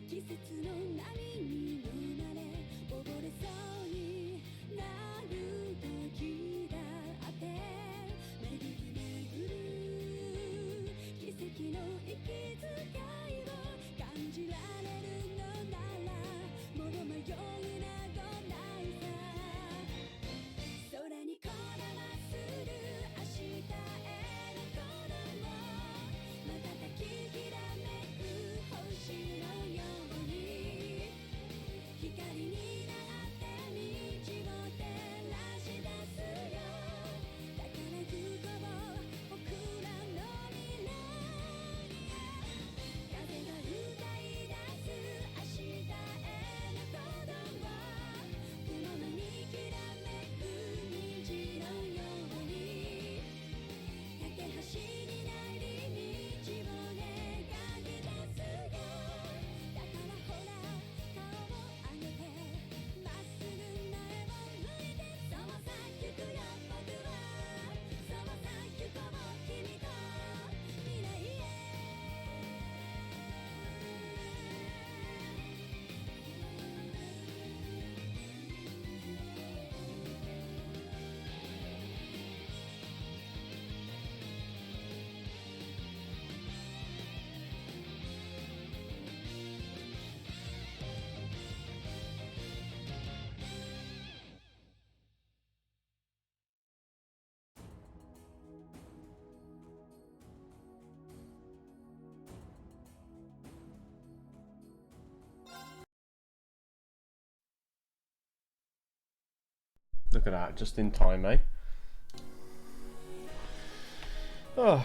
季節の波に飲まれ溺れそうになる時だって巡り巡る奇跡の息遣いを感じられるのならもう迷いなどないさ空にこだまする明日への鼓動瞬ききらめく星のように光になって道を照らし出すよだから行こう僕らの未来風が歌い出す明日への鼓動雲間にきらめく虹のように架け橋になり道を描き出すよだからほら顔を上げてまっすぐ前を向いてそうさ行くよ僕はそうさ行こう君と未来へLook at that, just in time, eh? Oh.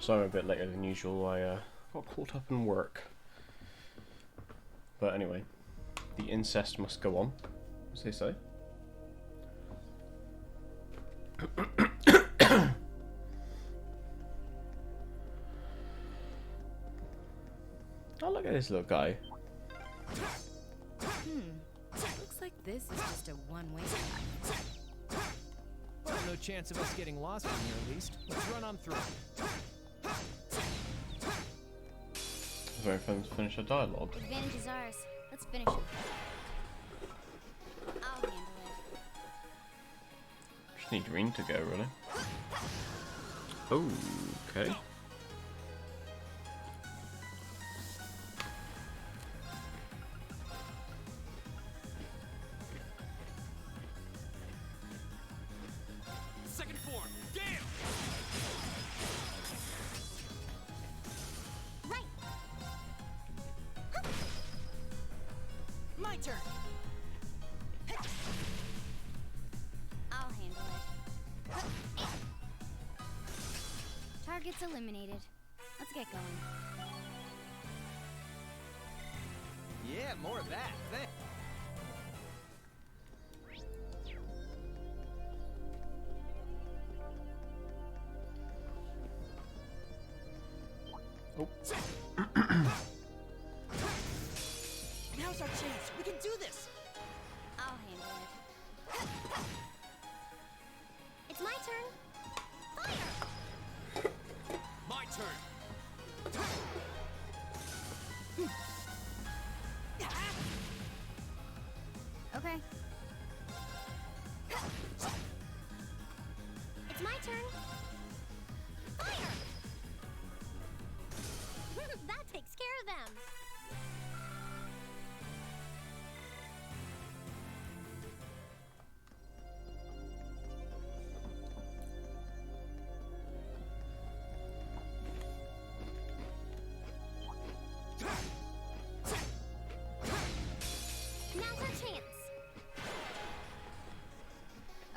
Sorry, a bit later than usual. I got caught up in work. But anyway, the incest must go on, as they say. Oh, look at this little guy. Looks like this is just a one-way. Well, no chance of us getting lost from here, at least. Let's run on through. Very fun to finish a dialogue. Advantage is ours. Let's finish it. I'll handle it. Just need Reen to go, really. Okay. Second form, Gale! Right. My turn! I'll handle it. Targets eliminated. Let's get going. Yeah, more of that. Thanks. Oh. Now's our chance. We can do this. I'll handle it. It's my turn. Fire! My turn. Okay. It's my turn. Fire! That takes care of them. Now's our chance.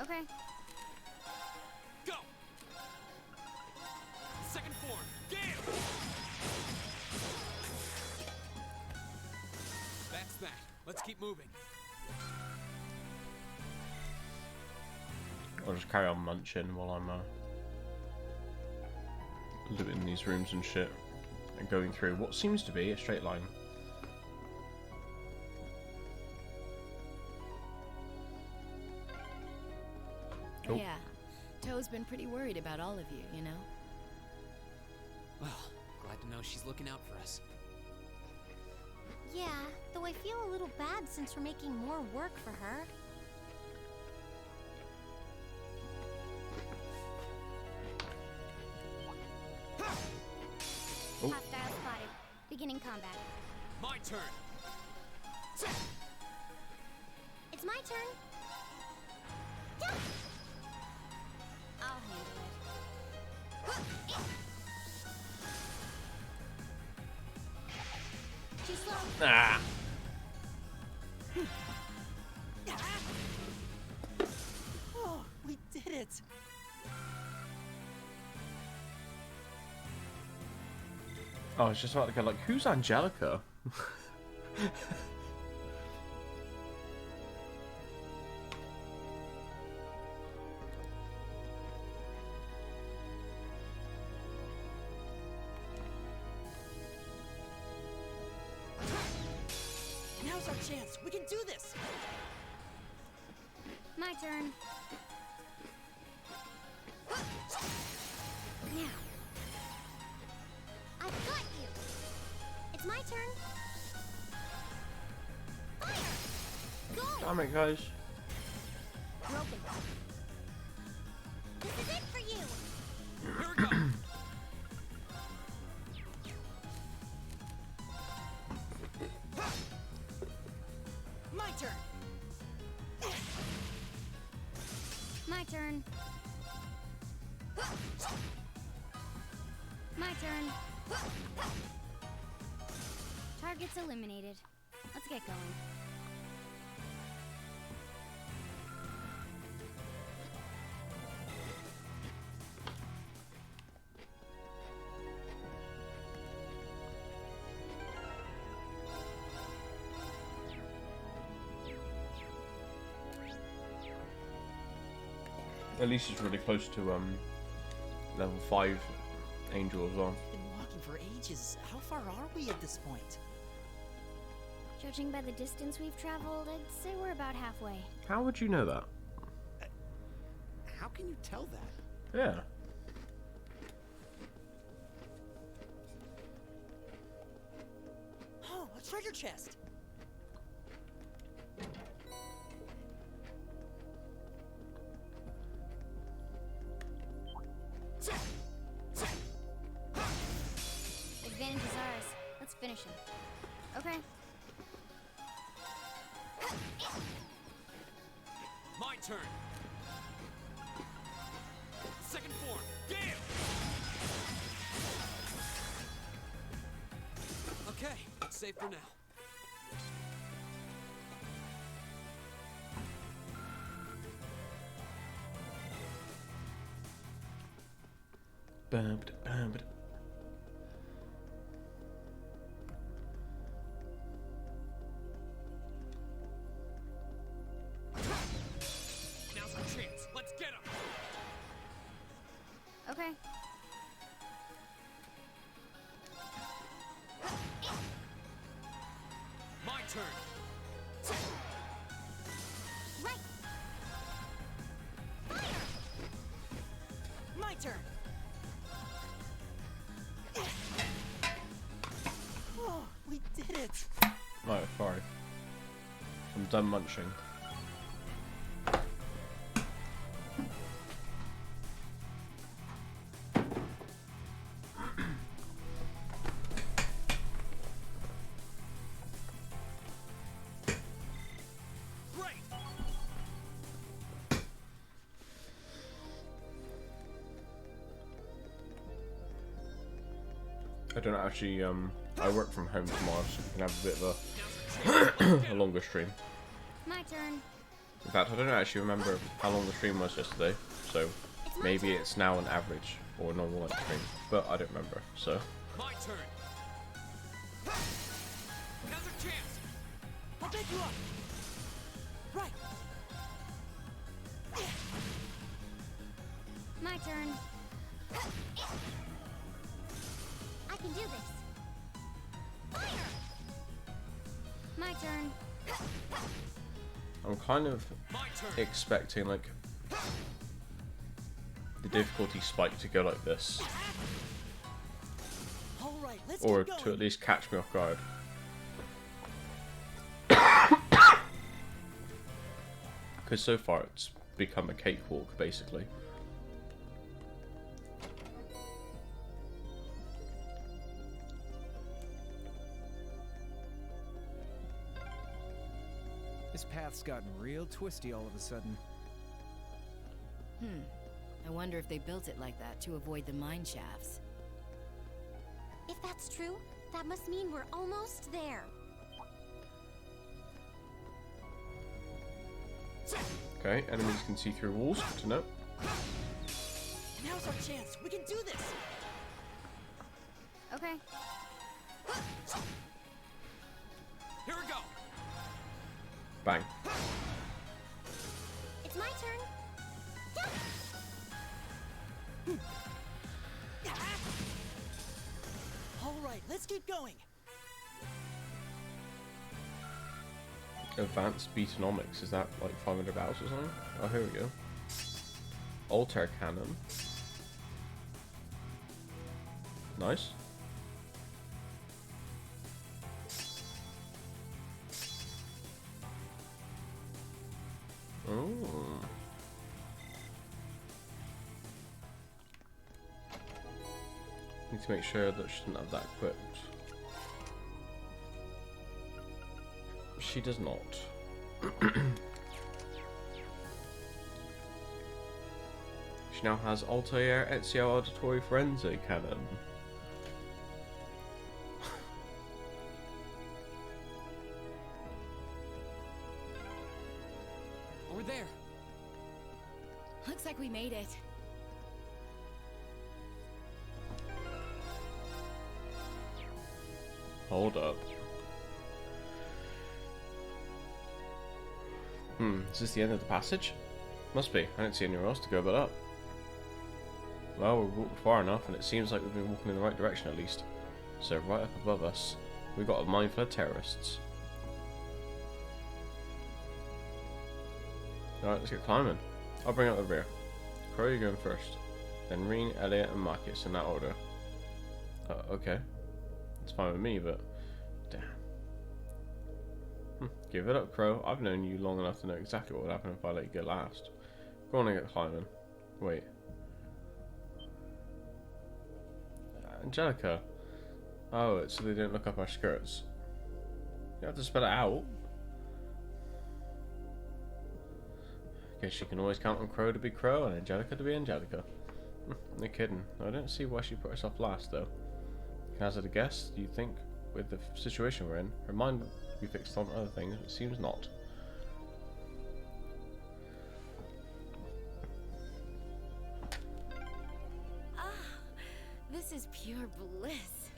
Okay. Go! Second form, Gale! That's that. Let's keep moving. I'll just carry on munching while I'm looting these rooms and shit and going through what seems to be a straight line. Oh. Yeah, Toe's been pretty worried about all of you, you know? Well, Glad to know she's looking out for us. Yeah, though I feel a little bad since we're making more work for her. Oh. Hostile spotted. Beginning combat. My turn. It's my turn. I'll handle it. Too slow. Ah. Oh, we did it. Oh, it's just about to go like, who's Angelica? Now's our chance. We can do this. My turn. Now. I've got you. It's my turn. Fire! Go! Damn it, guys. Broken. This is it for you. Here we go. My turn. My turn. My turn. Targets eliminated. Let's get going. At least it's really close to level 5 Angel as well. Been walking for ages. How far are we at this point? Judging by the distance we've traveled, I'd say we're about halfway. How would you know that? How can you tell that? Yeah. Oh, a treasure chest. Advantage is ours. Let's finish him. Okay. My turn. Second form. Gale! Okay, safe for now. Bumped, bumped. Now's our chance. Let's get him. Okay. My turn. Right. Fire! My turn. Oh, we did it. Right, sorry. I'm done munching. Great. I don't actually, I work from home tomorrow, so we can have a bit of Now's our chance. a longer stream. My turn. In fact, I don't actually remember how long the stream was yesterday, so It's my maybe turn. it's now an average or a normal length stream, but I don't remember, so. My turn. Now's our chance. I'll pick you up. Right. My turn. I can do this. Fire! My turn. I'm kind of My turn. expecting, like, the difficulty spike to go like this. Hold right, let's Or keep to going. at least catch me off guard. Because so far it's become a cakewalk, basically. This path's gotten real twisty all of a sudden. I wonder if they built it like that to avoid the mine shafts. If that's true, that must mean we're almost there. Okay, enemies can see through walls, good to know. Now's our chance. We can do this. Okay. Here we go. Bang. It's my turn. All right, let's keep going. Advanced Beatonomics, is that like 500 battles or something? Oh, here we go. Altar Cannon. Nice. Oh. Need to make sure that she doesn't have that equipped. She does not. She now has Altair Ezio Auditory Frenzy Cannon. Over there. Looks like we made it. Hold up. Is this the end of the passage? Must be. I don't see anywhere else to go but up. Well, we've walked far enough, and it seems like we've been walking in the right direction at least. So right up above us, we've got a mine full of terrorists. Alright, let's get climbing. I'll bring out the rear. Crow, you're going first. Then Reen, Elliot, and Marcus in that order. Okay. It's fine with me, but... damn. Give it up, Crow. I've known you long enough to know exactly what would happen if I let you go last. Go on and get climbing. Wait. Angelica. Oh, it's so they don't look up our skirts. You have to spell it out. Guess you can always count on Crow to be Crow and Angelica to be Angelica. No kidding. I don't see why she put herself last, though. Can I hazard a guess? Do you think, with the situation we're in, her mind would be fixed on other things? It seems not. This is pure bliss.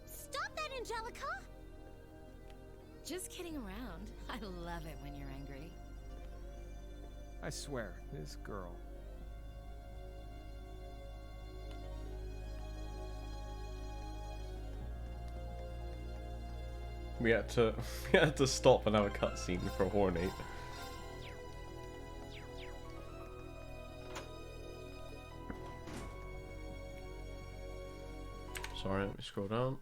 Stop that, Angelica! Just kidding around. I love it when you're angry. I swear, this girl. We had to stop and have a cutscene for Horny. Sorry, let me scroll down.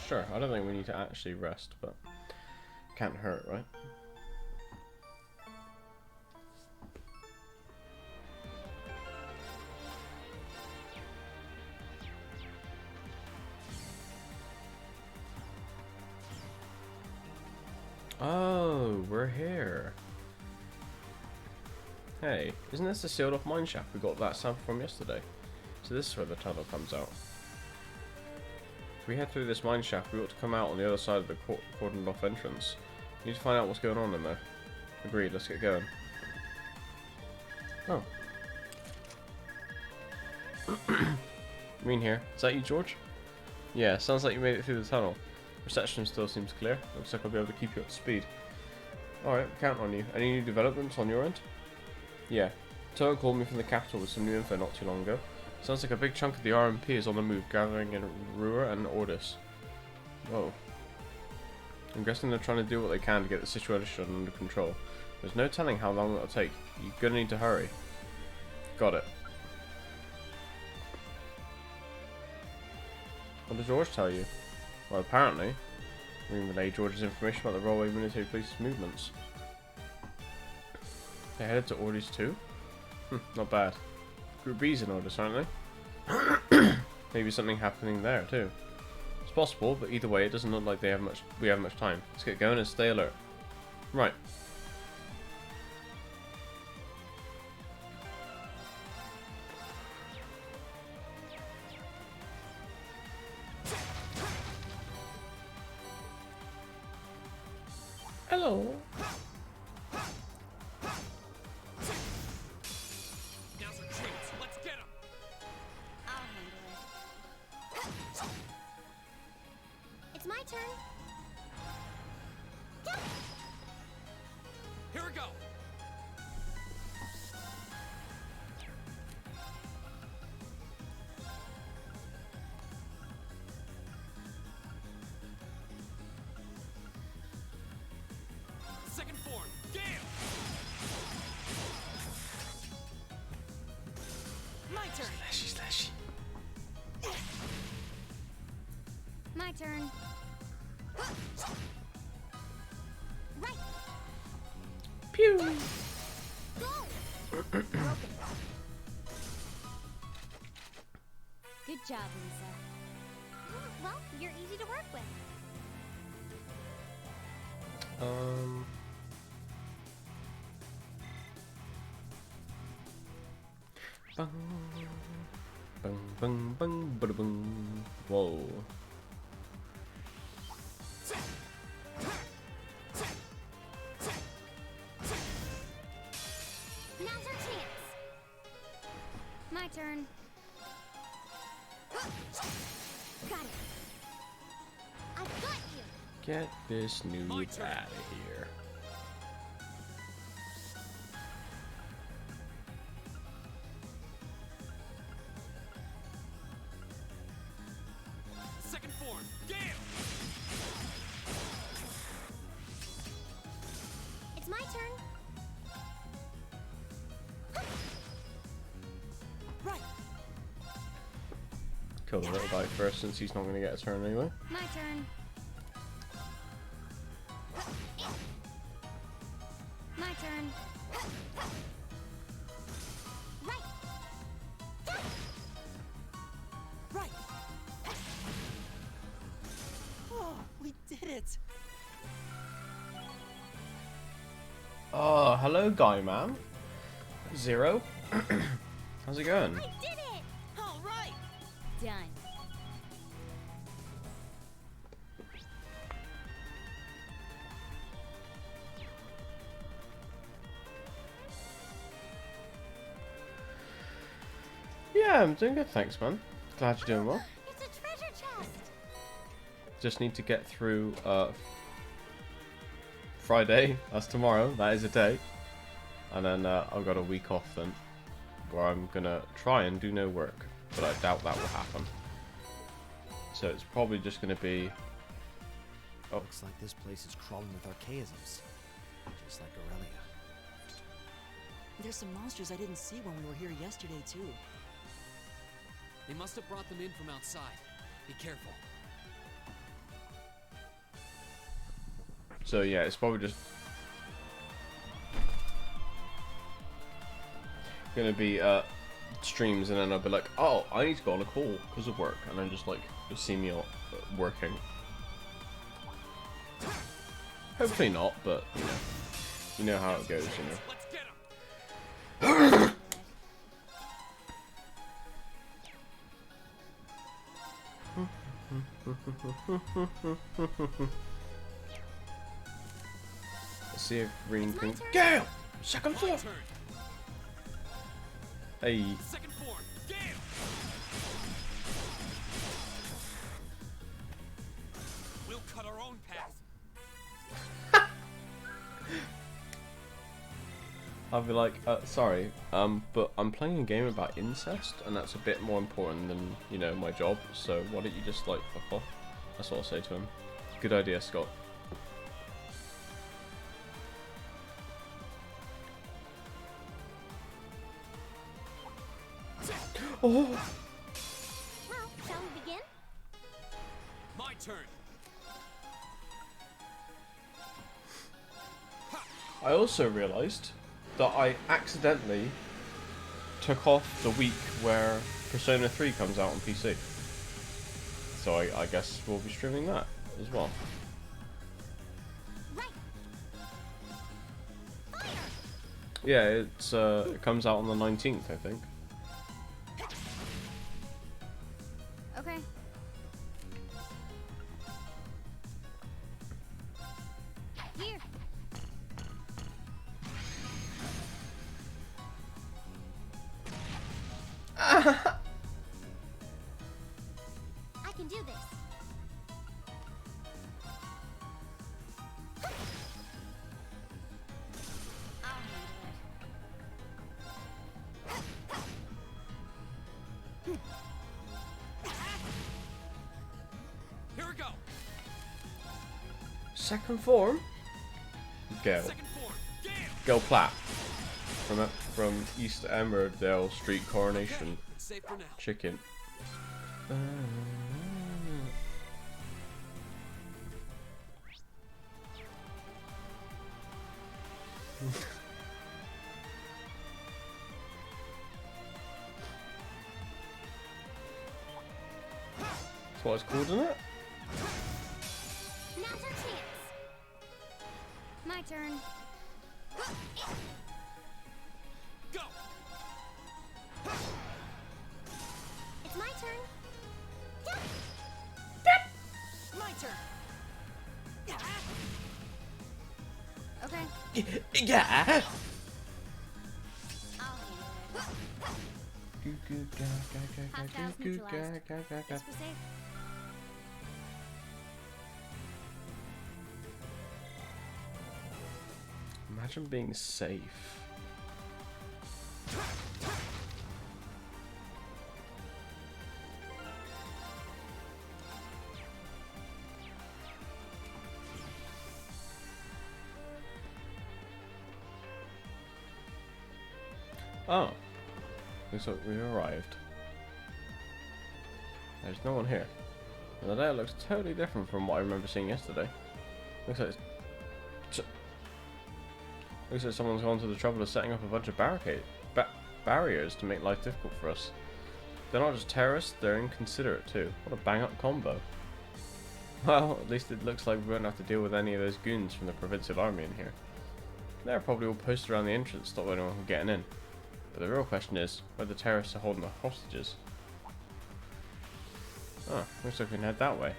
Sure, I don't think we need to actually rest, but can't hurt, right? Oh, we're here. Hey, isn't this the sealed off mine shaft we got that sample from yesterday? So this is where the tunnel comes out. If we head through this mine shaft, we ought to come out on the other side of the cordoned off entrance. We need to find out what's going on in there. Agreed, let's get going. Oh. Reen here. Is that you, George? Yeah, sounds like you made it through the tunnel. Reception still seems clear. Looks like I'll be able to keep you up to speed. Alright, count on you. Any new developments on your end? Yeah. Toa called me from the capital with some new info not too long ago. Sounds like a big chunk of the RMP is on the move, gathering in Ruhr and Ordis. Whoa. I'm guessing they're trying to do what they can to get the situation under control. There's no telling how long it'll take. You're gonna need to hurry. Got it. What did George tell you? Well, apparently, we relayed George's information about the railway military police's movements. They headed to Ordis too? Not bad. Group B's in Ordis, aren't they? Maybe something happening there too. It's possible, but either way, it doesn't look like we have much time. Let's get going and stay alert. Right. Hello. Now's our chance. Let's get him. I'll handle it. It's my turn. Here we go. Second form, Gale! My turn. My turn. Right. Pew. Go. Broken. Good job, Lisa. Well, you're easy to work with. Bang, bang, bang, bang, bada bang. Whoa. Now's our chance. My turn. Got it. I got you. Get this noob My out turn. of here. Second form, Gale! It's my turn. Right. Kill the little guy first, since he's not going to get a turn anyway. My turn. My turn. Right. Right. Oh, we did it. Oh, hello, guy, man. Zero. How's it going? I did it. All right. Done. Yeah, I'm doing good, thanks, man. Glad you're doing well. It's a treasure chest. Just need to get through Friday. That's tomorrow. That is a day. And then I've got a week off then, where I'm gonna try and do no work, but I doubt that will happen. So it's probably just gonna be. Oh, Looks like this place is crawling with archaisms. Just like Aurelia. There's some monsters I didn't see when we were here yesterday, too. They must have brought them in from outside. Be careful. so yeah, it's probably just gonna be streams, and then I'll be like, oh, I need to go on a call because of work, and then just like you'll see me working. Hopefully not, but you know how it goes, you know. Let's get him. Let's see if Green It's my can. turn. Gale! Second My floor! turn. Hey. Second form, Gale! cut our own path. I'll be like, sorry, but I'm playing a game about incest, and that's a bit more important than, you know, my job, so why don't you just, like, fuck off? That's what I'll say to him. Good idea, Scott. Oh! Well, shall we begin? My turn. I also realised that I accidentally took off the week where Persona 3 comes out on PC. So I guess we'll be streaming that as well. Right. Fire! Yeah, it comes out on the 19th, I think. Okay. Here. I can do this. I'll handle it. Here we go. Second form? Go. Second form. Gale. Go Platt. From East Emmerdale Street Coronation. It's safe for now. Chicken. That's what it's called, isn't it? Now's our chance. My turn. Go. It's my turn. My turn. Okay. Yeah. I'll handle it. Hostiles neutralized. This was safe. Imagine being safe. Oh. Looks like we've arrived. There's no one here. And the layout looks totally different from what I remember seeing yesterday. Looks like someone's gone to the trouble of setting up a bunch of barriers to make life difficult for us. They're not just terrorists, they're inconsiderate too. What a bang-up combo. Well, at least it looks like we won't have to deal with any of those goons from the provincial army in here. They're probably all posted around the entrance to stop anyone from getting in. But the real question is, where the terrorists are holding the hostages. Oh, looks like we can head that way.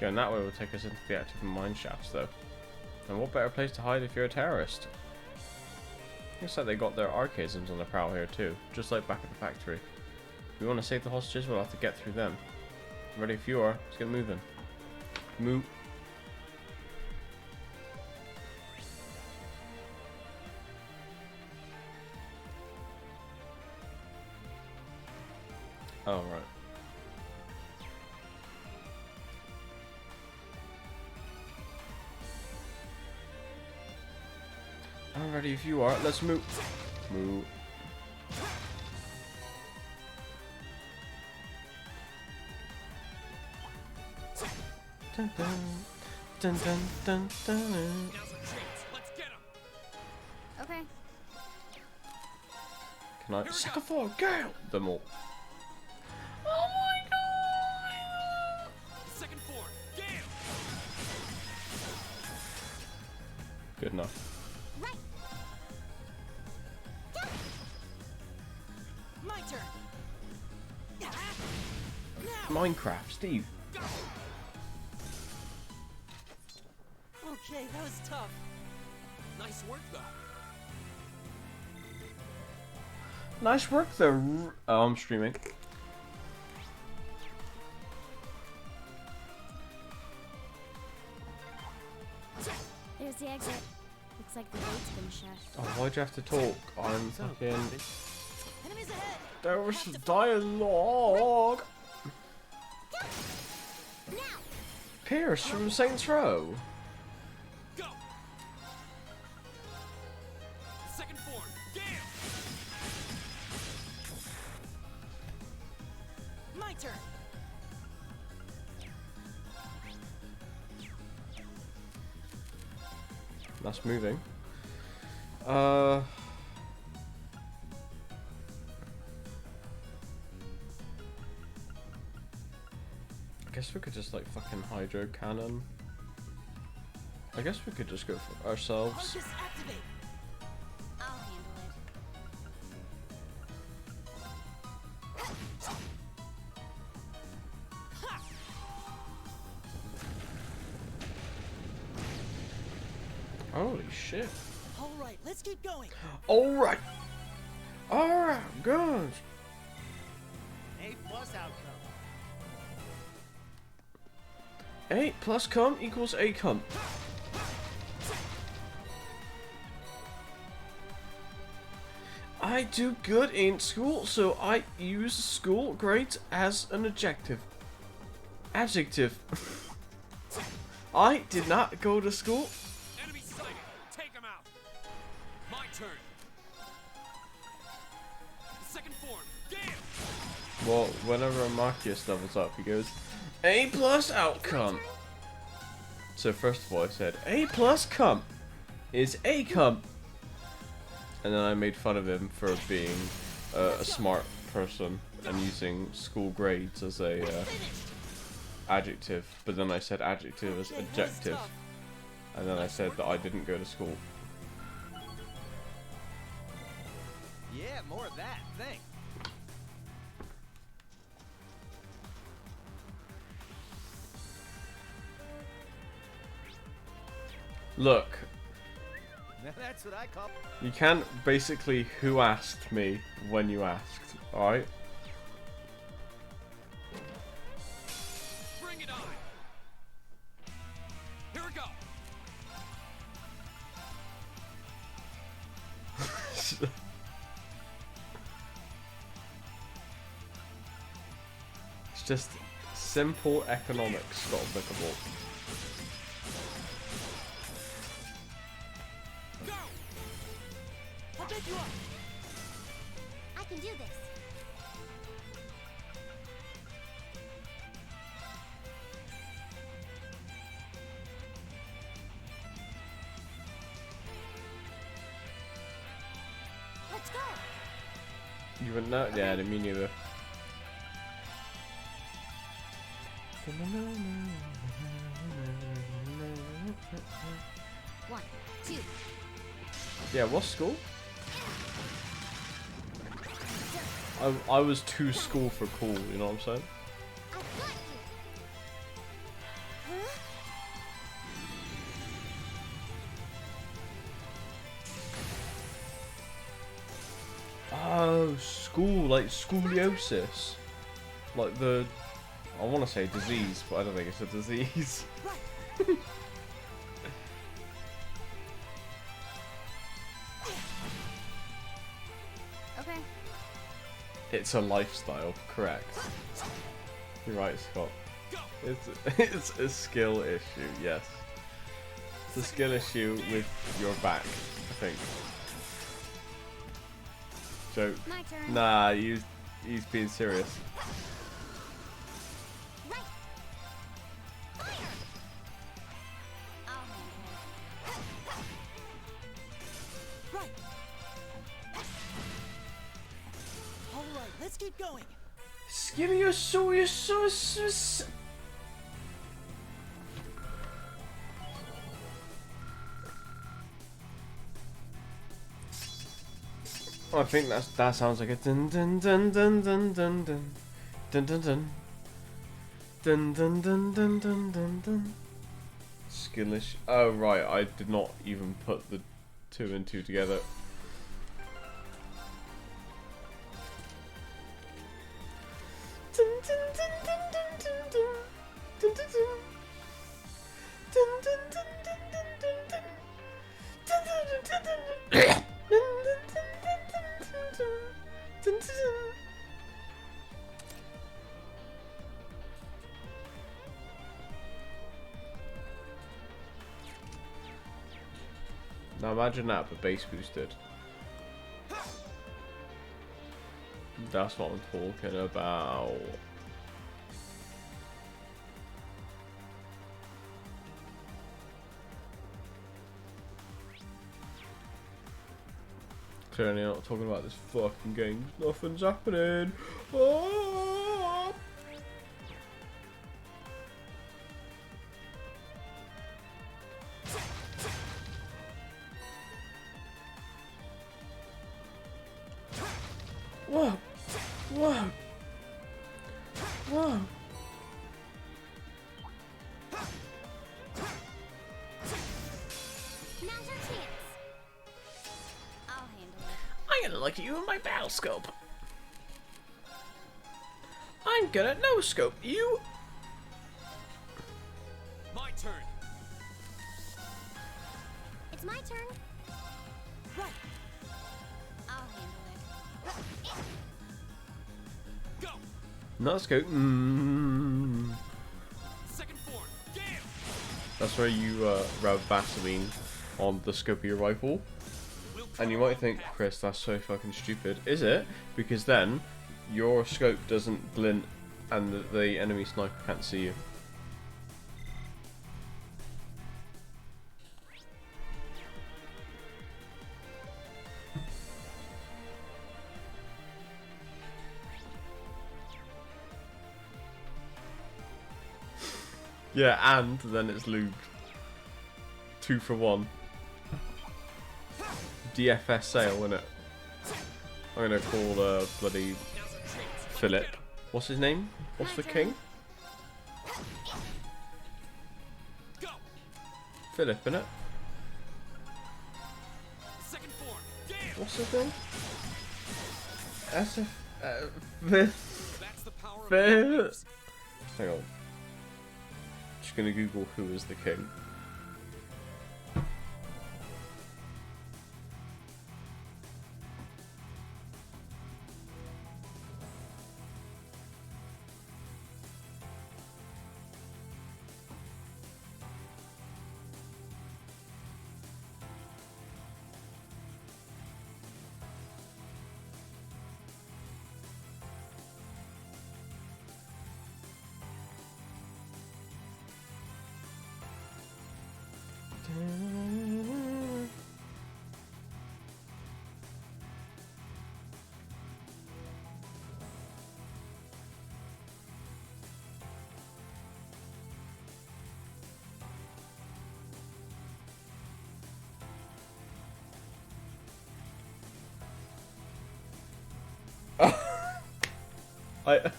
Going that way will take us into the active mine shafts though. And what better place to hide if you're a terrorist? Looks like they got their archaisms on the prowl here too, just like back at the factory. If we want to save the hostages, we'll have to get through them. Ready if you are, let's get moving. Move. Oh, right. I'm ready if you are. Let's move. Move. Dun dun dun dun dun dun. Now's our chance. Let's get him. Okay. Can I? we Second go. floor, go! Them all. Oh my god! Second form. Gale. Good enough. Right. My turn. Now. Minecraft, Steve. Go. Okay, that was tough. Nice work though. Nice work there. Oh, I'm streaming. There's the exit. Looks like the gate's been shut. Oh, why'd you have to talk? I'm fucking. Enemies ahead. There was dialogue. Pierce from Saints Row. Go! Second form, Gale! My turn. That's moving. I guess we could just like fucking hydro cannon. I guess we could just go for ourselves. Arcus activate. I'll handle Holy shit. All right, let's keep going. Alright. Alright, good. A plus outcome. 8 plus cum equals a cum. I do good in school, so I use school grades as an adjective. Adjective. I did not go to school. Enemy sighted! Take him out! My turn! Second form, Gale! Well, whenever Marcus levels up, he goes, A plus outcome. So first of all, I said, A plus cum is a cum. And then I made fun of him for being a smart person and using school grades as a adjective. But then I said adjective as adjective. And then I said that I didn't go to school. Yeah, more of that. Thanks. Look, Now that's what I call. you can't basically who asked me when you asked, alright? Bring it on! Here we go! It's just simple economics not applicable. Go! I'll pick you up. I can do this. Let's go. You wouldn't know? Yeah, me neither. One, two. Yeah, what's school? I was too school for cool, you know what I'm saying? I got you. Huh? Oh, school, like scoliosis. Like the, I want to say disease, but I don't think it's a disease. Right. Okay. It's a lifestyle, correct. You're right, Scott. It's a skill issue, yes. It's a skill issue with your back, I think. Joke. My turn. Nah, he's being serious. Right. Fire. I'll handle it. Right. All right, let's keep going. Scoliosis. I think that sounds like a dun dun dun dun dun dun dun dun dun dun dun dun dun dun dun dun dun. Skillish. Oh right, I did not even put the 2 and 2 together. Now imagine that, but bass boosted. That's what I'm talking about. Clearly not talking about this fucking game. Nothing's happening. Oh! Whoa! Whoa! Whoa! Now's our chance. I'll handle it. I'm gonna look at you in my battle scope. I'm gonna no scope you. My turn. It's my turn. Right. I'll handle it. Go. No scope. Second form. Gale. That's where you rub Vaseline on the scope of your rifle. And you might think, Chris, that's so fucking stupid. Is it? Because then your scope doesn't glint and the enemy sniper can't see you. Yeah, and then it's lubed. 2 for 1. DFS sale, innit? I'm gonna call bloody Philip. What's his name? What's the king? Go. Philip, innit? Second form. Gale. What's his name? That's the power of Phil. numbers. Hang on. Just gonna Google who is the king. I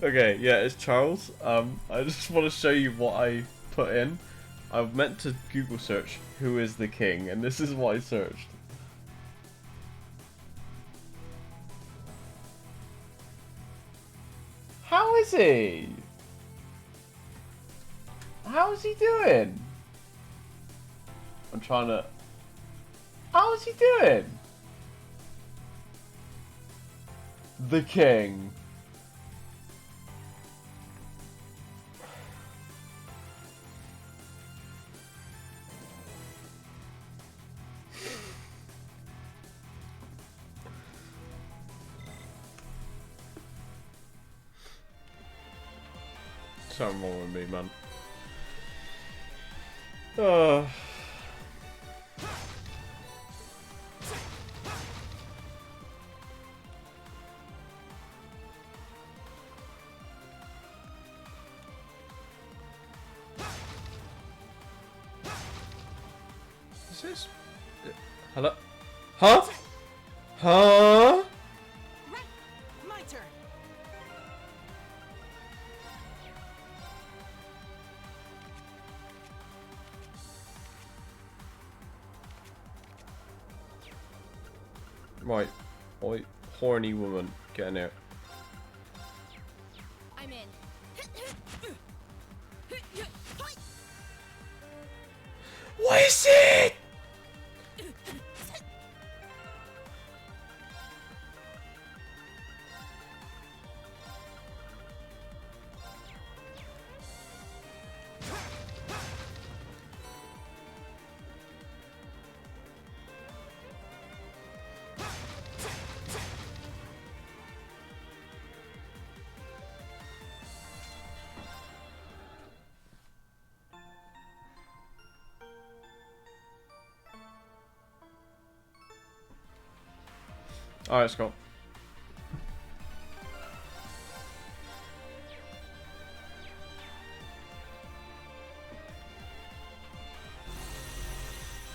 okay, yeah, it's Charles. I just want to show you what I put in. I meant to Google search who is the king, and this is what I searched. How is he? How is he doing? I'm trying to... How is he doing? The king. Something wrong with me, man. Is this... Hello? Huh? Huh? Right. My turn. Right. Oi, horny woman, get in there. I'm in. What is it? Alright, let's go.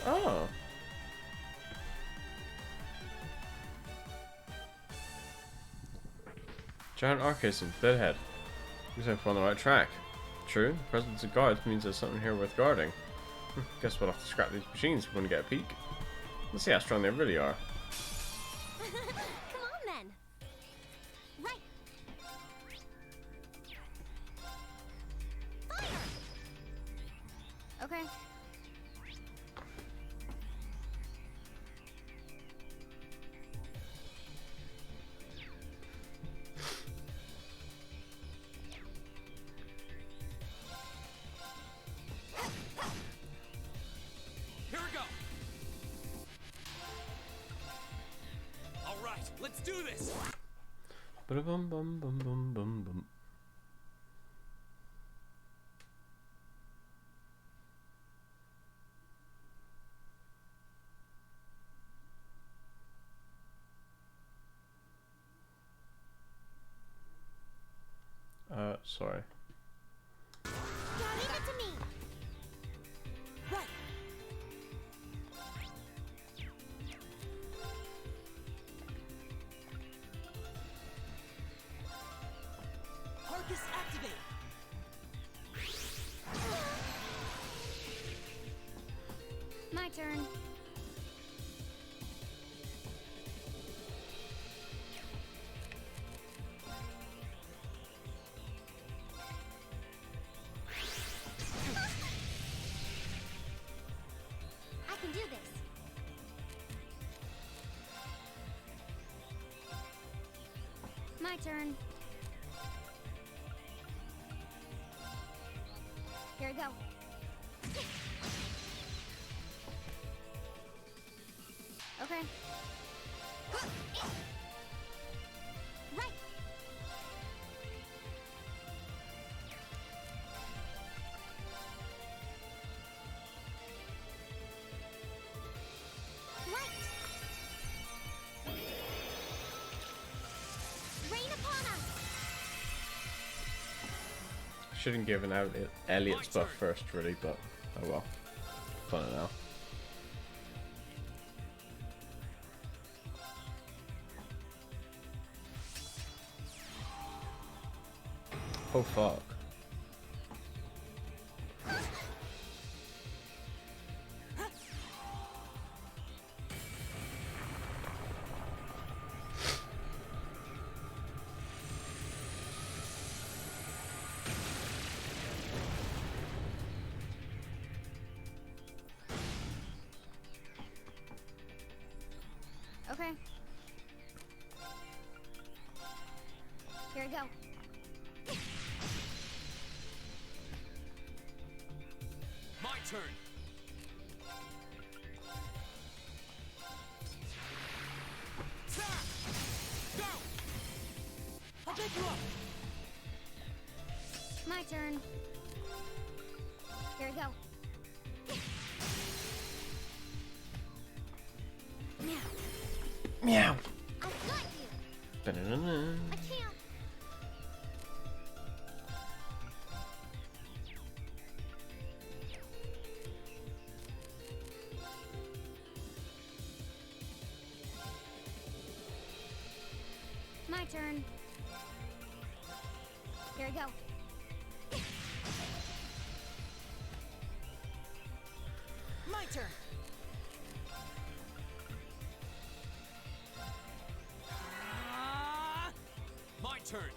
Oh. Giant arcades and deadhead. Looks like we're on the right track. True, the presence of guards means there's something here worth guarding. Guess we'll have to scrap these machines if we want to get a peek. Let's see how strong they really are. Come on then. Right. Fire. Okay. Here we go. All right, let's do this. Ba-da-bum bum bum bum bum bum. Sorry. Leave it to me. Right. Arcus activate. My turn. I can do this. My turn. Here we go. Okay. Right. Right. Rain upon us. Shouldn't give an Elliot's buff first, really, but oh well. Fun now. Oh fuck. Okay. Here we go. My turn. Stop! Go! I'll pick you up. My turn. Here we go. Now, Meow. I've got you. Ba-da-da-da. I can't. My turn. Here we go. My turn. My turn.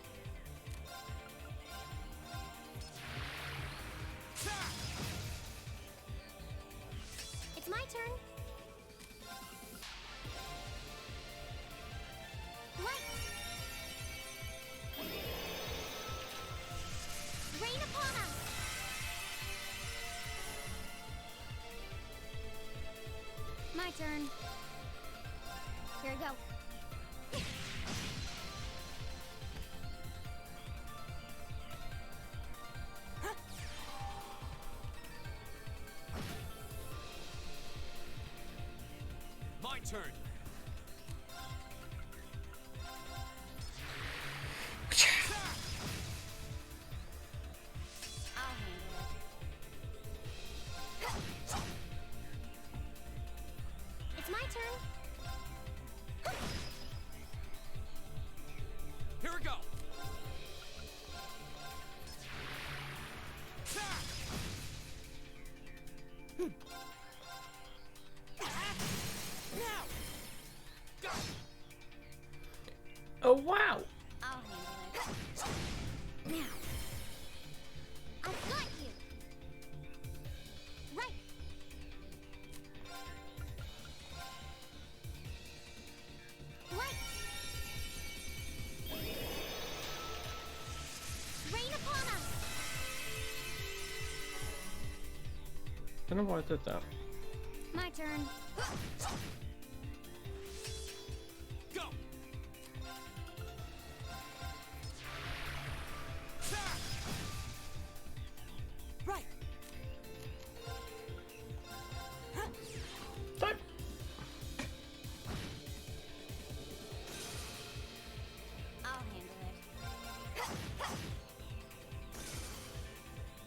turn. I'll handle it. It's my turn. Here we go. Now! Go. Oh wow! I'll handle it. Now. I've got you. Right. Right. Rain upon us. Don't know why I did that. My turn. Go. Right! Don't. I'll handle it.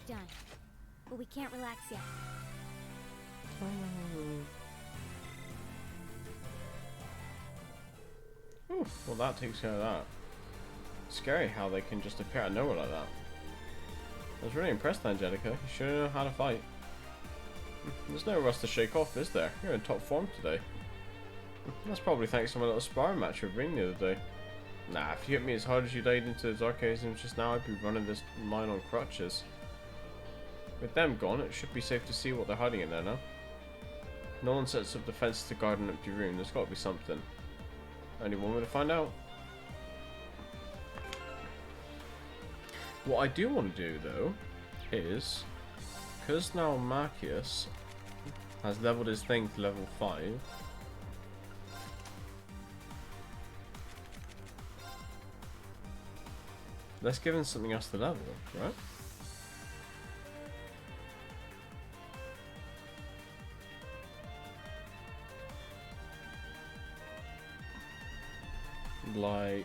Done. But we can't relax yet. Ooh, well that takes care of that. Scary how they can just appear out of nowhere like that. I was really impressed, Angelica. You sure know how to fight. There's no rust to shake off, is there? You're in top form today. That's probably thanks to my little sparring match with Ring the other day. Nah, if you hit me as hard as you laid into those archaisms just now, I'd be running this line on crutches. With them gone, it should be safe to see what they're hiding in there now. No one sets up defenses to guard an empty room. There's got to be something. Only one way to find out. What I do want to do though is, because now Marcus has leveled his thing to level 5. Let's give him something else to level, right? Like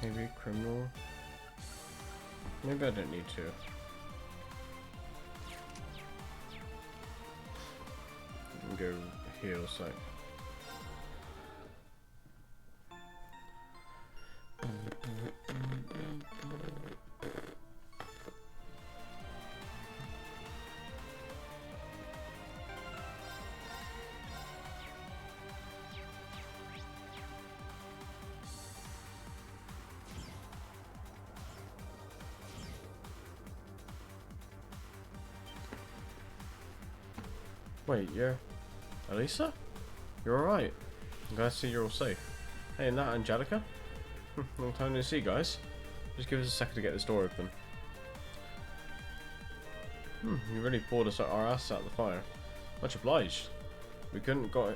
maybe criminal. Maybe I don't need to. Go heal sec. Wait, you're Elisa? You're alright. I'm glad to see you're all safe. Hey, and that Angelica? Long time no see, guys. Just give us a second to get this door open. You really pulled us our ass out of the fire. Much obliged. We could have got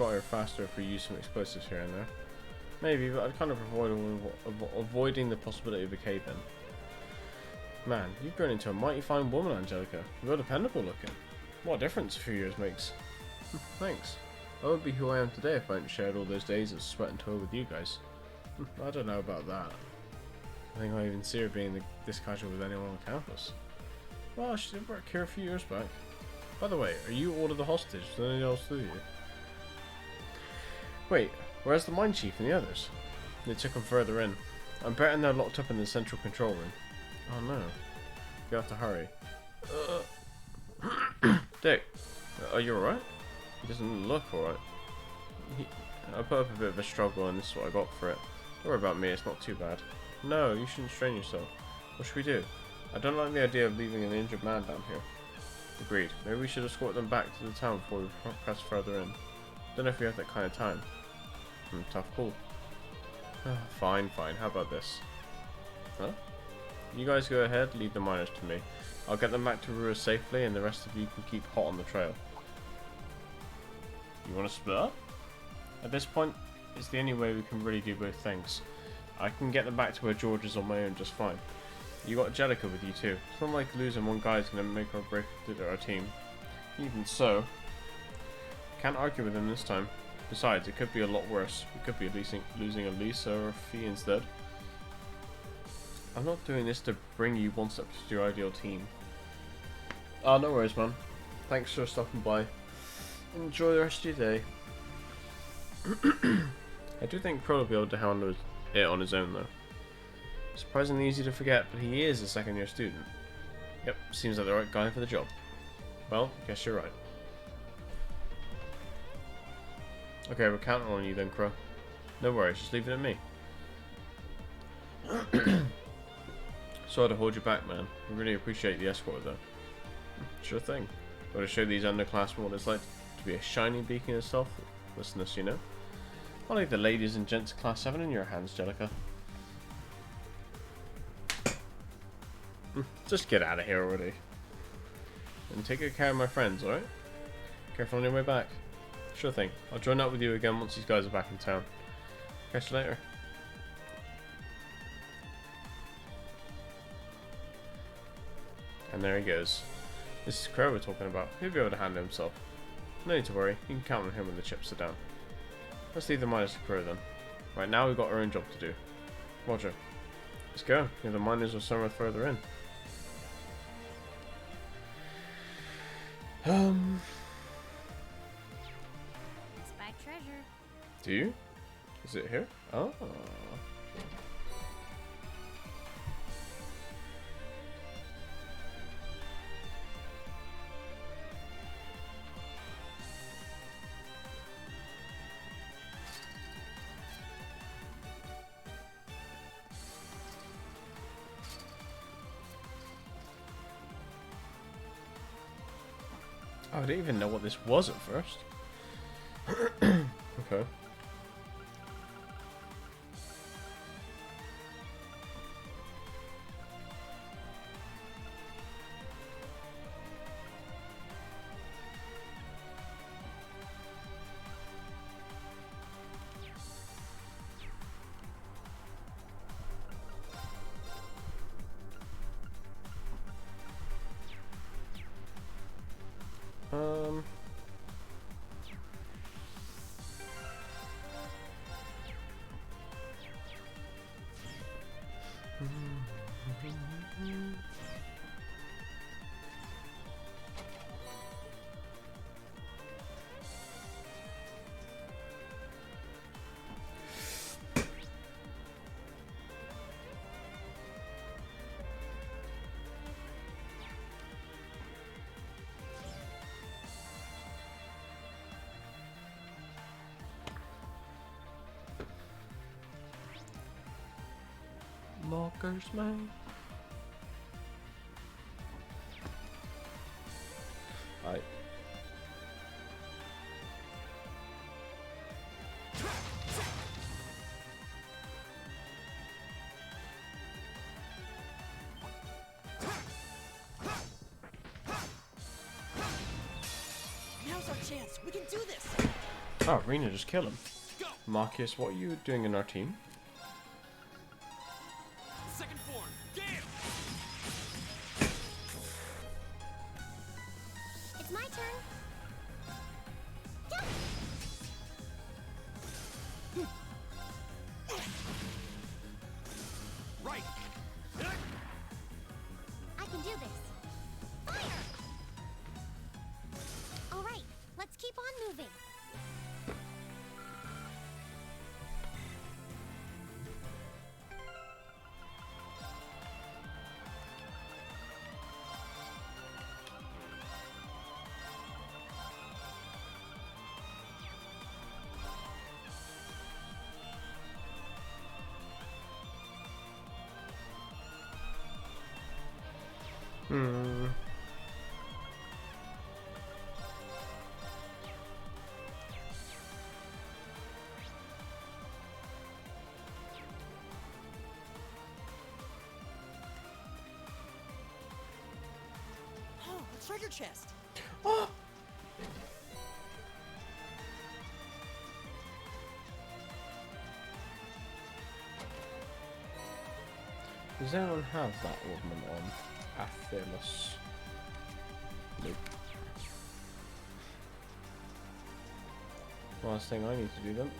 here faster if we used some explosives here and there. Maybe, but I'd kind of avoiding the possibility of a cave-in. Man, you've grown into a mighty fine woman, Angelica. Real dependable looking. What a difference a few years makes. Thanks. I would be who I am today if I hadn't shared all those days of sweat and toil with you guys. I don't know about that. I think I even see her being this casual with anyone on campus. Well, she did work here a few years back. By the way, are you all of the hostage? Is there anything else to you? Wait, where's the mine chief and the others? They took them further in. I'm betting they're locked up in the central control room. Oh no. You have to hurry. Dick, are you alright? He doesn't look alright. I put up a bit of a struggle and this is what I got for it. Don't worry about me, it's not too bad. No, you shouldn't strain yourself. What should we do? I don't like the idea of leaving an injured man down here. Agreed. Maybe we should escort them back to the town before we press further in. Don't know if we have that kind of time. Tough call. Fine. How about this? Huh? You guys go ahead, leave the miners to me. I'll get them back to Rua safely, and the rest of you can keep hot on the trail. You want to split up? At this point, it's the only way we can really do both things. I can get them back to where George is on my own just fine. You got Jellica with you too. It's not like losing one guy is going to make or break our team. Even so, can't argue with him this time. Besides, it could be a lot worse. We could be losing a Lisa or a Fee instead. I'm not doing this to bring you one step to your ideal team. Oh, no worries, man. Thanks for stopping by. Enjoy the rest of your day. I do think Crow will be able to handle it on his own, though. Surprisingly easy to forget, but he is a second-year student. Yep, seems like the right guy for the job. Well, guess you're right. Okay, we're counting on you then, Crow. No worries, just leave it at me. Sorry to hold you back, man. We really appreciate the escort, though. Sure thing. Got to show these underclassmen what it's like to be a shining beacon of selflessness, you know? I'll leave the ladies and gents of Class 7 in your hands, Jellica. Just get out of here already. And take good care of my friends, alright? Careful on your way back. Sure thing. I'll join up with you again once these guys are back in town. Catch you later. And there he goes. This is Crow we're talking about. He'll be able to handle himself. No need to worry. You can count on him when the chips are down. Let's leave the miners to Crow then. Right now we've got our own job to do. Roger. Let's go. Yeah, the miners are somewhere further in. Spy treasure. Do you? Is it here? Oh. I didn't even know what this was at first. Okay. Lockers, man. Right. Now's our chance. We can do this. Oh, Rena, just kill him. Marcus, what are you doing in our team? Second form, damn! It's my turn. Right! I can do this. Fire! All right, let's keep on moving. Hmm. Oh, a treasure chest. Does anyone have that ornament on? Athelos. Nope. Last thing I need to do then.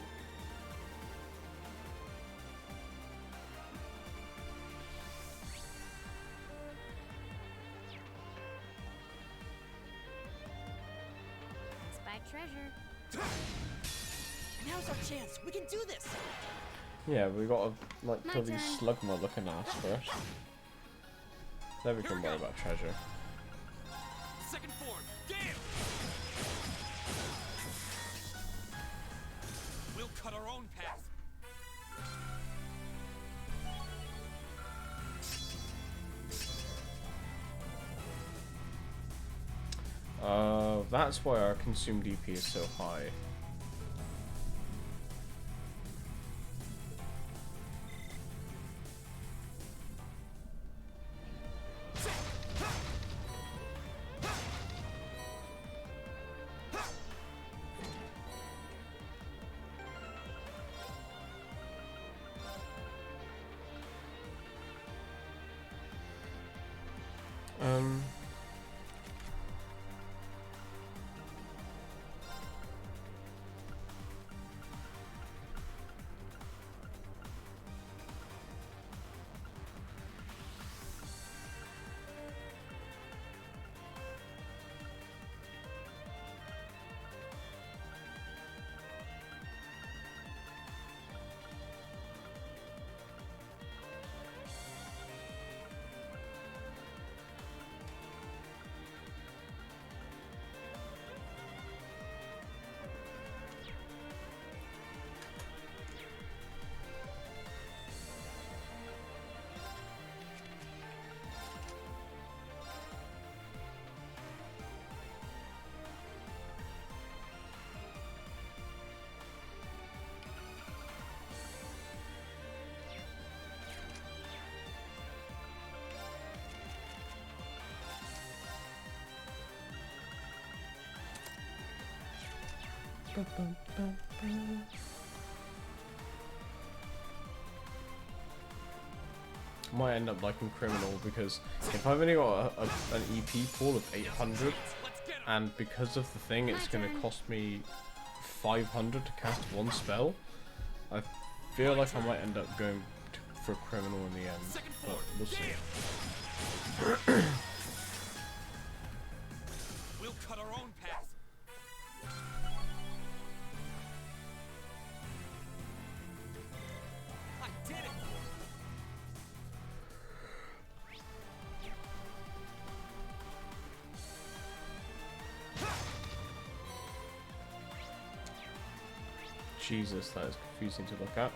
Spy treasure. Now's our chance. We can do this. Yeah, we gotta like My kill these turn. slugma looking ass first. Then we can worry about treasure. Second form, gale! We'll cut our own path. That's why our consumed DP is so high. Um. Might end up liking Criminal because if I've only got an EP pool of 800, and because of the thing, it's going to cost me 500 to cast one spell. I feel like I might end up going for Criminal in the end, but we'll see. We'll cut our own path. I did it. Jesus, that is confusing to look at.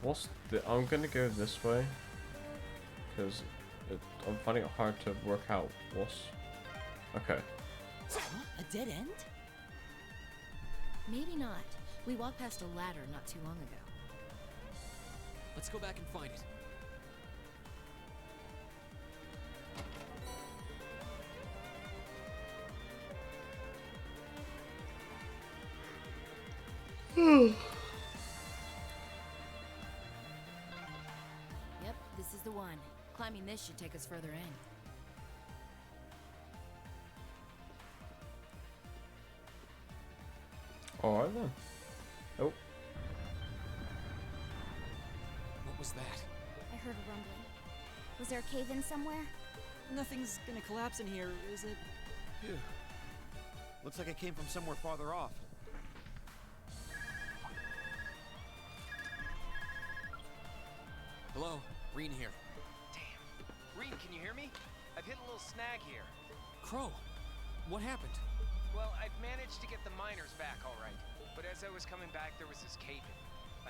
What's the... I'm gonna go this way because I'm finding it hard to work out what's... Okay. Huh? A dead end? Maybe not. We walked past a ladder not too long ago. Let's go back and find it. Yep, this is the one. Climbing this should take us further in. Alright then. Oh. What was that? I heard a rumbling. Was there a cave in somewhere? Nothing's gonna collapse in here, is it? Phew. Looks like it came from somewhere farther off. Hello, Reen here. Damn. hear me? I've hit a little snag here. Crow, what happened? Well, I've managed to get the miners back all right. But as I was coming back, there was this cave-in.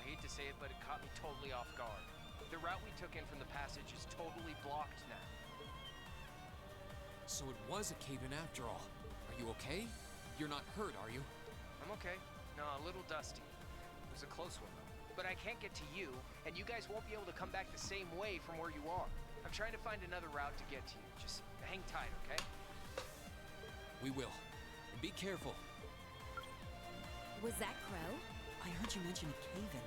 I hate to say it, but it caught me totally off guard. The route we took in from the passage is totally blocked now. So it was a cave-in after all. Are you okay? You're not hurt, are you? I'm okay. No, a little dusty. It was a close one, though. But I can't get to you, and you guys won't be able to come back the same way from where you are. I'm trying to find another route to get to you. Just hang tight, okay? We will. And be careful. Was that Crow? I heard you mention a cave-in.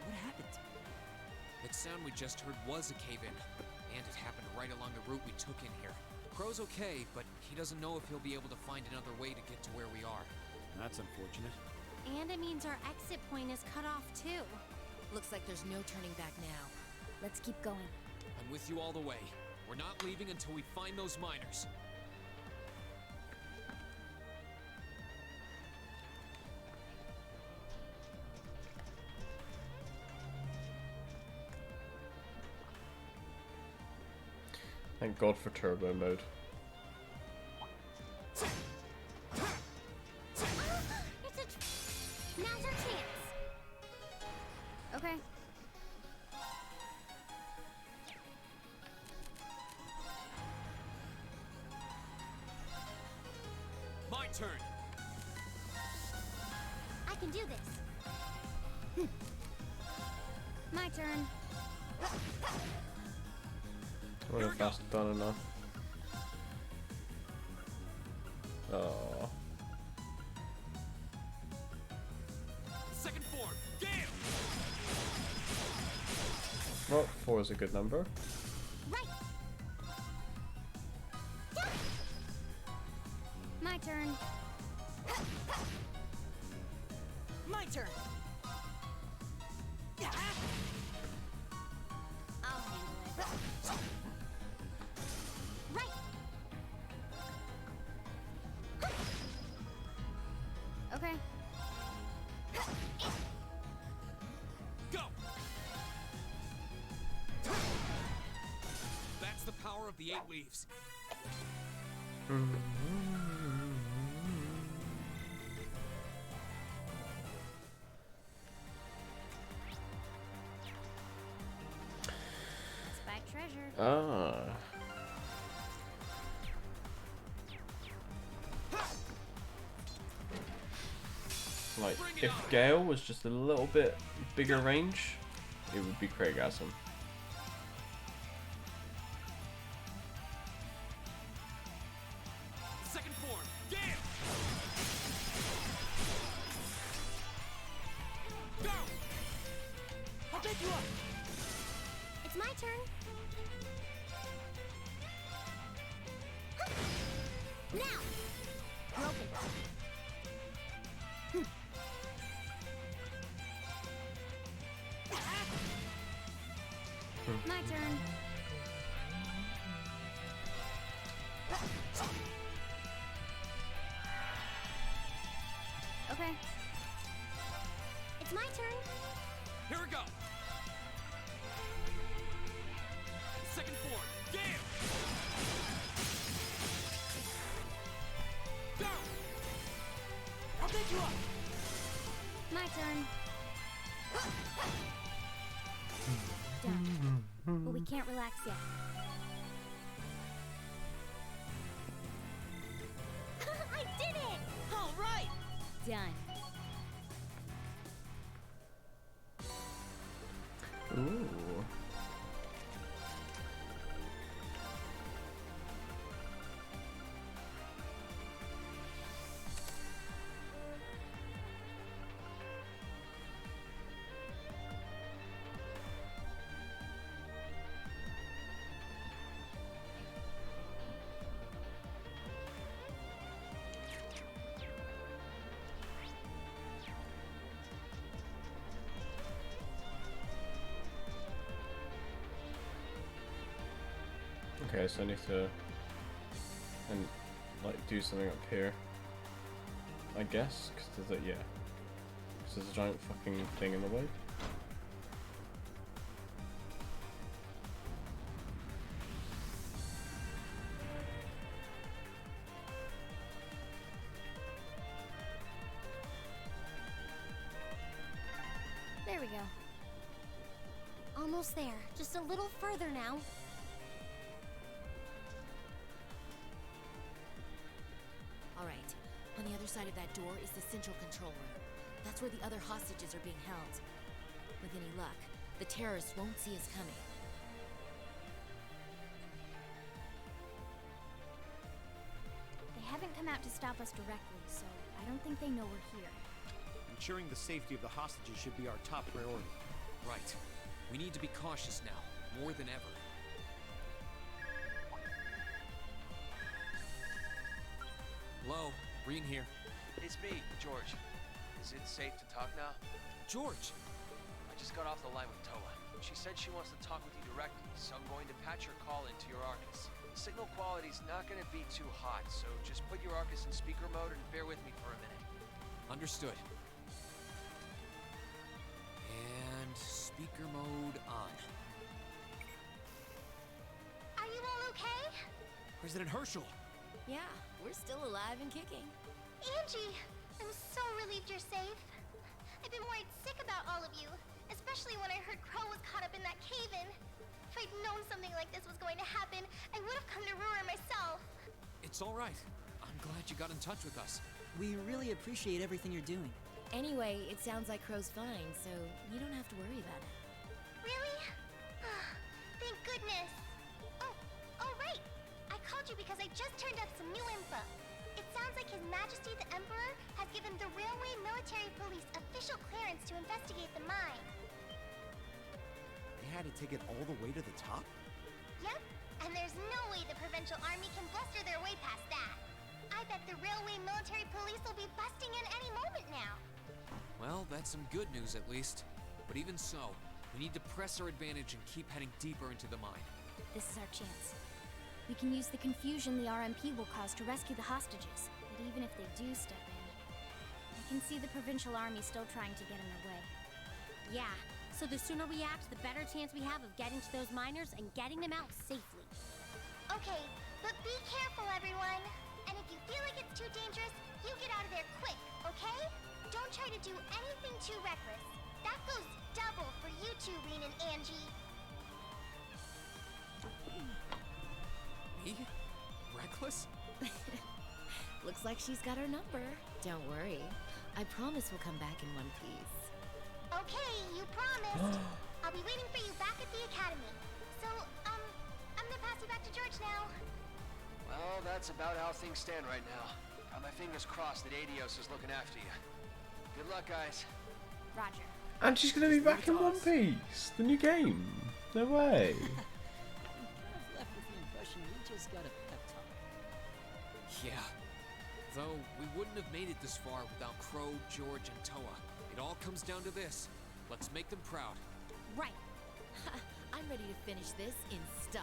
What happened? That sound we just heard was a cave-in. And it happened right along the route we took in here. Crow's okay, but he doesn't know if he'll be able to find another way to get to where we are. That's unfortunate. And it means our exit point is cut off too. Looks like there's no turning back now. Let's keep going. I'm with you all the way. We're not leaving until we find those miners. Thank God for turbo mode. Now's our chance. Okay. My turn. I can do this. My turn. I wonder if that's done enough. Oh. Second form. Gale! Well, 4 is a good number. Right. My turn. My turn. I'll handle it. Right. Okay. Go! That's the power of the 8 leaves. Spike treasure. Ah. Like, if Gale was just a little bit bigger range, it would be Craigasm. Second form. Gale! Go! I'll pick you up. It's my turn. Now. Broken. My turn. Okay. It's my turn. Here we go! Second form. Gale! Go! I'll pick you up. My turn. Done. But we can't relax yet. I did it! All right. Done. Ooh. Okay, so I need to do something up here, I guess, because there's a, yeah, 'cause there's a giant fucking thing in the way. we go. Almost there. Just a little further now. Alright, on the other side of that door is the central control room. That's where the other hostages are being held. With any luck, the terrorists won't see us coming. They haven't come out to stop us directly, so I don't think they know we're here. Ensuring the safety of the hostages should be our top priority. Right. We need to be cautious now, more than ever. Hello, Green here. It's me, George. Is it safe to talk now? George! I just got off the line with Toa. She said she wants to talk with you directly, so I'm going to patch your call into your Arcus. The signal quality's not going to be too hot, so just put your Arcus in speaker mode and bear with me for a minute. Understood. And speaker mode on. Are you all okay? President Herschel! Yeah, we're still alive and kicking. Angie! I'm so relieved you're safe. I've been worried sick about all of you, especially when I heard Crow was caught up in that cave-in. If I'd known something like this was going to happen, I would have come to Ruhr myself. It's all right. I'm glad you got in touch with us. We really appreciate everything you're doing. Anyway, it sounds like Crow's fine, so you don't have to worry about it. Really? Thank goodness. Oh, right. I called you because I just turned up some new info. It sounds like His Majesty the Emperor has given the Railway Military Police official clearance to investigate the mine. They had to take it all the way to the top? Yep, and there's no way the Provincial Army can bluster their way past that. I bet the Railway Military Police will be busting in any moment now. Well, that's some good news at least. But even so, we need to press our advantage and keep heading deeper into the mine. This is our chance. We can use the confusion the RMP will cause to rescue the hostages. But even if they do step in, I can see the Provincial Army still trying to get in their way. Yeah, so the sooner we act, the better chance we have of getting to those miners and getting them out safely. Okay, but be careful, everyone. And if you feel like it's too dangerous, you get out of there quick, okay? Don't try to do anything too reckless. That goes double for you two, Reen and Angie. Me? Reckless? Looks like she's got our number. Don't worry. I promise we'll come back in one piece. Okay, you promised. I'll be waiting for you back at the academy. So, I'm gonna pass you back to George now. Well, that's about how things stand right now. Got my fingers crossed that Adios is looking after you. Good luck, guys. Roger. And she's going to be back in One Piece, the new game. No way. I was left with the impression we just got a pep talk. Yeah. Though, we wouldn't have made it this far without Crow, George, and Toa. It all comes down to this. Let's make them proud. Right. I'm ready to finish this in style.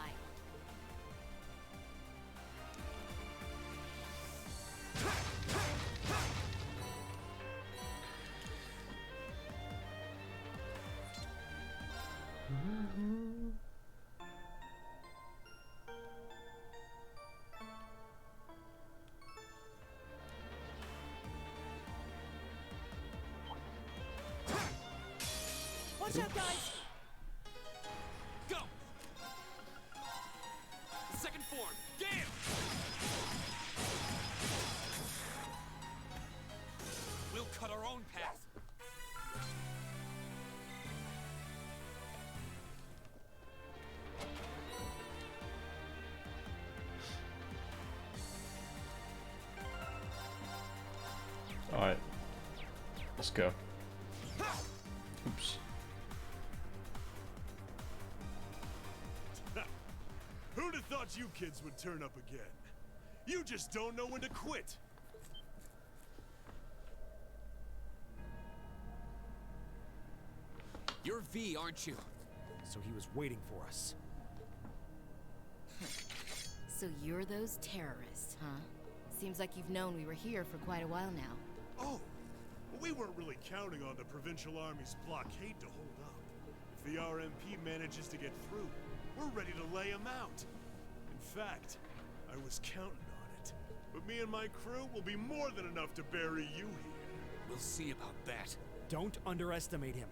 Watch out, guys! Go! Second form, Gale! We'll cut our own path. Alright. Let's go. Oops. Who'd have thought you kids would turn up again? You just don't know when to quit. You're V, aren't you? So he was waiting for us. So you're those terrorists, huh? Seems like you've known we were here for quite a while now. Oh, we weren't really counting on the Provincial Army's blockade to hold up. If the RMP manages to get through, we're ready to lay them out. In fact, I was counting on it. But me and my crew will be more than enough to bury you here. We'll see about that. Don't underestimate him.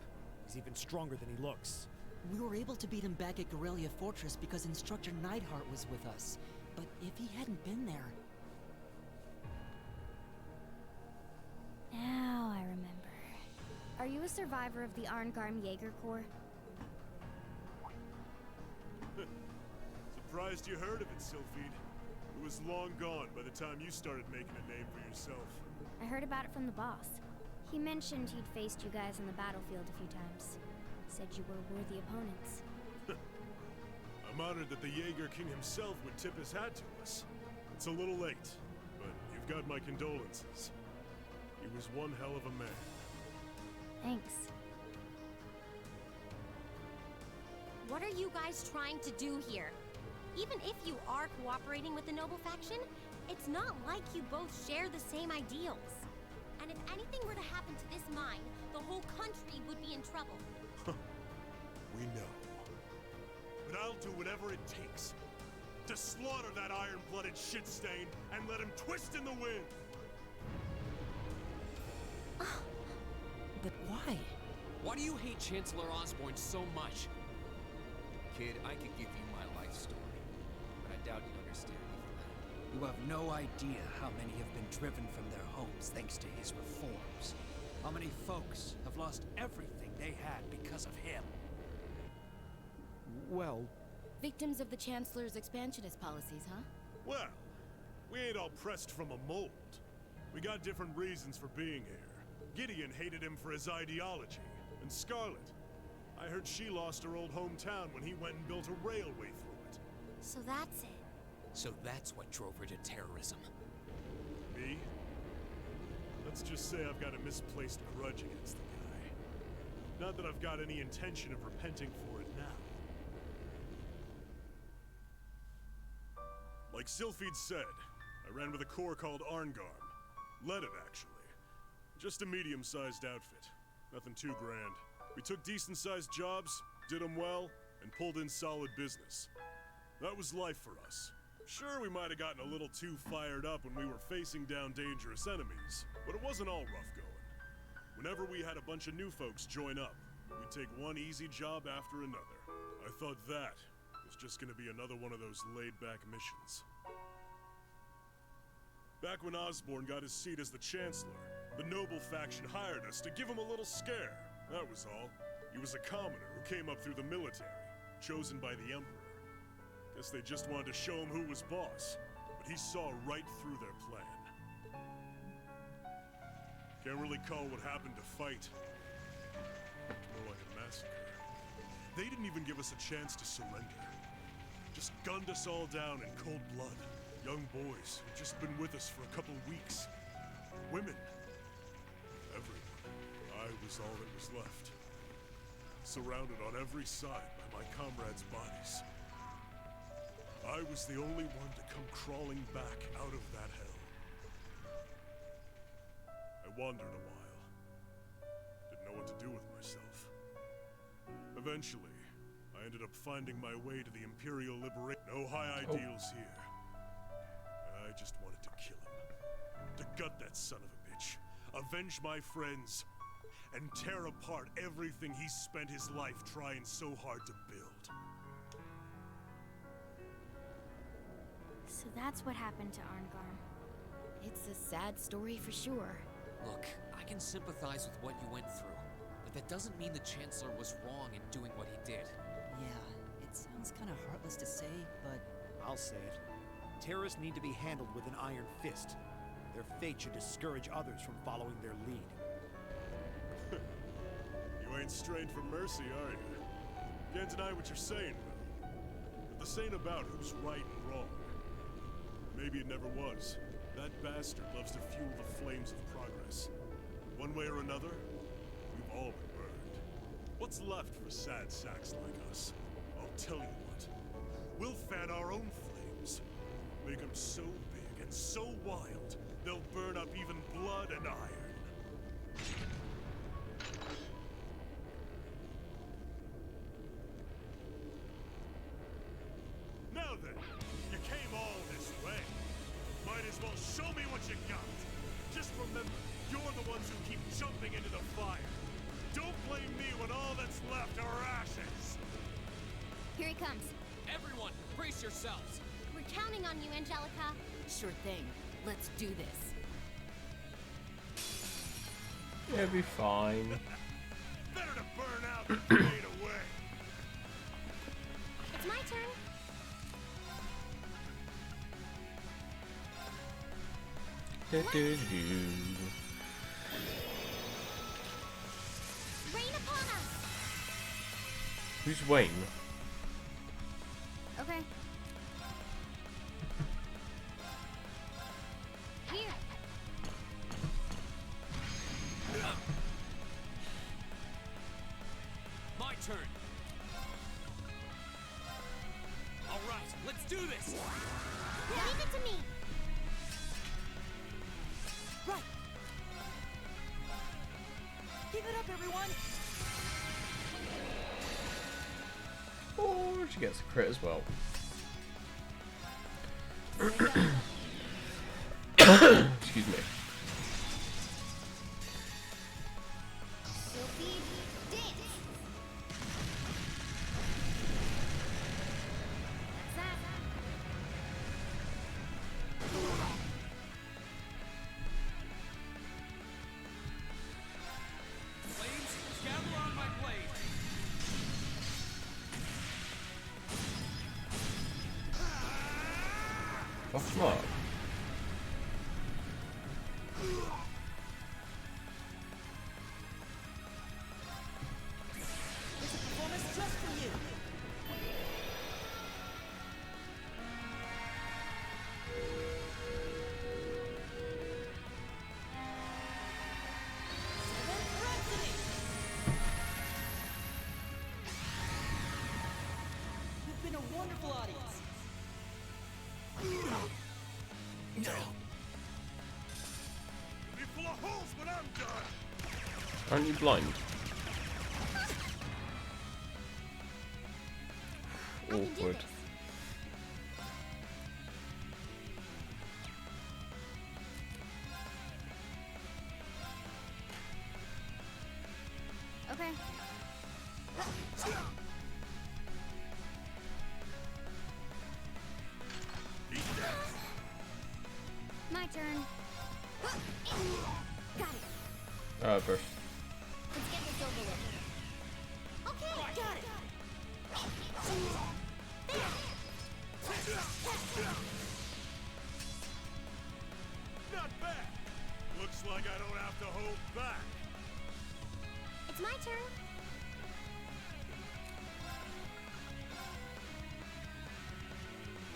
he's even stronger than he looks. We were able to beat him back at Guerrilla Fortress because Instructor Neidhart was with us. But if he hadn't been there... Now I remember. Are you a survivor of the Arngarm Jaeger Corps? Surprised you heard of it, Sylphide. It was long gone by the time you started making a name for yourself. I heard about it from the boss. He mentioned he'd faced you guys on the battlefield a few times. Said you were worthy opponents. I'm honored that the Jaeger King himself would tip his hat to us. It's a little late, but you've got my condolences. He was one hell of a man. Thanks. What are you guys trying to do here? Even if you are cooperating with the Noble faction, it's not like you both share the same ideals. And if anything were to happen to this mine, the whole country would be in trouble. We know. But I'll do whatever it takes to slaughter that iron-blooded shit stain and let him twist in the wind. But why? Why do you hate Chancellor Osborn so much? Kid, I could give you my life story, but I doubt you understand even that. You have no idea how many have been driven from their homes thanks to his reforms. How many folks have lost everything they had because of him. Well, Victims of the Chancellor's expansionist policies, huh? Well, we ain't all pressed from a mold. We got different reasons for being here. Gideon hated him for his ideology, and Scarlet, I heard she lost her old hometown when he went and built a railway through it. So that's it. So that's what drove her to terrorism. Me? Let's just say I've got a misplaced grudge against the guy. Not that I've got any intention of repenting for it now. Like Sylphide said, I ran with a corps called Arngarm. Led it, actually. Just a medium-sized outfit. Nothing too grand. We took decent-sized jobs, did them well, and pulled in solid business. That was life for us. Sure, we might have gotten a little too fired up when we were facing down dangerous enemies, but it wasn't all rough going. Whenever we had a bunch of new folks join up, we'd take one easy job after another. I thought that was just gonna be another one of those laid-back missions. Back when Osborn got his seat as the Chancellor, the Noble faction hired us to give him a little scare. That was all. He was a commoner who came up through the military, chosen by the Emperor. Guess they just wanted to show him who was boss, but he saw right through their plan. Can't really call what happened a fight. More like a massacre. They didn't even give us a chance to surrender. Just gunned us all down in cold blood. Young boys who'd just been with us for a couple weeks. Women. Everyone. I was all that was left. Surrounded on every side by my comrades' bodies. I was the only one to come crawling back out of that hell. I wandered a while. Didn't know what to do with myself. Eventually, I ended up finding my way to the Imperial Liberation. No high ideals here. I just wanted to kill him. To gut that son of a bitch. Avenge my friends. And tear apart everything he spent his life trying so hard to build. So that's what happened to Arngarm. It's a sad story for sure. Look, I can sympathize with what you went through, but that doesn't mean the Chancellor was wrong in doing what he did. Yeah, it sounds kind of heartless to say, but... I'll say it. Terrorists need to be handled with an iron fist. Their fate should discourage others from following their lead. You ain't strained for mercy, are you? Can't deny what you're saying, though. But this ain't about who's right and wrong. Maybe it never was. That bastard loves to fuel the flames of progress. One way or another, we've all been burned. What's left for sad sacks like us? I'll tell you what. We'll fan our own flames. Make them so big and so wild, they'll burn up even blood and iron. Now then, you came all this way. Might as well show me what you got. Just remember, you're the ones who keep jumping into the fire. Don't blame me when all that's counting on you, Angelica. Sure thing. Let's do this. It'll be fine. Better to burn out than fade away. It's my turn. Rain upon us. Who's Wayne? Okay. Here. My turn. All right, let's do this. Leave it to me. Right. Keep it up, everyone. Oh, she gets a crit as well. Excuse me. Sophie, dance. That's that. Flames, gather on my blade. Fuck him up. It's a performance just for you. Seventh Rhapsody. You've been a wonderful audience. Be full of holes when I'm done. Aren't you blind? I can do Awkward. this. Okay. My turn. Got it. Burst. Let's get this over with. Okay, got it. Not bad. Looks like I don't have to hold back. It's my turn.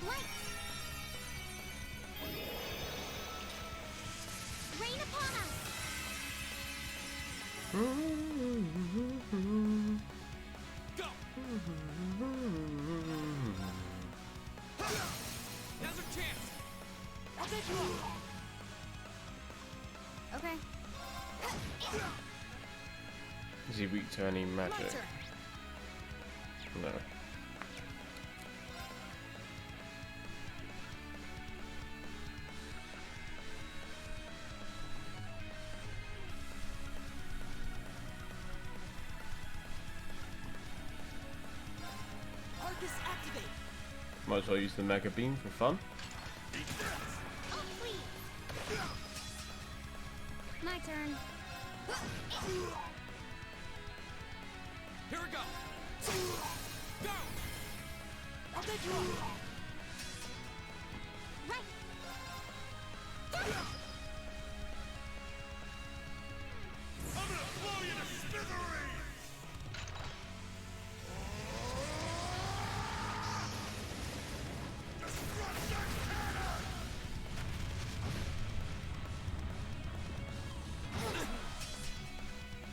Light. Rain upon us. Go. Now's our chance. I'll take you up. Okay. Is he weak to any My magic? turn. No. Arcus activate. Might as well use the Mega Beam for fun. Oh, please. My turn. Here we go. Go. I'll take you up. Right. I'm gonna blow you to smithereens! Destruction cannon!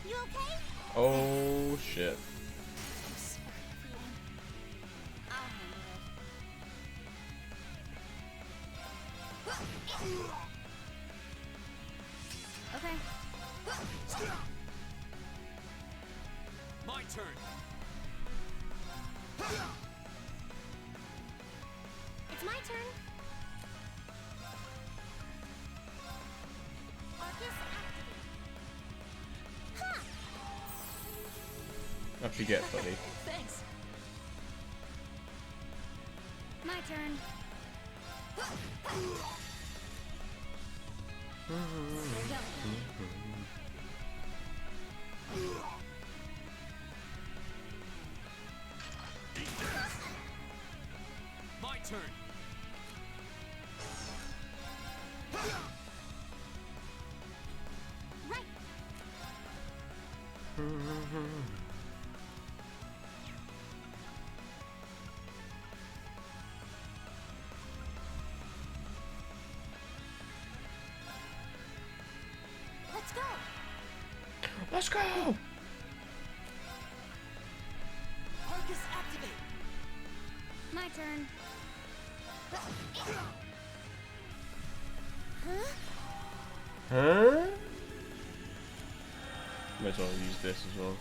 You okay? Oh shit. I'll handle it. Okay. My turn. It's my turn. Arcus activate. Huh. Up you get, buddy. Thanks. My turn. My turn. Right. Let's go. Let's go! Arcus, activate! My turn. Huh? Might as well use this as well.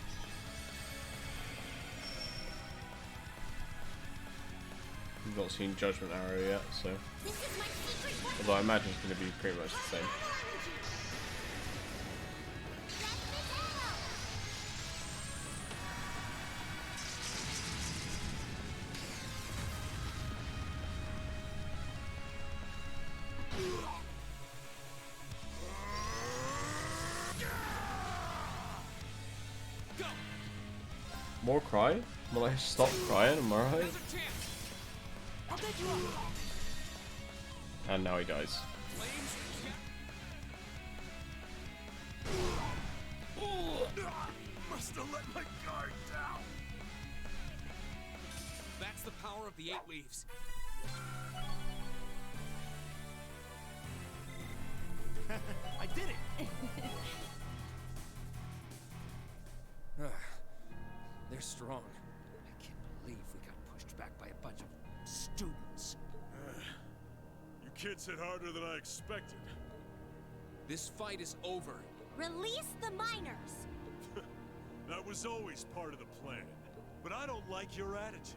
We've not seen Judgment Arrow yet, so. Although I imagine it's going to be pretty much the same. More cry? More like stop crying, am I right? And now he dies. Must have let my guard down. That's the power of the 8 leaves. I did it! They're strong. I can't believe we got pushed back by a bunch of students. You kids hit harder than I expected. This fight is over. Release the miners. That was always part of the plan. But I don't like your attitude.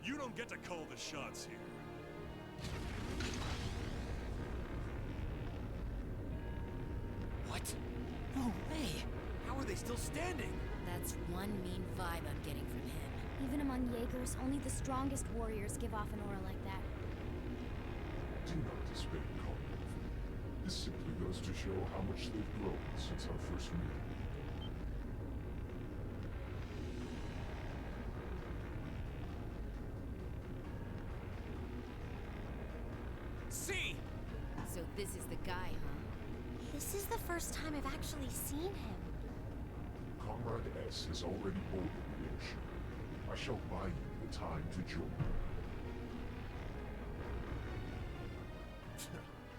You don't get to call the shots here. What? No way! How are they still standing? That's one mean vibe I'm getting from him. Even among Jaegers, only the strongest warriors give off an aura like that. Do not despair, Comrade. This simply goes to show how much they've grown since our first meeting. See! So this is the guy, huh? This is the first time I've actually seen him. Comrade S has already boarded the airship. I shall buy you the time to join.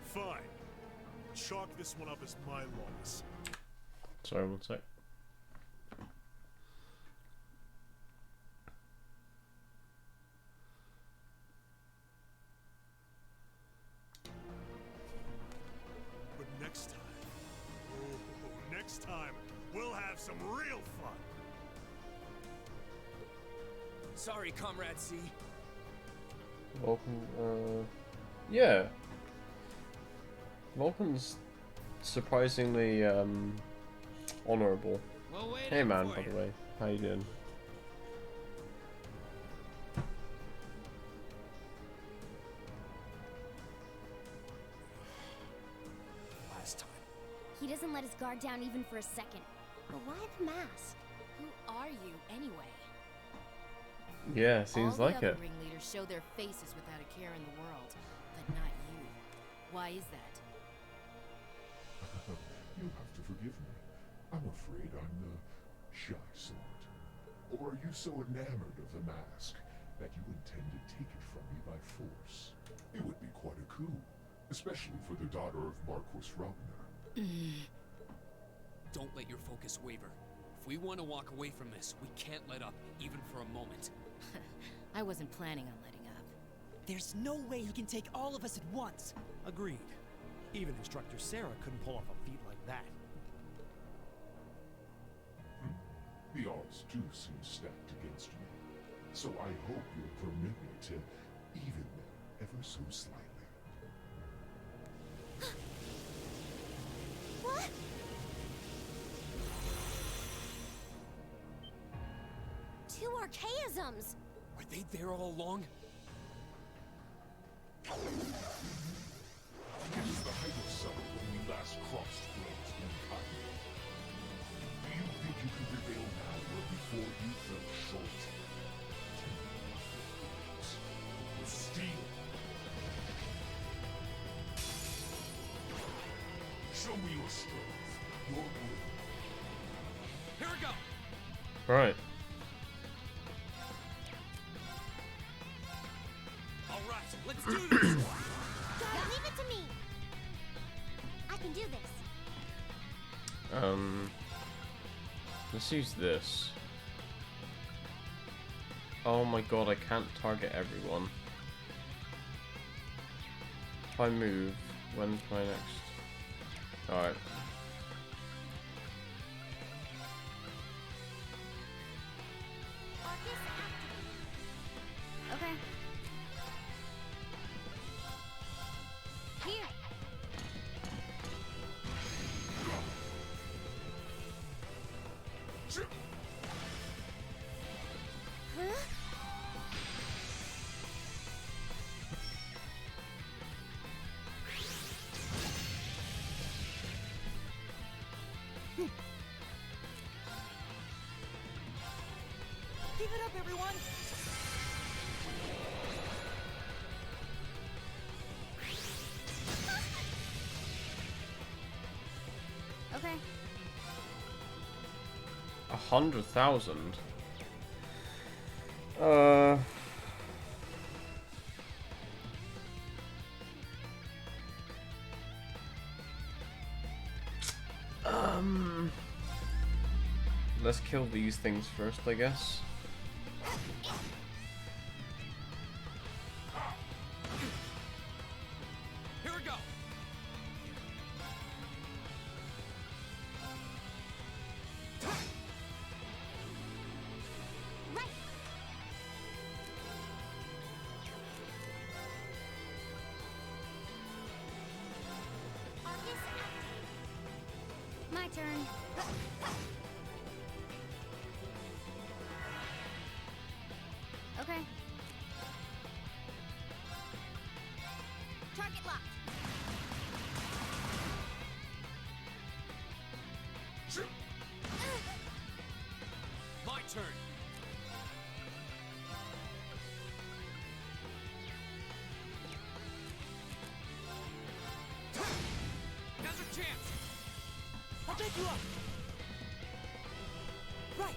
Fine. Chalk this one up as my loss. Sorry, one sec. But next time, oh, next time, we'll have some real fun. Sorry, Comrade C. Vulcan, yeah. Vulcan's surprisingly, honorable. Well, wait Hey up man, for by you. the way. How you doing? Last time. He doesn't let his guard down even for a second. But why the mask? Who are you, anyway? Yeah, seems All like the it. other ringleaders show their faces without a care in the world, but not you. Why is that? You'll have to forgive me. I'm afraid I'm the shy sort. Or are you so enamored of the mask that you intend to take it from me by force? It would be quite a coup, especially for the daughter of Marquis Ragnar. Don't let your focus waver. If we want to walk away from this, we can't let up, even for a moment. I wasn't planning on letting up. There's no way he can take all of us at once. Agreed. Even Instructor Sarah couldn't pull off a feat like that. The odds do seem stacked against me. So I hope you'll permit me to even them ever so slightly. What? Two archaisms! Are they there all along? Show me your strength, your will. Here we go. Right. All right, let's do this. Leave it to me. I can do this. Let's use this. Oh my god, I can't target everyone. If I move, when's my next? Alright. Okay. Here. Huh? Keep it up, everyone! Okay. 100,000. Let's kill these things first, I guess. Here we go. Right. Arcus active. My turn. Okay. Target locked. My turn. Now's your chance. I'll take you up! Right!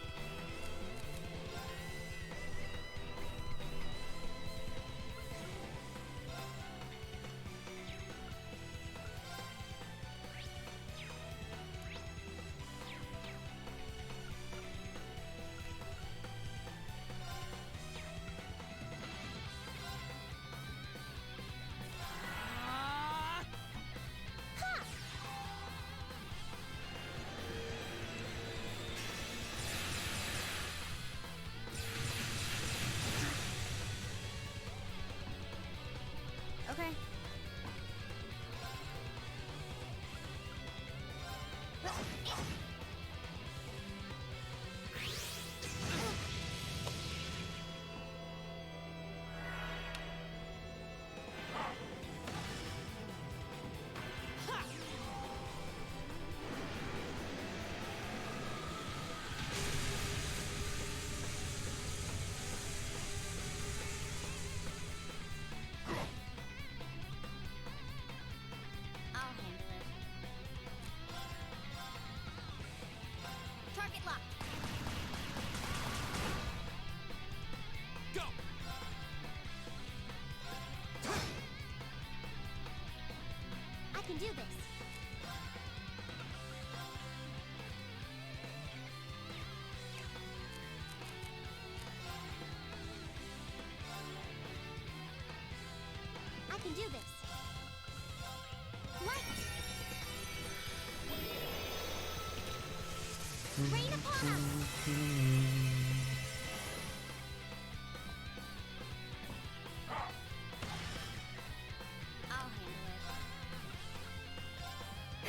Okay. I'll handle it. Target locked. Go. I can do this. I can do this. Light. Rain upon us. I'll handle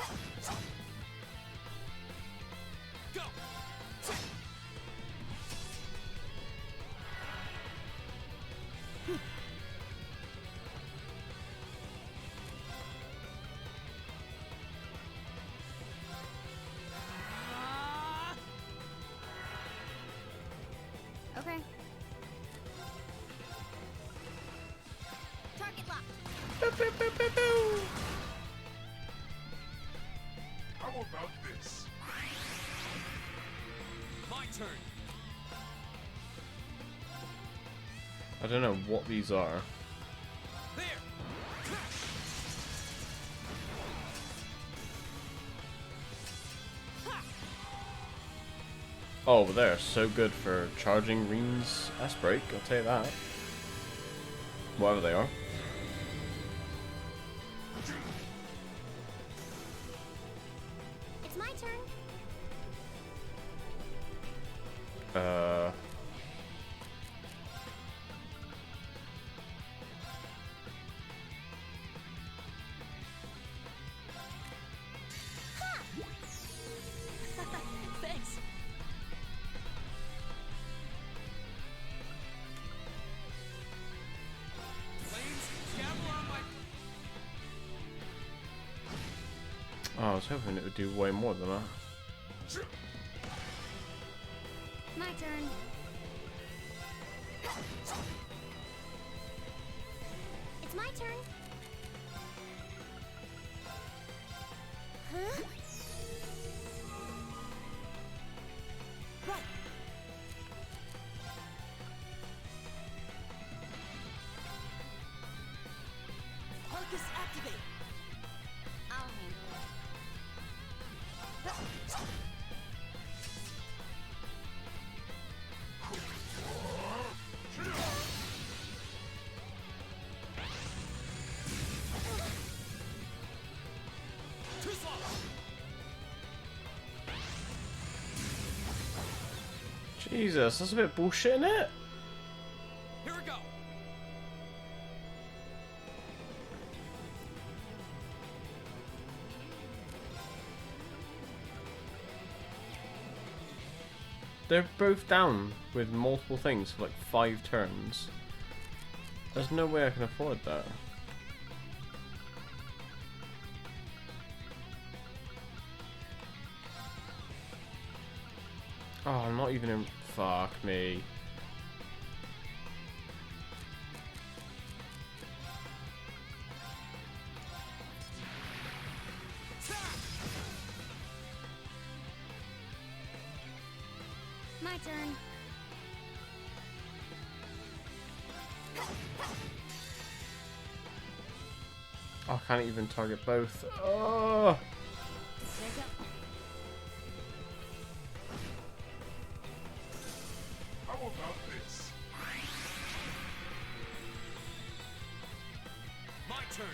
it. Go. about this? My turn. I don't know what these are. There. Oh, but they're so good for charging Rean's S-Break, I'll tell you that. Whatever they are. It's my turn. Thanks. Flames, gavel on my... Oh, I was hoping it would do way more than that. My turn. It's my turn. Huh? Right. Arcus activate. I'll handle it. Jesus, that's a bit bullshit, isn't it? Here we go. They're both down with multiple things for like 5 turns. There's no way I can afford that. Oh, I'm not even in. Fuck me. My turn. Oh, I can't even target both. Oh! There you go. How about this? My turn.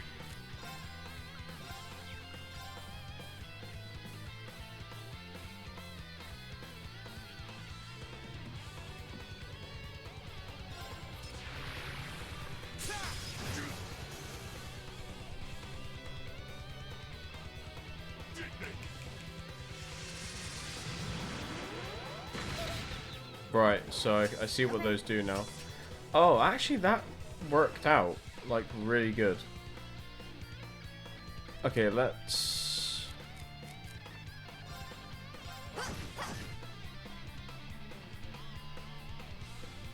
Right, so I see what those do now. Oh, actually that worked out, like, really good. Okay, let's...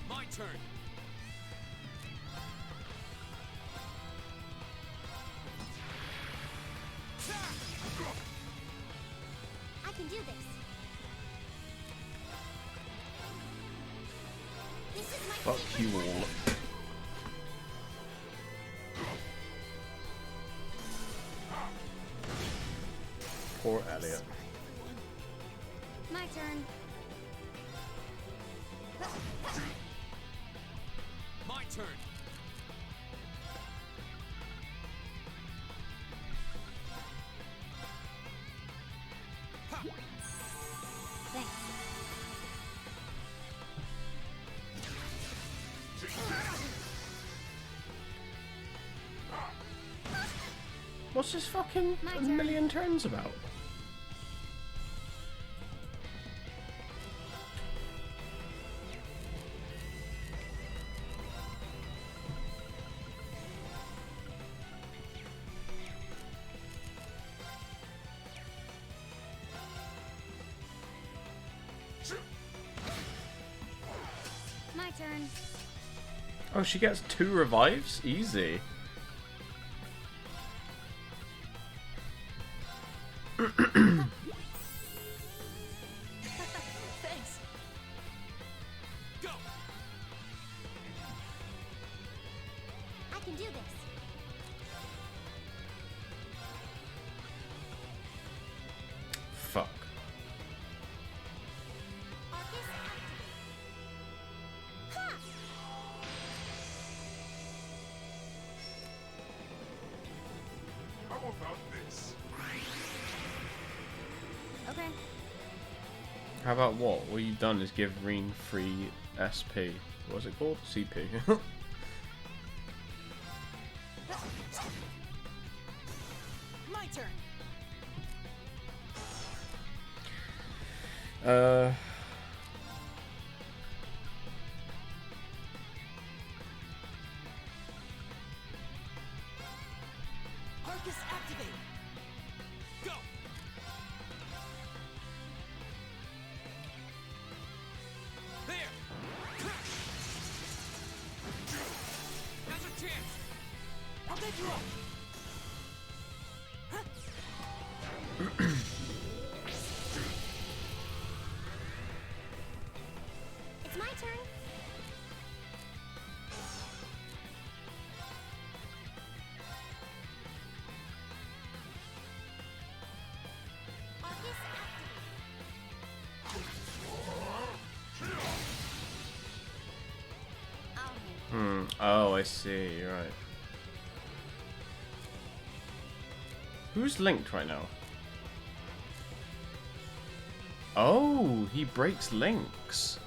My turn. I can do this. This is my Fuck you all. Poor Elliot. My turn. My turn. Thanks. What's this fucking My a turn. million turns about? My turn. Oh, she gets 2 revives? Easy. do this. Fuck. Arcus activate. Ha! How about this? Okay. How about what? What you've done is give Reen free SP. What's it called? CP. My turn. Arcus activate. Go! There! Now's a chance! I'll take you up. It's my turn. Arcus activate. Oh, I see. You're right. Who's linked right now? Oh, he breaks links.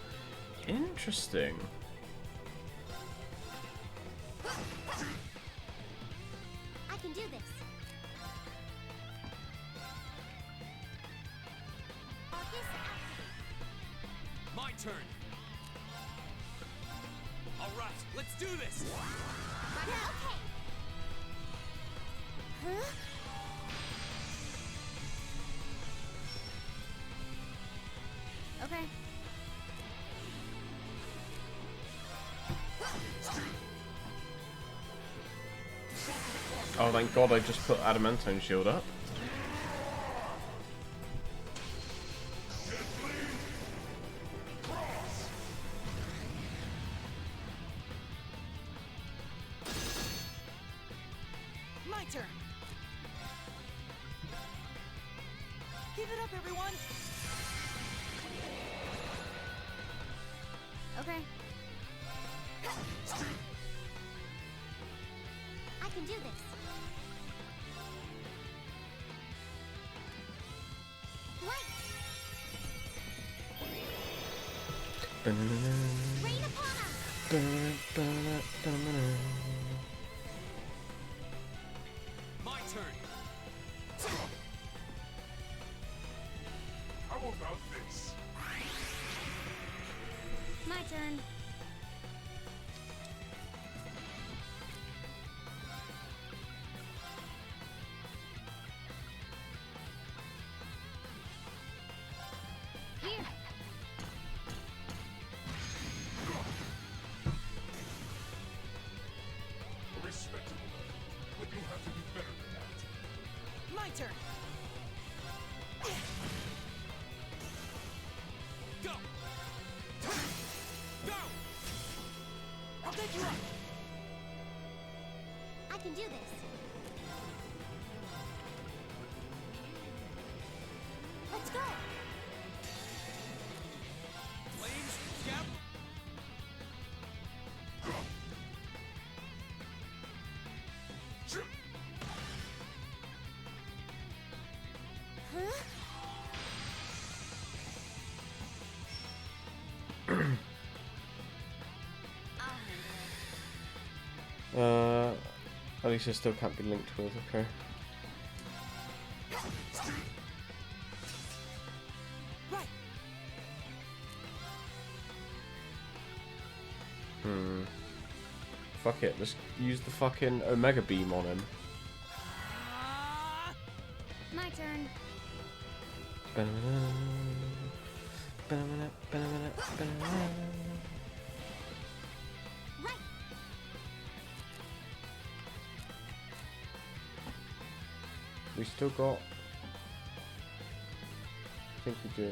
Interesting. I can do this. Arcus activate. My turn! Alright, let's do this! Okay. Huh? Okay. Oh, thank God I just put Adamantine Shield up. My turn. Give it up, everyone. Okay. I can do this. Light! Rain upon us! My turn! How about this? My turn. Here. Respectable, but you have to do better than that. My turn. Go! Go! I'll take you up. I can do this. Let's go. Flames, Cap! Huh? I'll handle it. At least it still can't be linked with, okay. Right. Fuck it, let's use the fucking Omega Beam on him. My turn. Right. We still got... I think we do.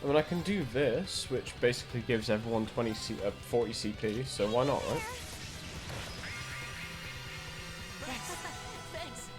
I mean, I can do this, which basically gives everyone 40 CP, so why not, right? Thanks.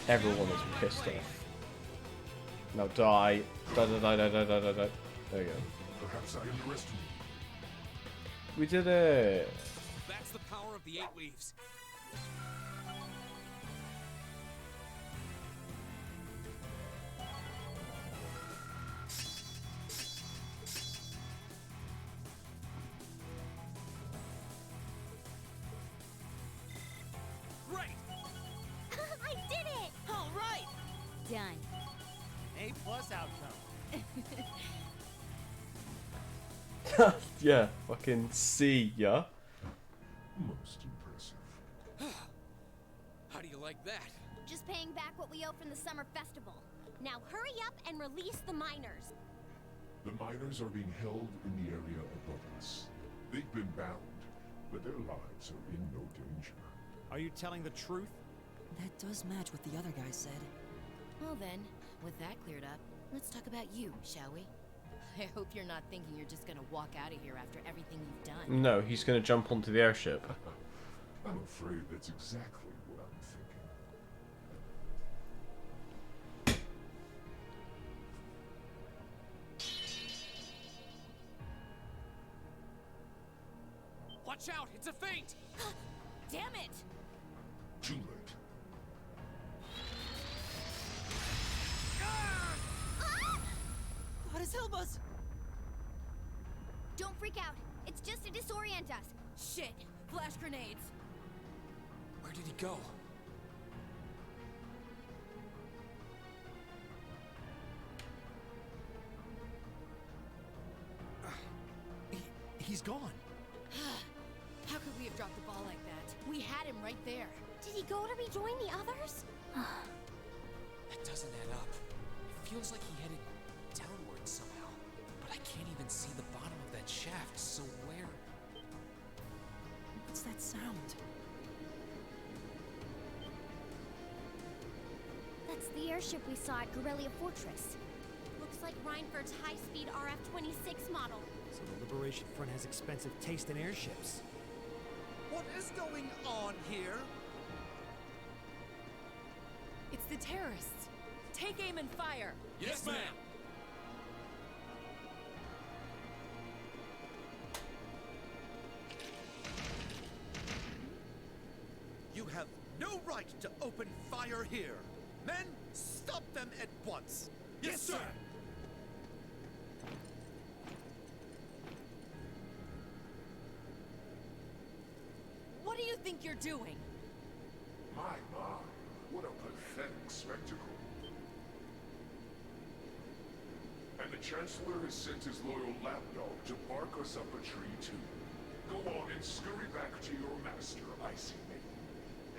Everyone is pissed off. Now die. Die, die, die, die, die, die, die, die. There you go. Perhaps I underestimated. We did it! That's the power of the 8 leaves. Great! I did it! All right. Done. A+ outcome. Yeah, fucking see ya. Most impressive. How do you like that? Just paying back what we owe from the summer festival. Now hurry up and release the miners. The miners are being held in the area above us. They've been bound, but their lives are in no danger. Are you telling the truth? That does match what the other guy said. Well then, with that cleared up, let's talk about you, shall we? I hope you're not thinking you're just gonna walk out of here after everything you've done. No, he's gonna jump onto the airship. I'm afraid that's exactly what I'm thinking. Watch out! It's a feint! Damn it! Too late. What is Hilma's? Don't freak out. It's just to disorient us. Shit! Flash grenades! Where did he go? He's gone. How could we have dropped the ball like that? We had him right there. Did he go to rejoin the others? That doesn't add up. It feels like he headed downwards somehow. But I can't even see the bottom of that shaft, so where? What's that sound? That's the airship we saw at Guerrilla Fortress. Looks like Reinford's high-speed RF-26 model. So the Liberation Front has expensive taste in airships. What is going on here? It's the terrorists. Take aim and fire. Yes, ma'am! You have no right to open fire here. Men, stop them at once. Yes, sir! What do you think you're doing? My, what a pathetic spectacle. And the Chancellor has sent his loyal lapdog to bark us up a tree too. Go on and scurry back to your master, Icy Maiden,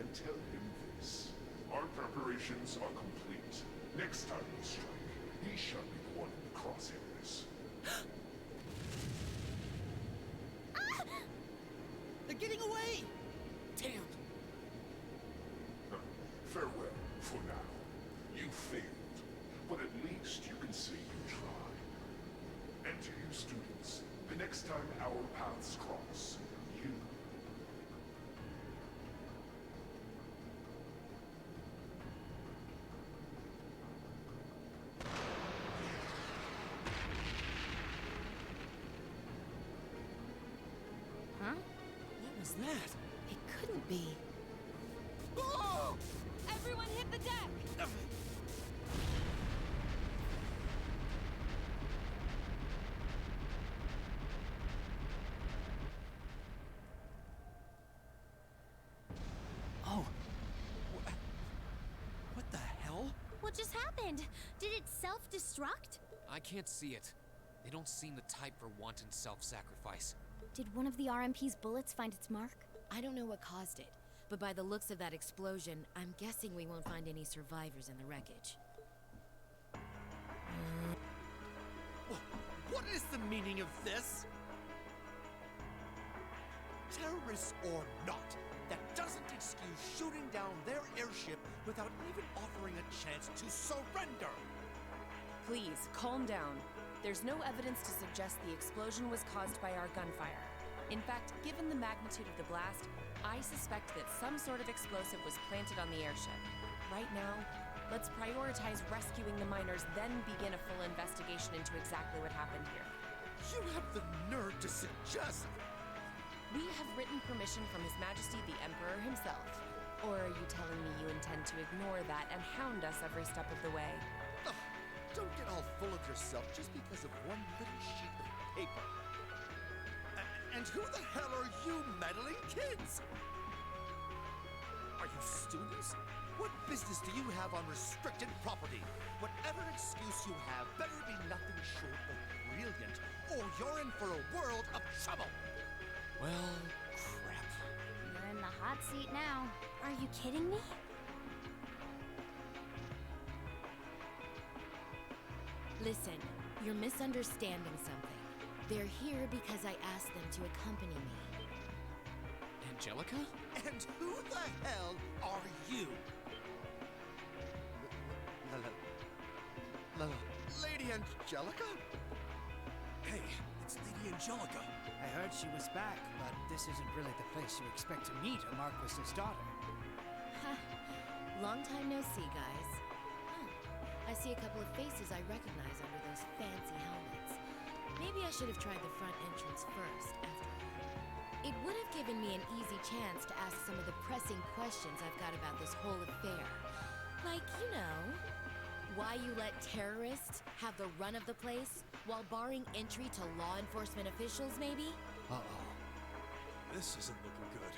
and tell him this. Our preparations are complete. Next time we strike, he shall be the one in the crosshairs. They're getting away! Damn. Farewell, for now. You failed, but at least you can say you tried. And to you students, the next time our paths cross, you... Huh? What was that? It couldn't be. Everyone hit the deck! What just happened? Did it self-destruct? I can't see it. They don't seem the type for wanton self-sacrifice. Did one of the RMP's bullets find its mark? I don't know what caused it, but by the looks of that explosion, I'm guessing we won't find any survivors in the wreckage. What is the meaning of this? Terrorists or not, that doesn't excuse shooting down their airship without even offering a chance to surrender. Please, calm down. There's no evidence to suggest the explosion was caused by our gunfire. In fact, given the magnitude of the blast, I suspect that some sort of explosive was planted on the airship. Right now, let's prioritize rescuing the miners, then begin a full investigation into exactly what happened here. You have the nerve to suggest... We have written permission from His Majesty the Emperor himself. Or are you telling me you intend to ignore that and hound us every step of the way? Ugh, don't get all full of yourself just because of one little sheet of paper. And who the hell are you meddling kids? Are you students? What business do you have on restricted property? Whatever excuse you have better be nothing short of brilliant, or you're in for a world of trouble. Well, crap. You're in the hot seat now. Are you kidding me? Listen, you're misunderstanding something. They're here because I asked them to accompany me. Angelica? And who the hell are you? Lady Angelica? Hey, it's Lady Angelica. I heard she was back, but this isn't really the place you expect to meet a Marquis's daughter. Ha! Long time no see, guys. Huh. I see a couple of faces I recognize under those fancy helmets. Maybe I should have tried the front entrance first, after all. It would have given me an easy chance to ask some of the pressing questions I've got about this whole affair. Like, you know, why you let terrorists have the run of the place while barring entry to law enforcement officials, maybe? Uh-oh. This isn't looking good.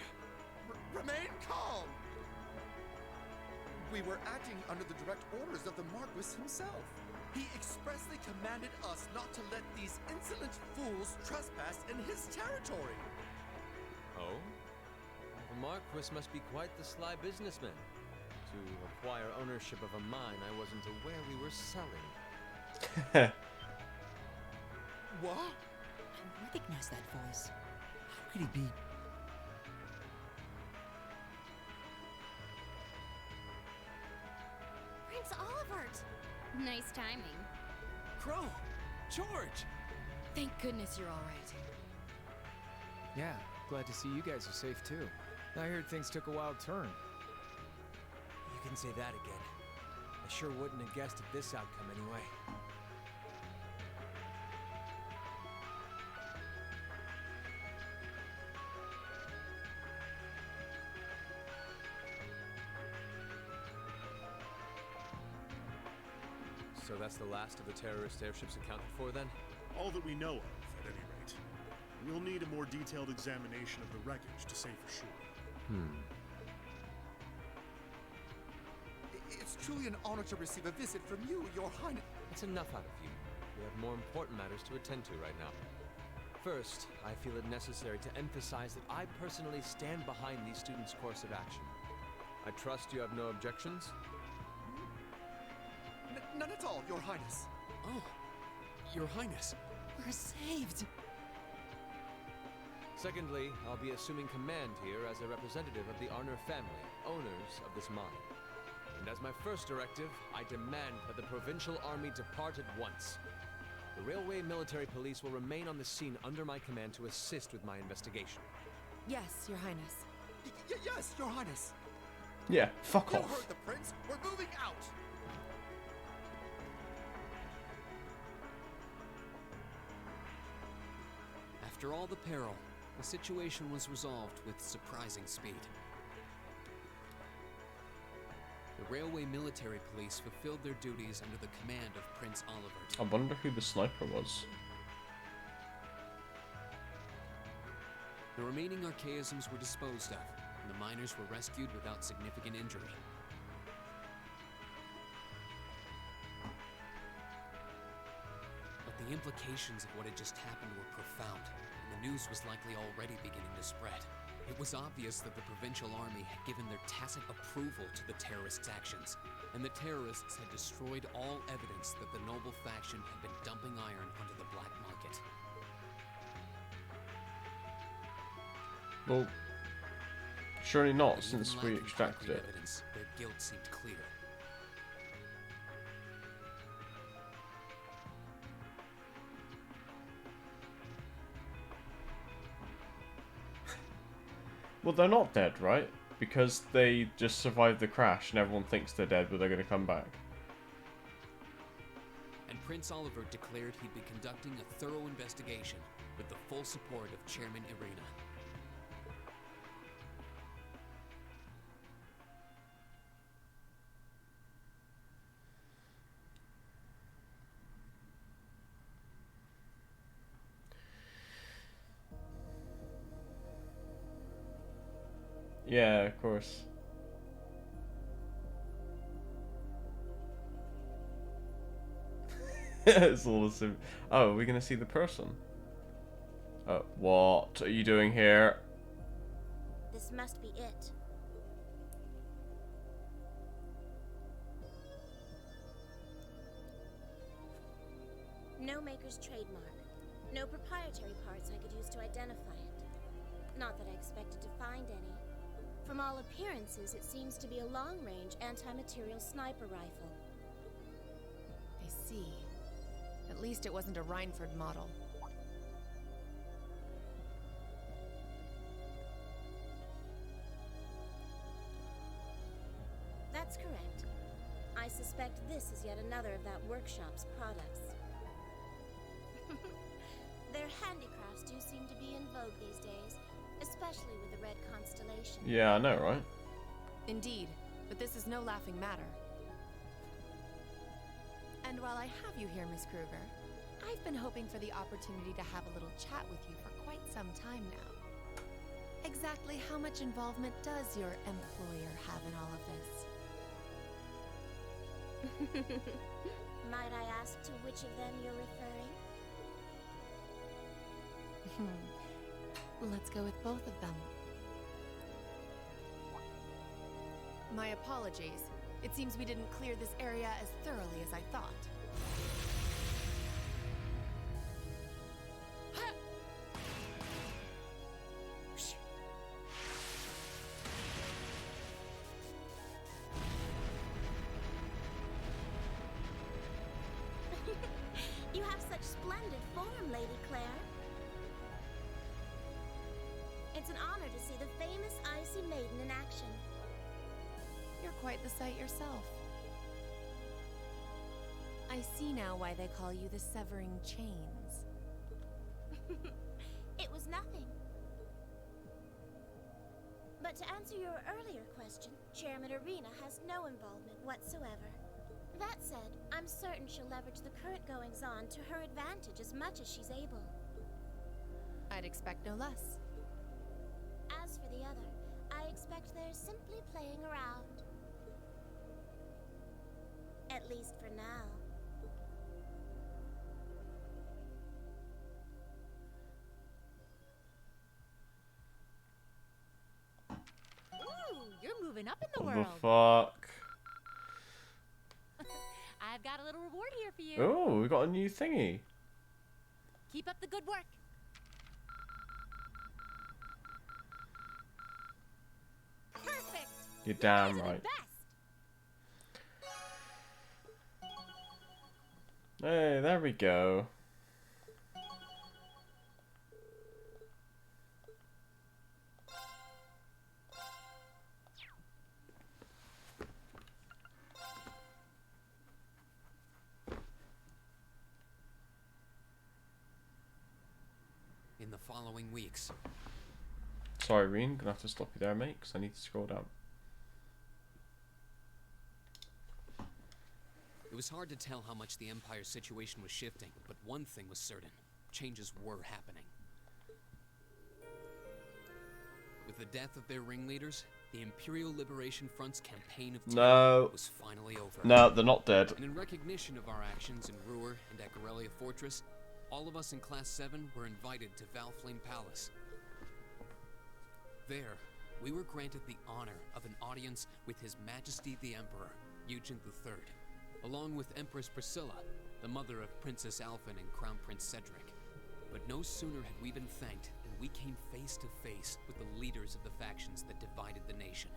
Remain calm! We were acting under the direct orders of the Marquis himself. He expressly commanded us not to let these insolent fools trespass in his territory. Oh? The Marquis must be quite the sly businessman. To acquire ownership of a mine I wasn't aware we were selling. What? I recognize that voice. How could he be? Prince Olivert! Nice timing. Crow! George! Thank goodness you're all right. Yeah, glad to see you guys are safe too. I heard things took a wild turn. You can say that again. I sure wouldn't have guessed at this outcome anyway. So that's the last of the terrorist airships accounted for then? All that we know of, at any rate. We'll need a more detailed examination of the wreckage to say for sure. It's truly an honor to receive a visit from you, Your Highness. That's enough out of you. We have more important matters to attend to right now. First, I feel it necessary to emphasize that I personally stand behind these students' course of action. I trust you have no objections? None at all, Your Highness. Oh, Your Highness. We're saved! Secondly, I'll be assuming command here as a representative of the Arner family, owners of this mine. And as my first directive, I demand that the Provincial Army depart at once. The Railway Military Police will remain on the scene under my command to assist with my investigation. Yes, Your Highness. Yes, Your Highness. Yeah, fuck You off. heard the prince. We're moving out. After all the peril, the situation was resolved with surprising speed. The Railway Military Police fulfilled their duties under the command of Prince Olivert. I wonder who the sniper was. The remaining archaisms were disposed of, and the miners were rescued without significant injury. The implications of what had just happened were profound, and the news was likely already beginning to spread. It was obvious that the Provincial Army had given their tacit approval to the terrorists' actions, and the terrorists had destroyed all evidence that the noble faction had been dumping iron onto the black market. Well, surely not, But since even we lacking extracted concrete it. evidence, their guilt seemed clear. Well, they're not dead, right? Because they just survived the crash and everyone thinks they're dead, but they're going to come back. And Prince Oliver declared he'd be conducting a thorough investigation with the full support of Chairman Irina. Yeah, of course. It's all the same. Oh, are we gonna see the person? What are you doing here? This must be it. No maker's trademark. No proprietary parts I could use to identify it. Not that I expected to find any. From all appearances, it seems to be a long-range anti-material sniper rifle. I see. At least it wasn't a Rhineford model. That's correct. I suspect this is yet another of that workshop's products. Their handicrafts do seem to be in vogue these days, especially with the red constellation. Yeah, I know, right? Indeed, but this is no laughing matter. And while I have you here, Miss Kruger, I've been hoping for the opportunity to have a little chat with you for quite some time now. Exactly how much involvement does your employer have in all of this? Might I ask to which of them you're referring? Let's go with both of them. My apologies. It seems we didn't clear this area as thoroughly as I thought. You have such splendid form, Lady Claire. It's an honor to see the famous Icy Maiden in action. You're quite the sight yourself. I see now why they call you the Severing Chains. It was nothing. But to answer your earlier question, Chairman Irina has no involvement whatsoever. That said, I'm certain she'll leverage the current goings-on to her advantage as much as she's able. I'd expect no less. As for the other, I expect they're simply playing around. At least for now. Ooh, you're moving up in the What world. the fuck? I've got a little reward here for you. Oh, we got a new thingy. Keep up the good work. Perfect. You're damn You guys are the right. best. Hey, there we go. In the following weeks, Sorry, Reen, gonna have to stop you there, mate, because I need to scroll down. it was hard to tell how much the Empire's situation was shifting, but one thing was certain. Changes were happening. With the death of their ringleaders, The Imperial Liberation Front's campaign of No. terror was finally over. No, they're not dead. And in recognition of our actions in Ruhr and at Corellia Fortress, all of us in Class 7 were invited to Valflame Palace. There, we were granted the honor of an audience with His Majesty the Emperor, Eugen III, along with Empress Priscilla, the mother of Princess Alphen and Crown Prince Cedric. But no sooner had we been thanked than we came face to face with the leaders of the factions that divided the nation.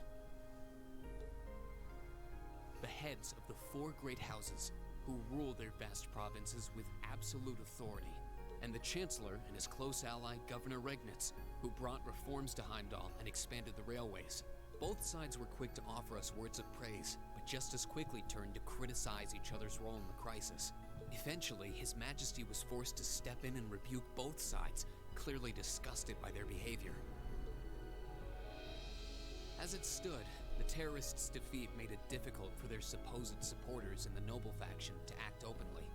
The heads of the 4 great houses who rule their vast provinces with absolute authority, and the Chancellor and his close ally Governor Regnitz, who brought reforms to Heimdall and expanded the railways. Both sides were quick to offer us words of praise, but just as quickly turned to criticize each other's role in the crisis. Eventually, His Majesty was forced to step in and rebuke both sides, clearly disgusted by their behavior. As it stood, the terrorists' defeat made it difficult for their supposed supporters in the noble faction to act openly,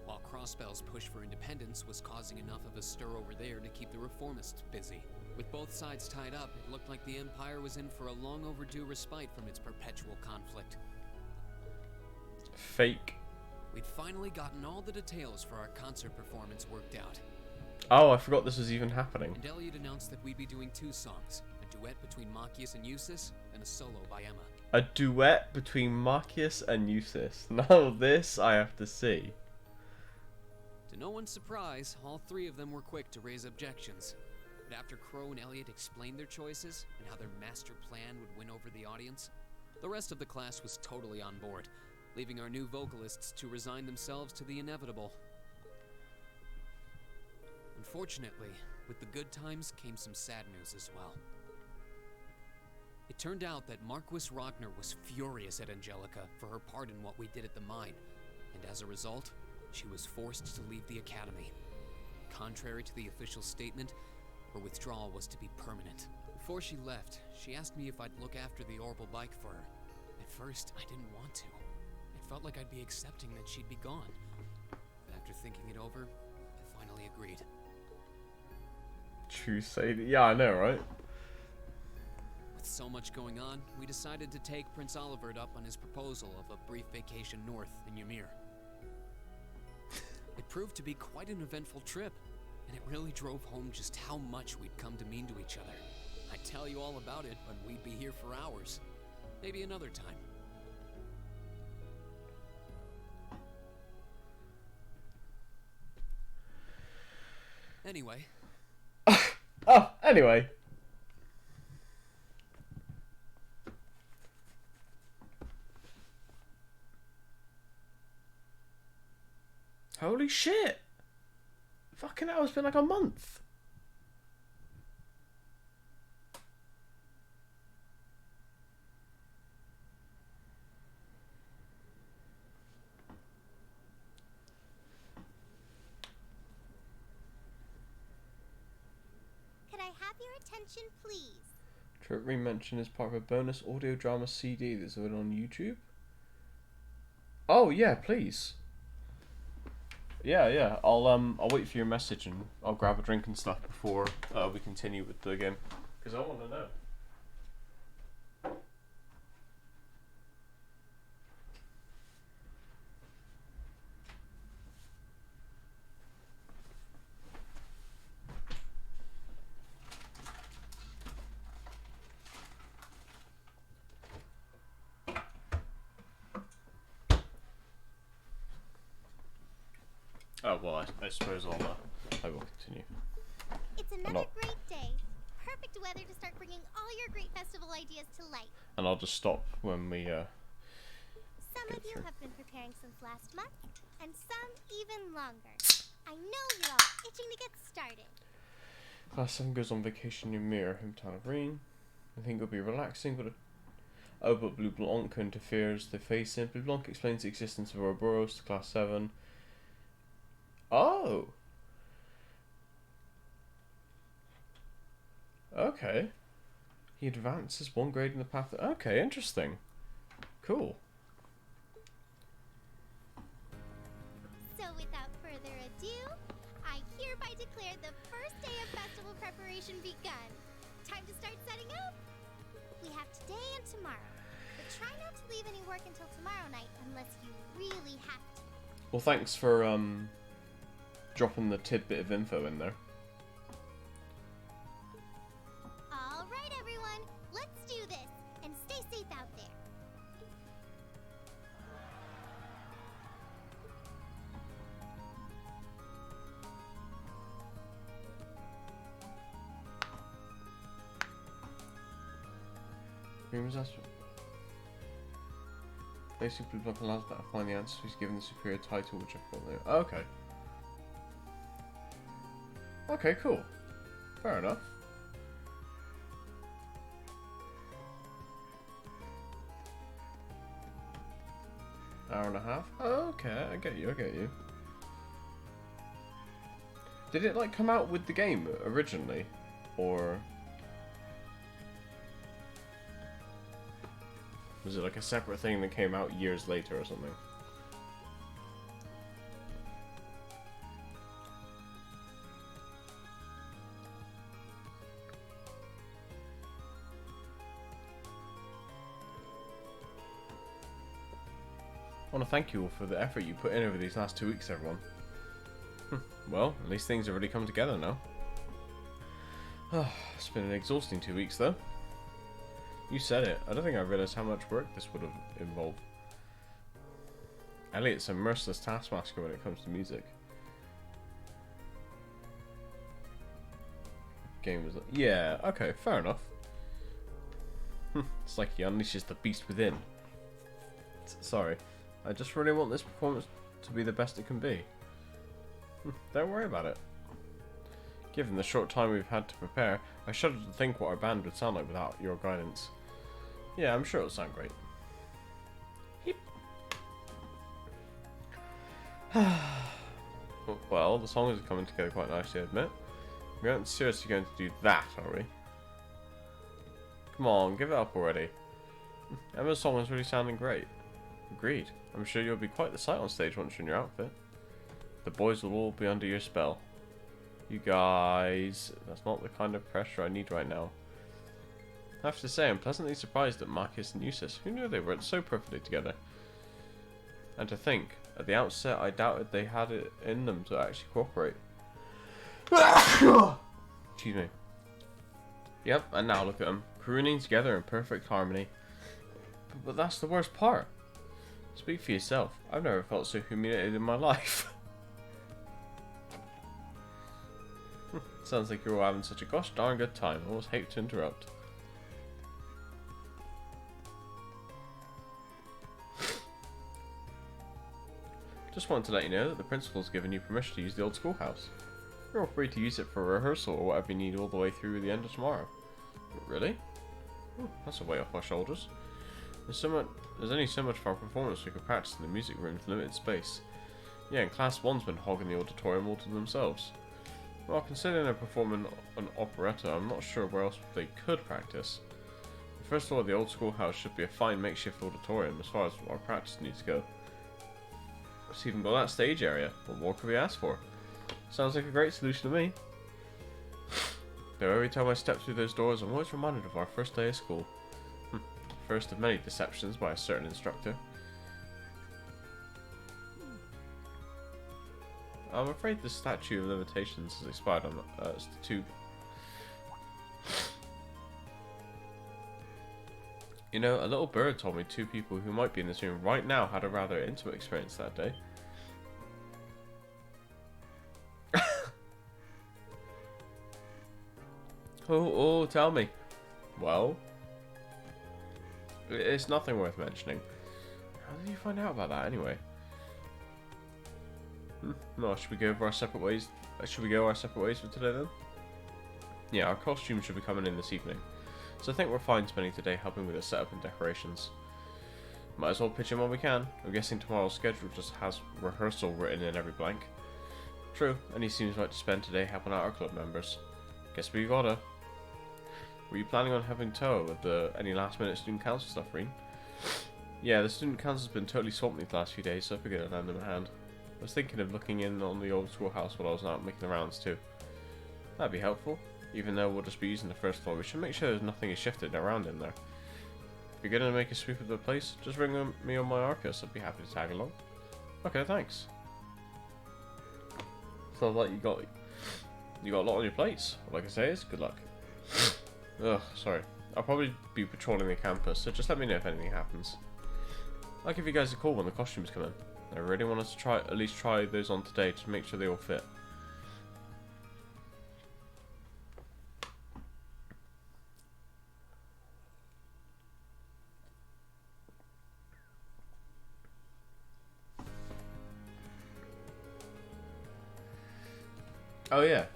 while Crossbell's push for independence was causing enough of a stir over there to keep the reformists busy. With both sides tied up, it looked like the Empire was in for a long overdue respite from its perpetual conflict. Fake. We'd finally gotten all the details for our concert performance worked out. Oh, I forgot this was even happening. And Elliot announced that we'd be doing 2 songs, a duet between Machias and Eustace, and a solo by Emma. A duet between Marcius and Eustace. Now this I have to see. To no one's surprise, all 3 of them were quick to raise objections. But after Crow and Elliot explained their choices and how their master plan would win over the audience, the rest of the class was totally on board, leaving our new vocalists to resign themselves to the inevitable. Unfortunately, with the good times came some sad news as well. It turned out that Marquis Ragnar was furious at Angelica for her part in what we did at the mine, and as a result, she was forced to leave the academy. Contrary to the official statement, her withdrawal was to be permanent. Before she left, she asked me if I'd look after the orbital bike for her. At first, I didn't want to. It felt like I'd be accepting that she'd be gone. But after thinking it over, I finally agreed. True say, yeah, I know, right? With so much going on, we decided to take Prince Olivert up on his proposal of a brief vacation north in Ymir. It proved to be quite an eventful trip, and it really drove home just how much we'd come to mean to each other. I'd tell you all about it, but we'd be here for hours. Maybe another time. Anyway. Oh, anyway. Holy shit! Fucking hell, it's been like a month. Could I have your attention, please? Trip re-mention is part of a bonus audio drama CD that's available on YouTube. Oh yeah, please. Yeah. I'll wait for your message and I'll grab a drink and stuff before we continue with the game, because I want to know. Oh well, I suppose I will continue. It's another great day. Perfect weather to start bringing all your great festival ideas to life. And I'll just stop when we Some of you have been preparing since last month, and some even longer. I know you're all itching to get started. Class 7 goes on vacation in Ymir, hometown of Reen. I think it'll be relaxing, but Blue Blanc interferes. They face him. Blue Blanc explains the existence of Ouroboros to Class 7. Oh! Okay. He advances 1 grade in the path. Okay, interesting. Cool. So without further ado, I hereby declare the first day of festival preparation begun. Time to start setting up. We have to today and tomorrow. But try not to leave any work until tomorrow night unless you really have to. Well, thanks for dropping the tidbit of info in there. Alright everyone, let's do this, and stay safe out there. Basically, block allows that I find the answer. He's given the superior title, which I thought they. Okay. Okay, cool. Fair enough. Hour and a half? Okay, I get you, I get you. Did it like come out with the game originally? Or was it like a separate thing that came out years later or something? I want to thank you all for the effort you put in over these last 2 weeks, everyone. Well, at least things are really coming together now. It's been an exhausting 2 weeks, though. You said it. I don't think I realised how much work this would have involved. Elliot's a merciless taskmaster when it comes to music. Game was like, yeah, okay, fair enough. It's like he unleashes the beast within. Sorry. I just really want this performance to be the best it can be. Don't worry about it. Given the short time we've had to prepare, I shudder to think what our band would sound like without your guidance. Yeah, I'm sure it'll sound great. Well, the song is coming together quite nicely, I admit. We aren't seriously going to do that, are we? Come on, give it up already. Emma's song is really sounding great. Agreed. I'm sure you'll be quite the sight on stage once you're in your outfit. The boys will all be under your spell. You guys, that's not the kind of pressure I need right now. I have to say, I'm pleasantly surprised at Marcus and Eustace. Who knew they worked so perfectly together? And to think, at the outset, I doubted they had it in them to actually cooperate. Excuse me. Yep, and now look at them, crooning together in perfect harmony. But that's the worst part. Speak for yourself. I've never felt so humiliated in my life. Sounds like you're all having such a gosh darn good time. I almost hate to interrupt. Just wanted to let you know that the principal's given you permission to use the old schoolhouse. You're all free to use it for rehearsal or whatever you need all the way through the end of tomorrow. Really? That's a way off our shoulders. There's only so much of our performance we could practice in the music room with limited space. Yeah, and Class 1's been hogging the auditorium all to themselves. Well, considering they're performing an operetta, I'm not sure where else they could practice. First of all, the old schoolhouse should be a fine makeshift auditorium as far as our practice needs to go. It's even got that stage area. What more could we ask for? Sounds like a great solution to me. Though every time I step through those doors, I'm always reminded of our first day of school. First of many deceptions by a certain instructor. I'm afraid the statute of limitations has expired on two. You know, a little bird told me 2 people who might be in this room right now had a rather intimate experience that day. Oh, tell me. Well, it's nothing worth mentioning. How did you find out about that anyway? No, should we go our separate ways? Should we go our separate ways for today then? Yeah, our costumes should be coming in this evening. So I think we're fine spending today helping with the setup and decorations. Might as well pitch in while we can. I'm guessing tomorrow's schedule just has rehearsal written in every blank. True, and he seems like to spend today helping out our club members. Guess we gotta. Were you planning on having tow with any last minute student council stuff, Reen? Yeah, the student council's been totally swamped these last few days, so I figured I'd lend them a hand. I was thinking of looking in on the old schoolhouse while I was out making the rounds too. That'd be helpful. Even though we'll just be using the first floor, we should make sure there's nothing is shifted around in there. If you're gonna make a sweep of the place, just ring me on my Arcus. I'd be happy to tag along. Okay, thanks. Sounds like you got a lot on your plates. All I can say is good luck. Ugh, sorry. I'll probably be patrolling the campus, so just let me know if anything happens. I'll give you guys a call when the costumes come in. I really want us to at least try those on today to make sure they all fit. Oh yeah,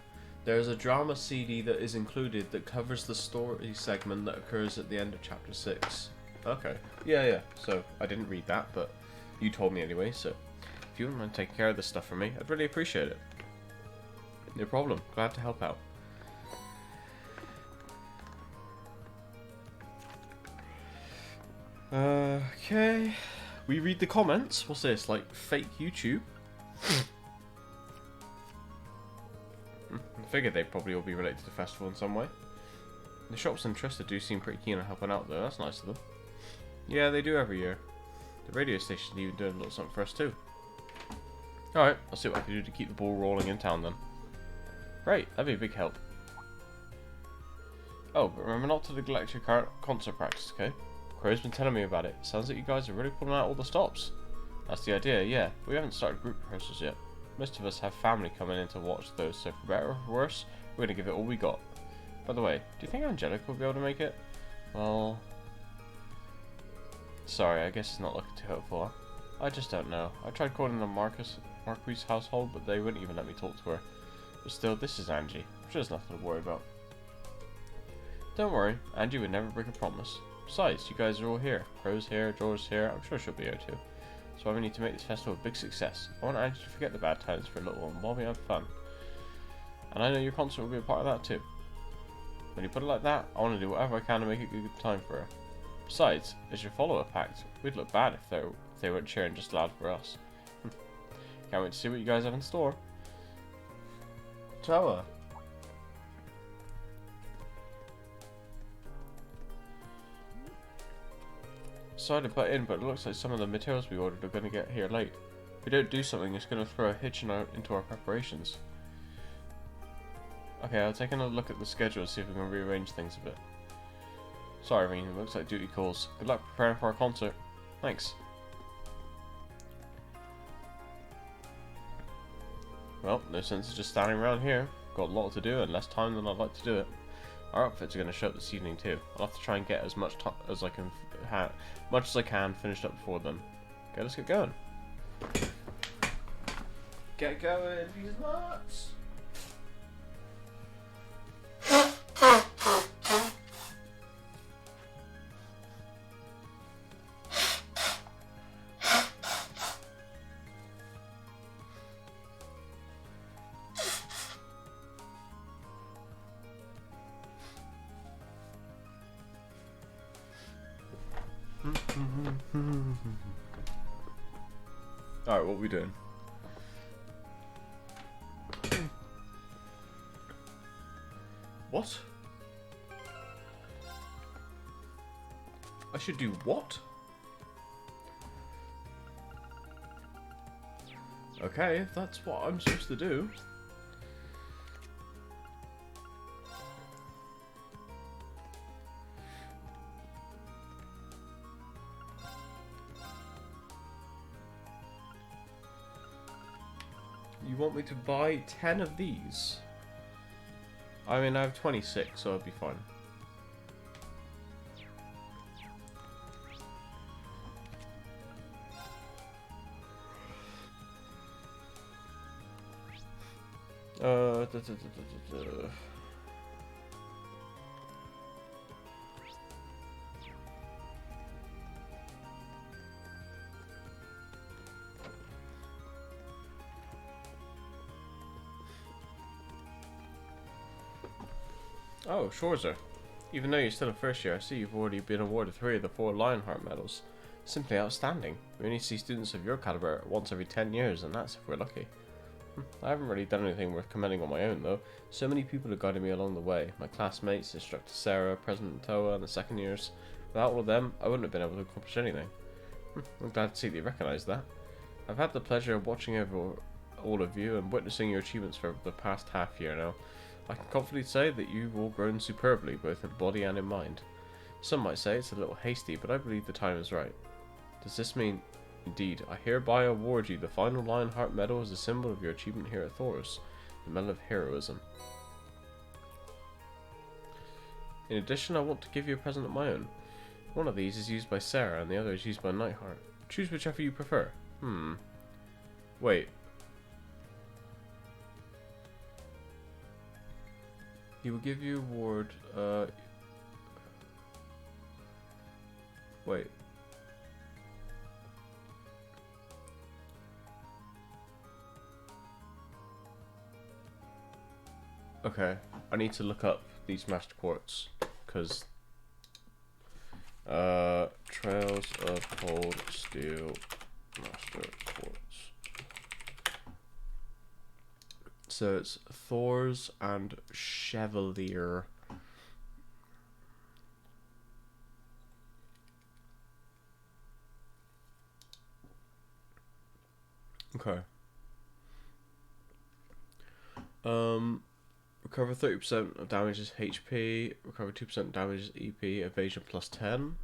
there's a drama CD that is included that covers the story segment that occurs at the end of chapter 6. Okay, yeah, so I didn't read that, but you told me anyway, so if you wouldn't mind taking care of this stuff for me, I'd really appreciate it. No problem, glad to help out. Okay, we read the comments. What's this, like fake YouTube? I figured they'd probably all be related to the festival in some way. The shops interested do seem pretty keen on helping out though, that's nice of them. Yeah, they do every year. The radio station's even doing a little something for us too. Alright, I'll see what I can do to keep the ball rolling in town then. Great, that'd be a big help. Oh, but remember not to neglect your concert practice, okay? Crow's been telling me about it. Sounds like you guys are really pulling out all the stops. That's the idea, yeah. We haven't started group rehearsals yet. Most of us have family coming in to watch those, so for better or for worse, we're going to give it all we got. By the way, do you think Angelica will be able to make it? Well... Sorry, I guess it's not looking too hopeful. Huh? I just don't know. I tried calling the Marquis household, but they wouldn't even let me talk to her. But still, this is Angie. I'm sure there's nothing to worry about. Don't worry, Angie would never break a promise. Besides, you guys are all here. Crow's here, George's here, I'm sure she'll be here too. So we need to make this festival a big success. I want Angie to forget the bad times for a little while while we have fun. And I know your concert will be a part of that too. When you put it like that, I want to do whatever I can to make it a good time for her. Besides, as your follow-up act, we'd look bad if they weren't cheering just loud for us. Can't wait to see what you guys have in store. Tower. Sorry to butt in, but it looks like some of the materials we ordered are going to get here late. If we don't do something, it's going to throw a hitch into our preparations. Okay, I'll take another look at the schedule to see if we can rearrange things a bit. Sorry, Reen, it looks like duty calls. Good luck preparing for our concert. Thanks. Well, no sense of just standing around here. Got a lot to do and less time than I'd like to do it. Our outfits are going to show up this evening too. I'll have to try and get as much as I can finished up before then. Okay, let's get going. Get going, these nuts! Alright, what are we doing? What? I should do what? Okay, if that's what I'm supposed to do. You want me to buy 10 of these? I mean, I have 26, so I'll be fine. Oh, Shorzer. Even though you're still in first year, I see you've already been awarded 3 of the 4 Lionheart medals. Simply outstanding. We only see students of your caliber once every 10 years, and that's if we're lucky. I haven't really done anything worth commending on my own, though. So many people have guided me along the way. My classmates, Instructor Sarah, President Toa, and the second years. Without all of them, I wouldn't have been able to accomplish anything. I'm glad to see that you recognise that. I've had the pleasure of watching over all of you and witnessing your achievements for the past half year now. I can confidently say that you've all grown superbly, both in body and in mind. Some might say it's a little hasty, but I believe the time is right. Does this mean... Indeed, I hereby award you the final Lionheart Medal as a symbol of your achievement here at Thor's, the Medal of Heroism. In addition, I want to give you a present of my own. One of these is used by Sarah and the other is used by Nightheart. Choose whichever you prefer. Wait. He will give you a award, wait. Okay, I need to look up these master quartz, because Trails of Cold Steel Master Quartz. So it's Thor's and Chevalier. Okay. Recover 30% of damages HP, recover 2% damages EP, evasion plus 10.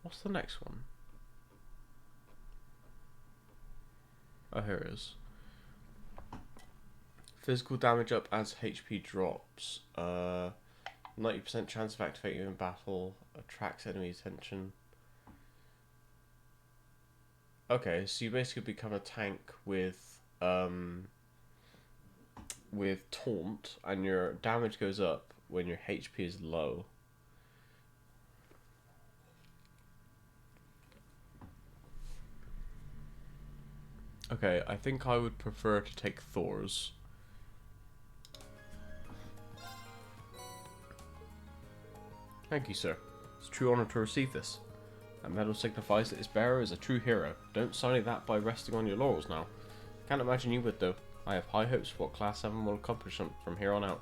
What's the next one? Oh, here it is. Physical damage up as HP drops. 90% chance of activating in battle. Attracts enemy attention. Okay, so you basically become a tank with taunt, and your damage goes up when your HP is low. Okay, I think I would prefer to take Thor's. Thank you, sir. It's a true honor to receive this. That medal signifies that its bearer is a true hero. Don't sign that by resting on your laurels now. Can't imagine you would, though. I have high hopes for what Class 7 will accomplish from here on out.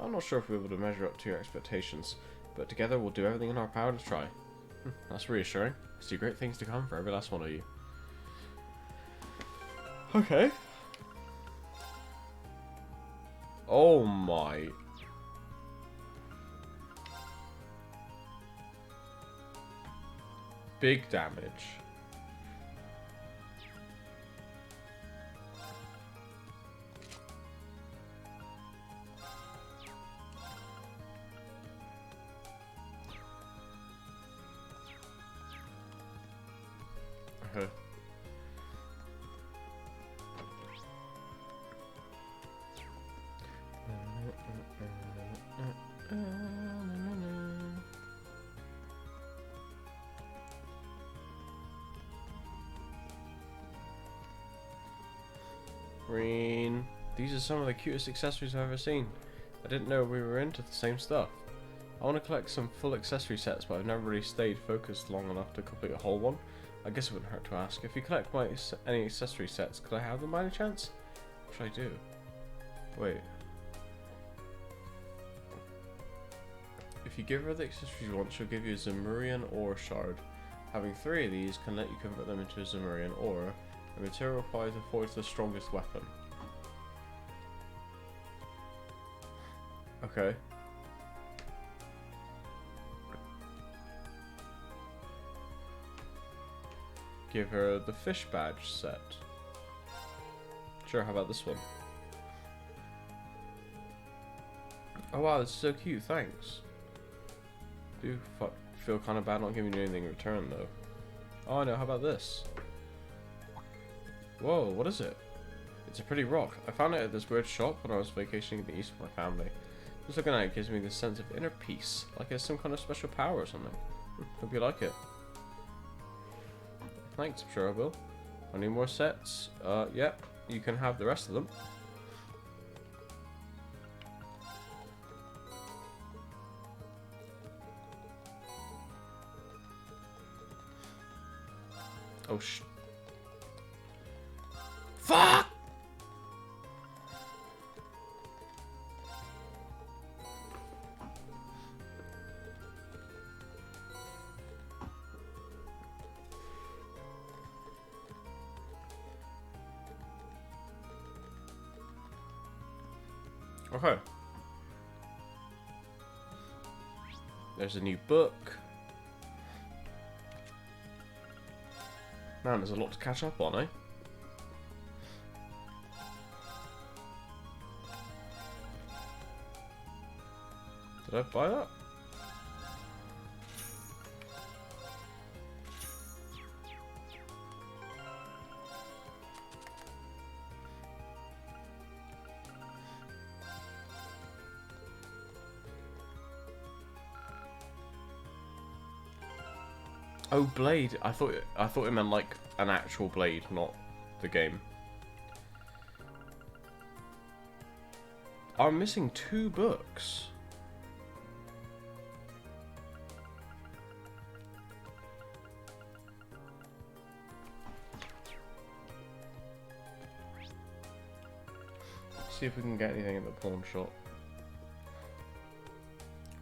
I'm not sure if we'll be able to measure up to your expectations, but together we'll do everything in our power to try. That's reassuring. I see great things to come for every last one of you. Okay. Oh my. Big damage. Okay. Green. These are some of the cutest accessories I've ever seen. I didn't know we were into the same stuff. I want to collect some full accessory sets, but I've never really stayed focused long enough to complete a whole one. I guess it wouldn't hurt to ask. If you collect any accessory sets, could I have them by any chance? What should I do? Wait. If you give her the accessories you want, she'll give you a Zemurian ore shard. Having 3 of these can let you convert them into a Zemurian ore. The material required to forge the strongest weapon. Okay. Give her the fish badge set. Sure, how about this one? Oh wow, this is so cute, thanks. Do feel kind of bad not giving you anything in return though. Oh no, how about this? Whoa, what is it? It's a pretty rock. I found it at this weird shop when I was vacationing in the east with my family. Just looking at it gives me this sense of inner peace, like it's some kind of special power or something. Hope you like it. Thanks, I'm sure I will. I need more sets. Yep, you can have the rest of them. Oh fuck! Okay. There's a new book. Man, there's a lot to catch up on, eh? Did I buy that? Oh, blade. I thought it meant like an actual blade, not the game. I'm missing 2 books. See if we can get anything in the pawn shop.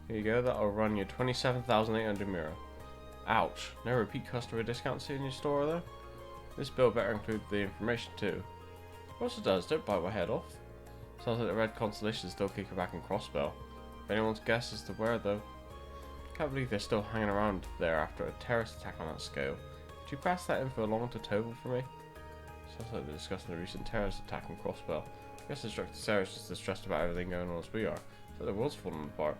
Here you go. That'll run you 27,800 mirror. Ouch. No repeat customer discounts in your store though. This bill better include the information too. Of course it does. Don't bite my head off. Sounds like the red constellation is still kicking back in Crossbell. If anyone's guess as to where though. Can't believe they're still hanging around there after a terrorist attack on that scale. Could you pass that info along to Tobin for me? Sounds like they're discussing the recent terrorist attack in Crossbell. I guess Instructor Sarah's just as stressed about everything going on as we are. So the world's falling apart.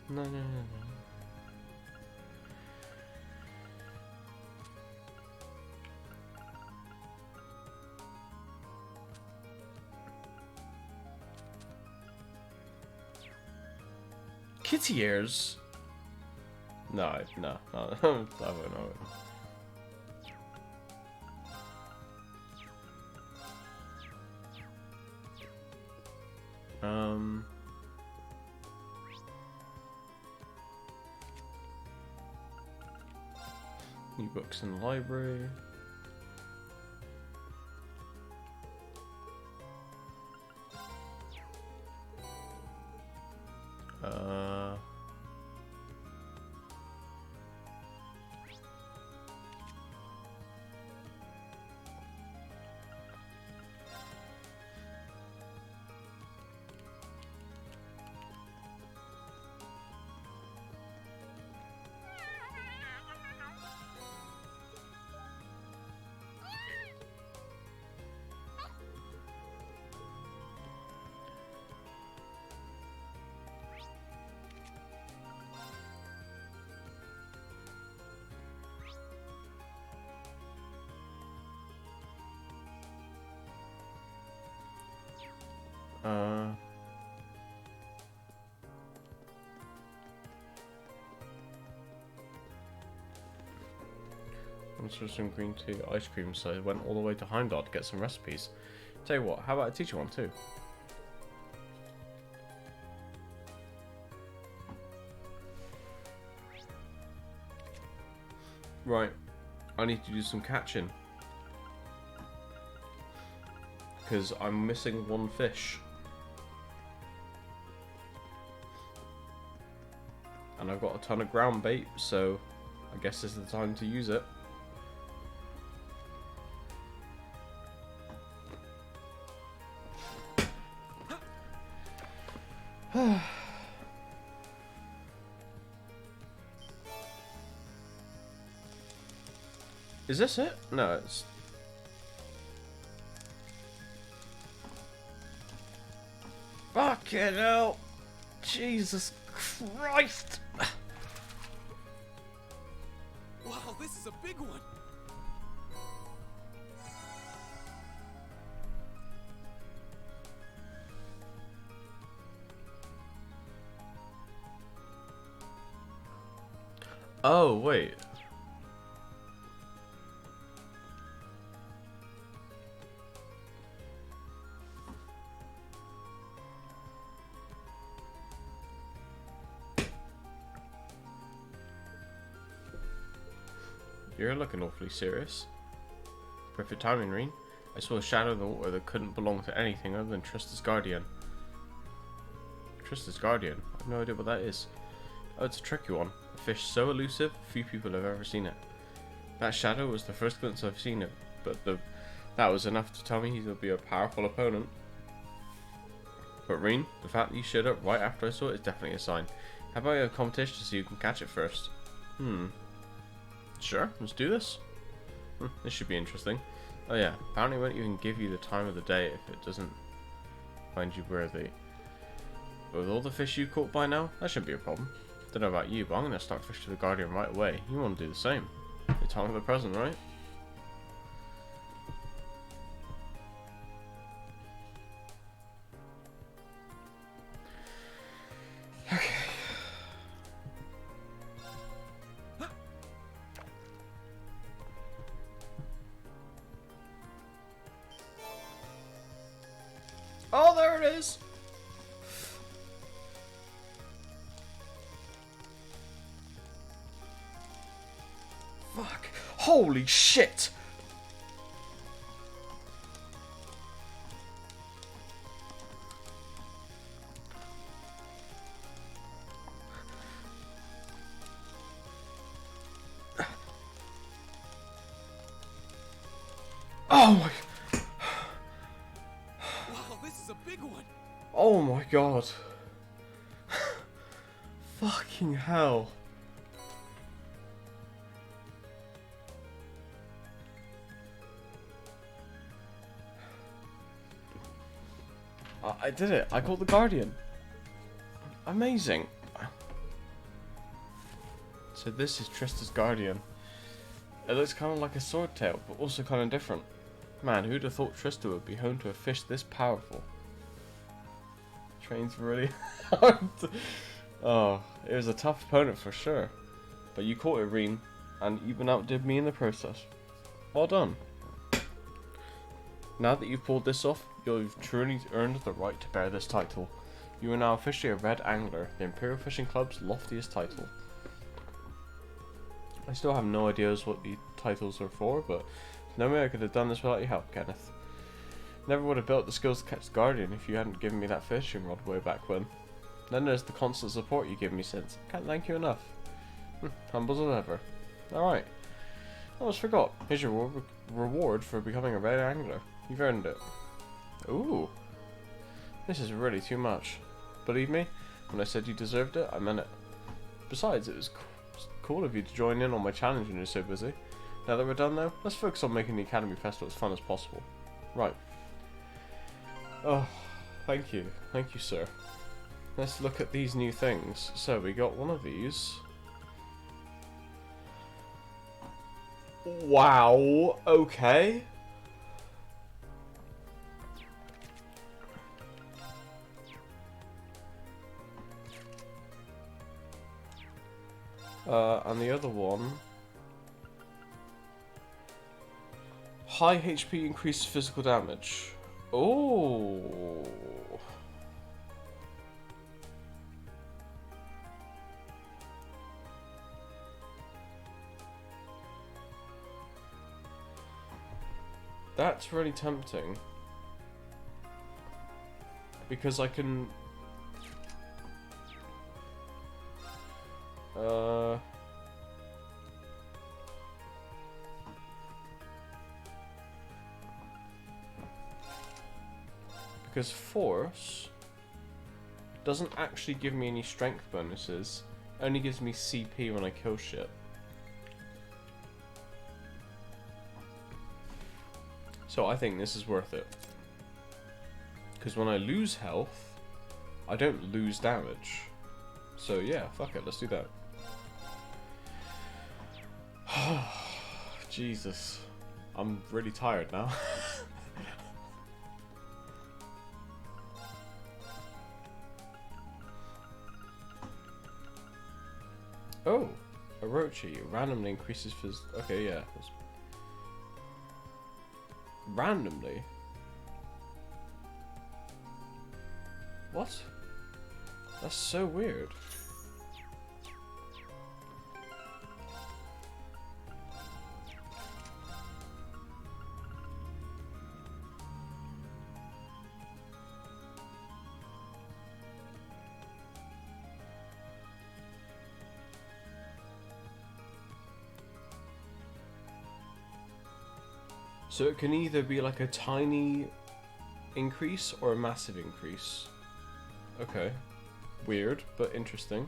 No. Kitty ears? No. I won't know it. New books in the library. For some green tea ice cream, so I went all the way to Heimdall to get some recipes. Tell you what, how about I teach you one too? Right, I need to do some catching. Because I'm missing 1 fish. And I've got a ton of ground bait, so I guess this is the time to use it. Is this it? No, it's... Fucking hell! Jesus Christ! Wow, this is a big one! Oh, wait. You're looking awfully serious. Perfect timing, Reen. I saw a shadow in the water that couldn't belong to anything other than Trista's guardian. Trista's guardian? I have no idea what that is. Oh, it's a tricky one. A fish so elusive, few people have ever seen it. That shadow was the first glimpse I've seen it, but that was enough to tell me he would be a powerful opponent. But Reen, the fact that you showed up right after I saw it is definitely a sign. How about a competition to see who can catch it first? Sure, let's do this. This should be interesting. Oh yeah, apparently it won't even give you the time of the day if it doesn't find you worthy. But with all the fish you caught by now, that shouldn't be a problem. Don't know about you, but I'm going to start fishing to the Guardian right away. You want to do the same. You're time of the present, right? Okay. Oh, there it is! Fuck. Holy shit! Oh my... Wow, this is a big one! Oh my god. Fucking hell. I did it. I caught the Guardian. Amazing. So this is Trista's Guardian. It looks kind of like a sword tail, but also kind of different. Man, who'd have thought Trista would be home to a fish this powerful? Trains really hard. Oh, it was a tough opponent for sure. But you caught it, Reen, and even outdid me in the process. Well done. Now that you've pulled this off, you've truly earned the right to bear this title. You are now officially a Red Angler, the Imperial Fishing Club's loftiest title. I still have no ideas what the titles are for, but no way I could have done this without your help, Kenneth. Never would have built the skills to catch the Guardian if you hadn't given me that fishing rod way back when. Then there's the constant support you've given me since. Can't thank you enough. Humble as ever. Alright. I almost forgot. Here's your reward for becoming a Red Angler. You've earned it. Ooh. This is really too much. Believe me, when I said you deserved it, I meant it. Besides, it was cool of you to join in on my challenge when you're so busy. Now that we're done though, let's focus on making the Academy Festival as fun as possible. Right. Oh, thank you. Thank you, sir. Let's look at these new things. So, we got one of these. Wow, okay. And the other one... High HP increased physical damage. Oh. That's really tempting. Because I can... Because Force doesn't actually give me any strength bonuses, only gives me CP when I kill shit. So I think this is worth it. Because when I lose health, I don't lose damage. So yeah, fuck it, let's do that. Jesus. I'm really tired now. Oh, Orochi randomly increases phys. Okay, yeah. Randomly? What? That's so weird. So it can either be like a tiny increase or a massive increase. Okay. Weird, but interesting.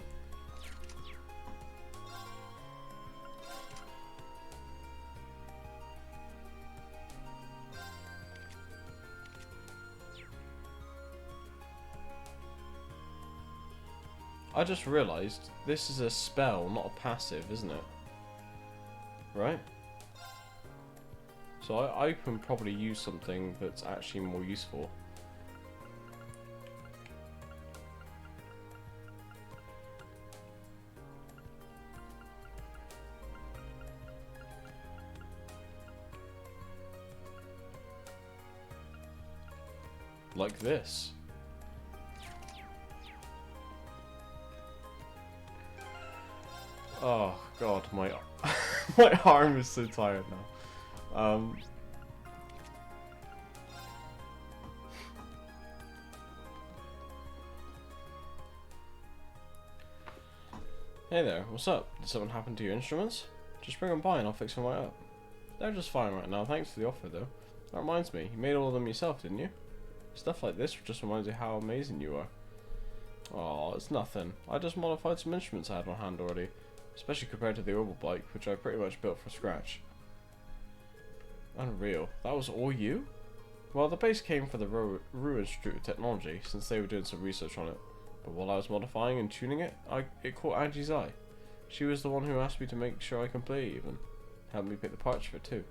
I just realised this is a spell, not a passive, isn't it? Right? So I can probably use something that's actually more useful. Like this. Oh god, my my arm is so tired now. Hey there, what's up? Did something happen to your instruments? Just bring them by and I'll fix them right up. They're just fine right now, thanks for the offer though. That reminds me, you made all of them yourself, didn't you? Stuff like this just reminds you how amazing you are. Oh, it's nothing. I just modified some instruments I had on hand already. Especially compared to the Orbital bike, which I pretty much built from scratch. Unreal. That was all you? Well, the base came from the Ruin Institute of Technology, since they were doing some research on it. But while I was modifying and tuning it, it caught Angie's eye. She was the one who asked me to make sure I can play even. Helped me pick the parts for it too.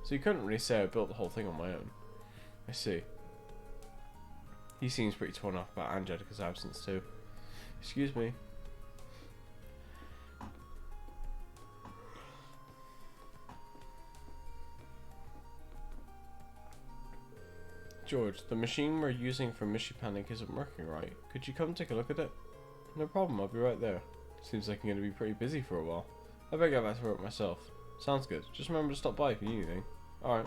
So you couldn't really say I built the whole thing on my own. I see. He seems pretty torn up about Angelica's absence too. Excuse me. George, the machine we're using for Mission Panic isn't working right. Could you come take a look at it? No problem, I'll be right there. Seems like I'm going to be pretty busy for a while. I better get back to work myself. Sounds good. Just remember to stop by if you need anything. Alright.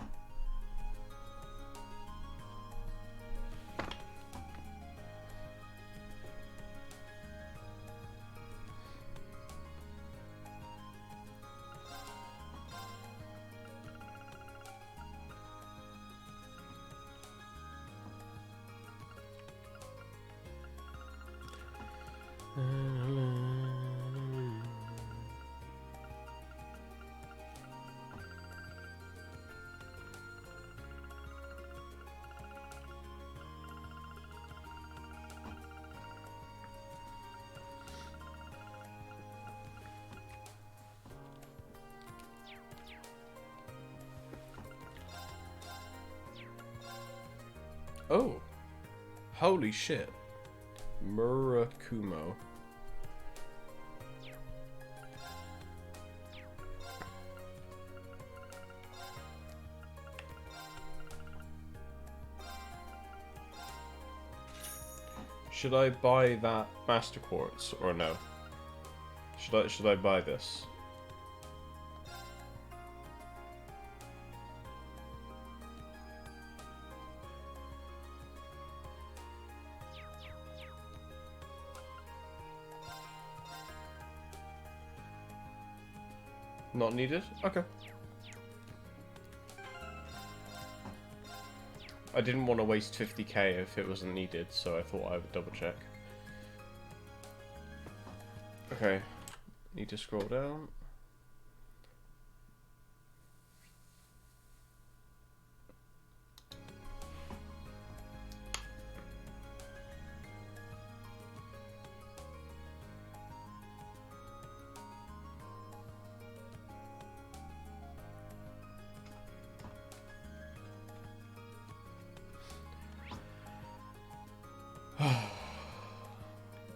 Oh, holy shit. Murakumo. Should I buy that Master Quartz or no? Should I buy this? Not needed? Okay. I didn't want to waste 50k if it wasn't needed, so I thought I would double check. Okay. Need to scroll down.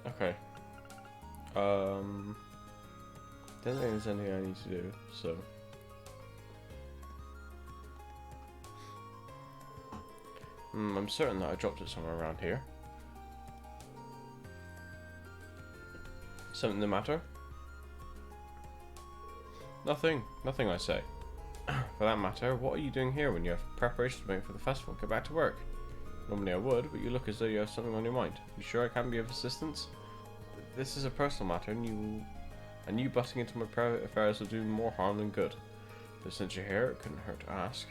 Okay. Don't think there's anything I need to do, so. I'm certain that I dropped it somewhere around here. Something the matter? Nothing I say. For that matter, what are you doing here when you have preparations to make for the festival? Get back to work. Normally I would, but you look as though you have something on your mind. You sure I can be of assistance? This is a personal matter, and you butting into my private affairs will do more harm than good. But since you're here, it couldn't hurt to ask.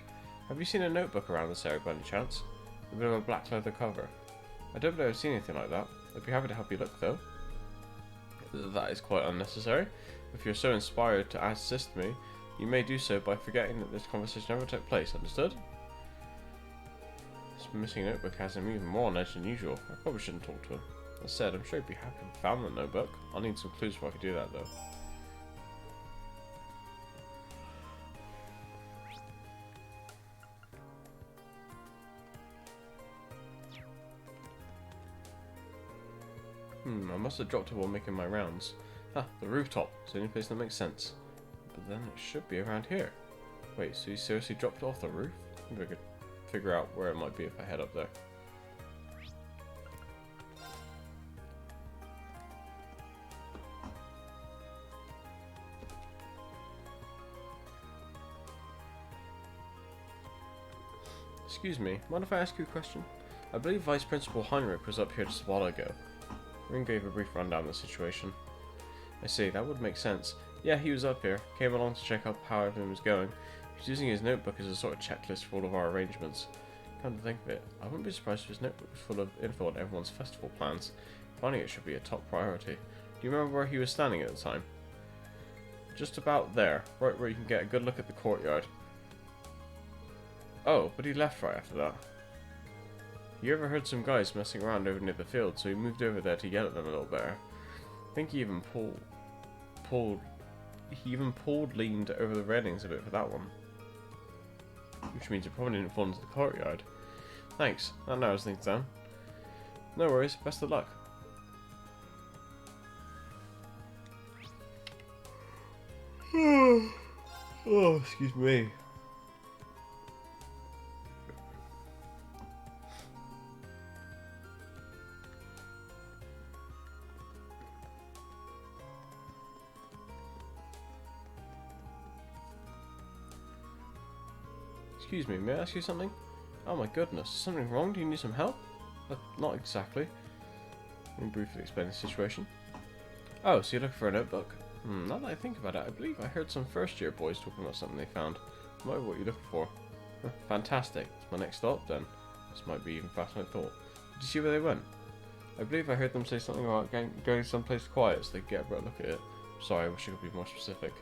Have you seen a notebook around this area by any chance? A bit of a black leather cover. I don't believe I've seen anything like that. I'd be happy to help you look though. That is quite unnecessary. If you're so inspired to assist me, you may do so by forgetting that this conversation ever took place, understood? This missing notebook has him even more on edge than usual. I probably shouldn't talk to him. As said, I'm sure he'd be happy if we found the notebook. I'll need some clues before I can do that though. I must have dropped it while making my rounds. Ah, the rooftop. It's the only place that makes sense. But then it should be around here. Wait, so you seriously dropped it off the roof? I think I could figure out where it might be if I head up there. Excuse me, mind if I ask you a question? I believe Vice Principal Heinrich was up here just a while ago. Ring gave a brief rundown of the situation. I see, that would make sense. Yeah, he was up here, came along to check up how everything was going. He was using his notebook as a sort of checklist for all of our arrangements. Come to think of it, I wouldn't be surprised if his notebook was full of info on everyone's festival plans. Finding it should be a top priority. Do you remember where he was standing at the time? Just about there, right where you can get a good look at the courtyard. Oh, but he left right after that. He overheard some guys messing around over near the field, so he moved over there to yell at them a little better. I think he even leaned over the railings a bit for that one. Which means it probably didn't fall into the courtyard. Thanks, that narrows things down. No worries, best of luck. Oh, excuse me. Excuse me, may I ask you something? Oh my goodness, is something wrong? Do you need some help? Not exactly. Let me briefly explain the situation. Oh, so you're looking for a notebook? Now that I think about it, I believe I heard some first year boys talking about something they found. Might be what you're looking for. Fantastic. It's my next stop then. This might be even faster than I thought. Did you see where they went? I believe I heard them say something about going someplace quiet so they could get a better look at it. Sorry, I wish I could be more specific.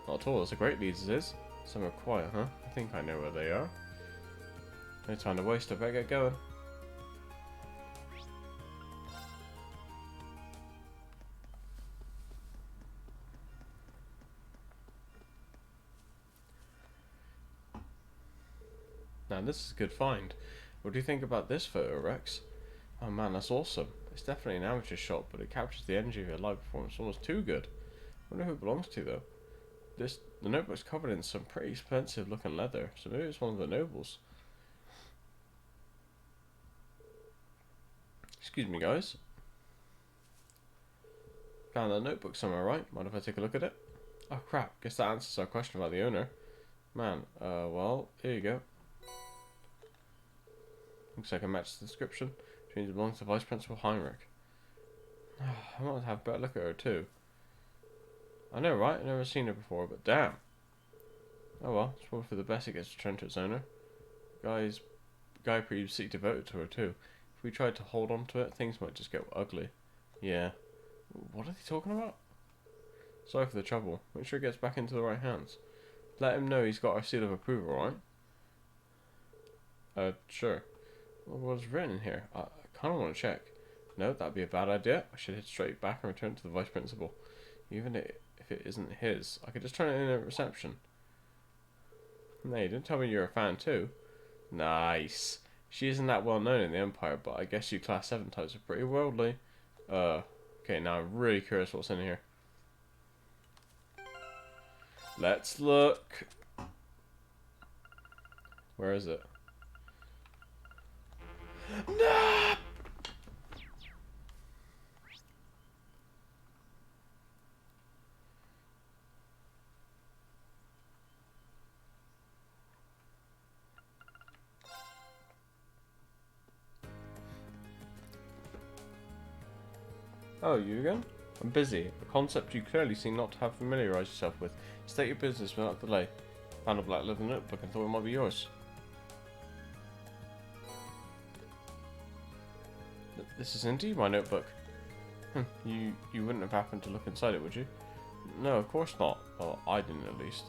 Not at all, it's a great lead as is. Somewhere quiet, huh? I think I know where they are. No time to waste, I better get going. Now this is a good find. What do you think about this photo, Rex? Oh man, that's awesome. It's definitely an amateur shot, but it captures the energy of your live performance almost too good. I wonder who it belongs to though. The notebook's covered in some pretty expensive looking leather, so maybe it's one of the nobles. Excuse me guys. Found that notebook somewhere, right? Mind if I take a look at it? Oh crap, guess that answers our question about the owner. Man, well, here you go. Looks like it matches the description, which means it belongs to Vice Principal Heinrich. I want to have a better look at her too. I know, right? I've never seen her before, but damn. Oh well, it's probably for the best it gets returned to its owner. Guy pretty sick devoted to her too. If we tried to hold on to it, things might just get ugly. Yeah. What are they talking about? Sorry for the trouble. Make sure it gets back into the right hands. Let him know he's got our seal of approval, right? Sure. What's written in here? I kind of want to check. No, that'd be a bad idea. I should head straight back and return to the Vice Principal. Even if it isn't his, I could just turn it in at reception. No, you didn't tell me you're a fan too. Nice. She isn't that well known in the Empire, but I guess you Class 7 types are pretty worldly. Okay, now I'm really curious what's in here. Let's look. Where is it? No! Oh, you again? I'm busy. A concept you clearly seem not to have familiarized yourself with. State your business without delay. Found a black leather notebook and thought it might be yours. This is indeed my notebook. You wouldn't have happened to look inside it, would you? No, of course not. Well, I didn't at least.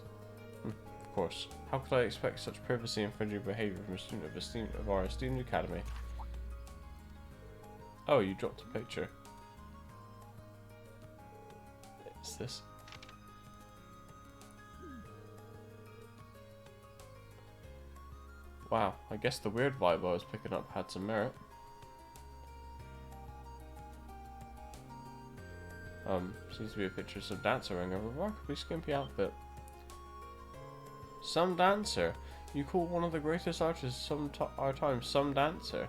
Of course. How could I expect such privacy infringing behaviour from a student of our esteemed academy? Oh, you dropped a picture. Is this? Wow, I guess the weird vibe I was picking up had some merit. Seems to be a picture of some dancer wearing a remarkably skimpy outfit. Some dancer? You call one of the greatest artists of our time some dancer?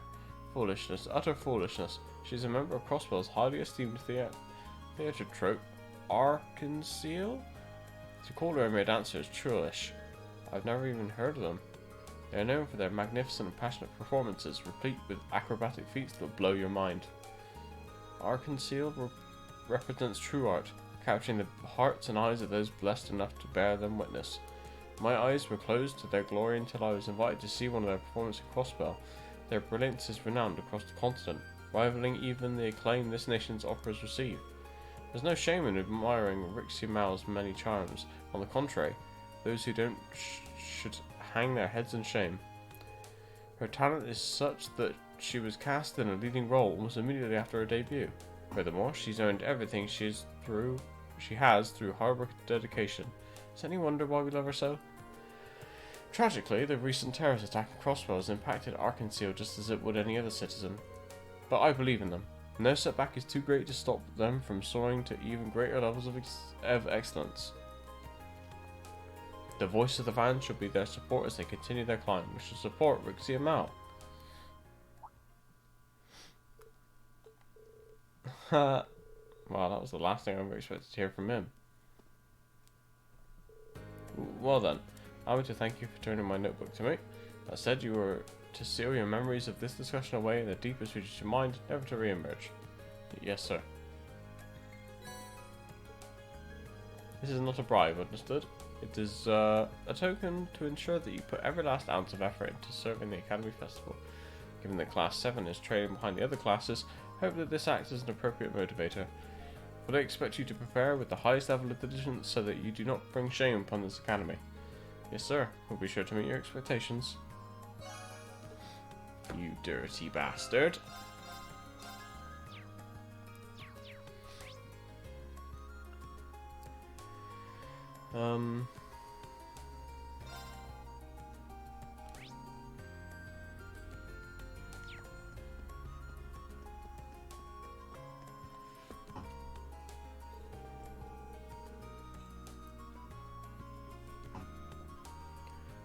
Foolishness, utter foolishness. She's a member of Crossbell's highly esteemed theatre troupe, Arkansas? To call her a mere dancer is churlish. I've never even heard of them. They are known for their magnificent and passionate performances, replete with acrobatic feats that will blow your mind. Arkansas represents true art, capturing the hearts and eyes of those blessed enough to bear them witness. My eyes were closed to their glory until I was invited to see one of their performances at Crossbell. Their brilliance is renowned across the continent, rivaling even the acclaim this nation's operas receive. There's no shame in admiring Rixie Mao's many charms. On the contrary, those who don't should hang their heads in shame. Her talent is such that she was cast in a leading role almost immediately after her debut. Furthermore, she's earned everything she has through hard work and dedication. Is any wonder why we love her so? Tragically, the recent terrorist attack in Crossbell has impacted Arkansas just as it would any other citizen. But I believe in them. No setback is too great to stop them from soaring to even greater levels of excellence. The voice of the fans should be their support as they continue their climb. We should support Rixie Mao. Well, that was the last thing I ever expected to hear from him. Well then, I want to thank you for turning my notebook to me. That said, you were to seal your memories of this discussion away in the deepest regions of your mind, never to re-emerge. Yes, sir. This is not a bribe, understood? It is a token to ensure that you put every last ounce of effort into serving the Academy Festival. Given that Class 7 is trailing behind the other classes, hope that this acts as an appropriate motivator. But I expect you to prepare with the highest level of diligence so that you do not bring shame upon this academy. Yes, sir. We'll be sure to meet your expectations. You dirty bastard.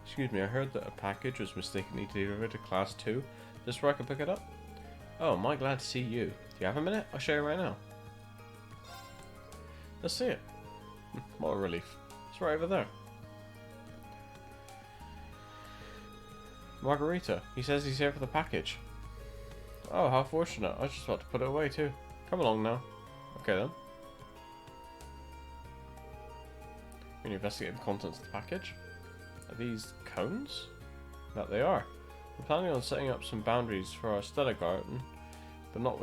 Excuse me, I heard that a package was mistakenly delivered to Class 2. Just where I can pick it up? Oh, am I glad to see you. Do you have a minute? I'll show you right now. Let's see it. What a relief. It's right over there. Margarita, he says he's here for the package. Oh, how fortunate. I was just about to put it away too. Come along now. Okay then. We're going to investigate the contents of the package. Are these cones? That they are. We're planning on setting up some boundaries for our Stella garden, but not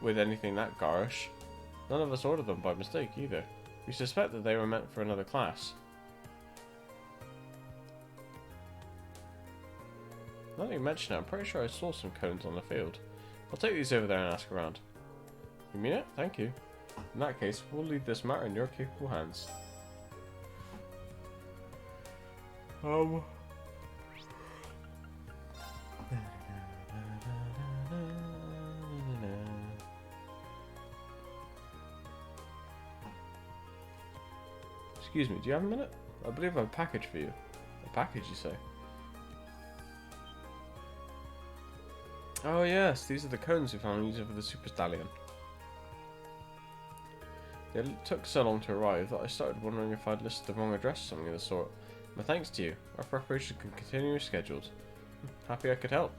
with anything that garish. None of us ordered them by mistake either. We suspect that they were meant for another class. Now that you mention it, I'm pretty sure I saw some cones on the field. I'll take these over there and ask around. You mean it? Thank you. In that case, we'll leave this matter in your capable hands. Excuse me, do you have a minute? I believe I have a package for you. A package, you say? Oh yes, these are the cones we found using for the Super Stallion. They took so long to arrive that I started wondering if I'd listed the wrong address or something of the sort. My thanks to you. Our preparation can continue as scheduled. Happy I could help.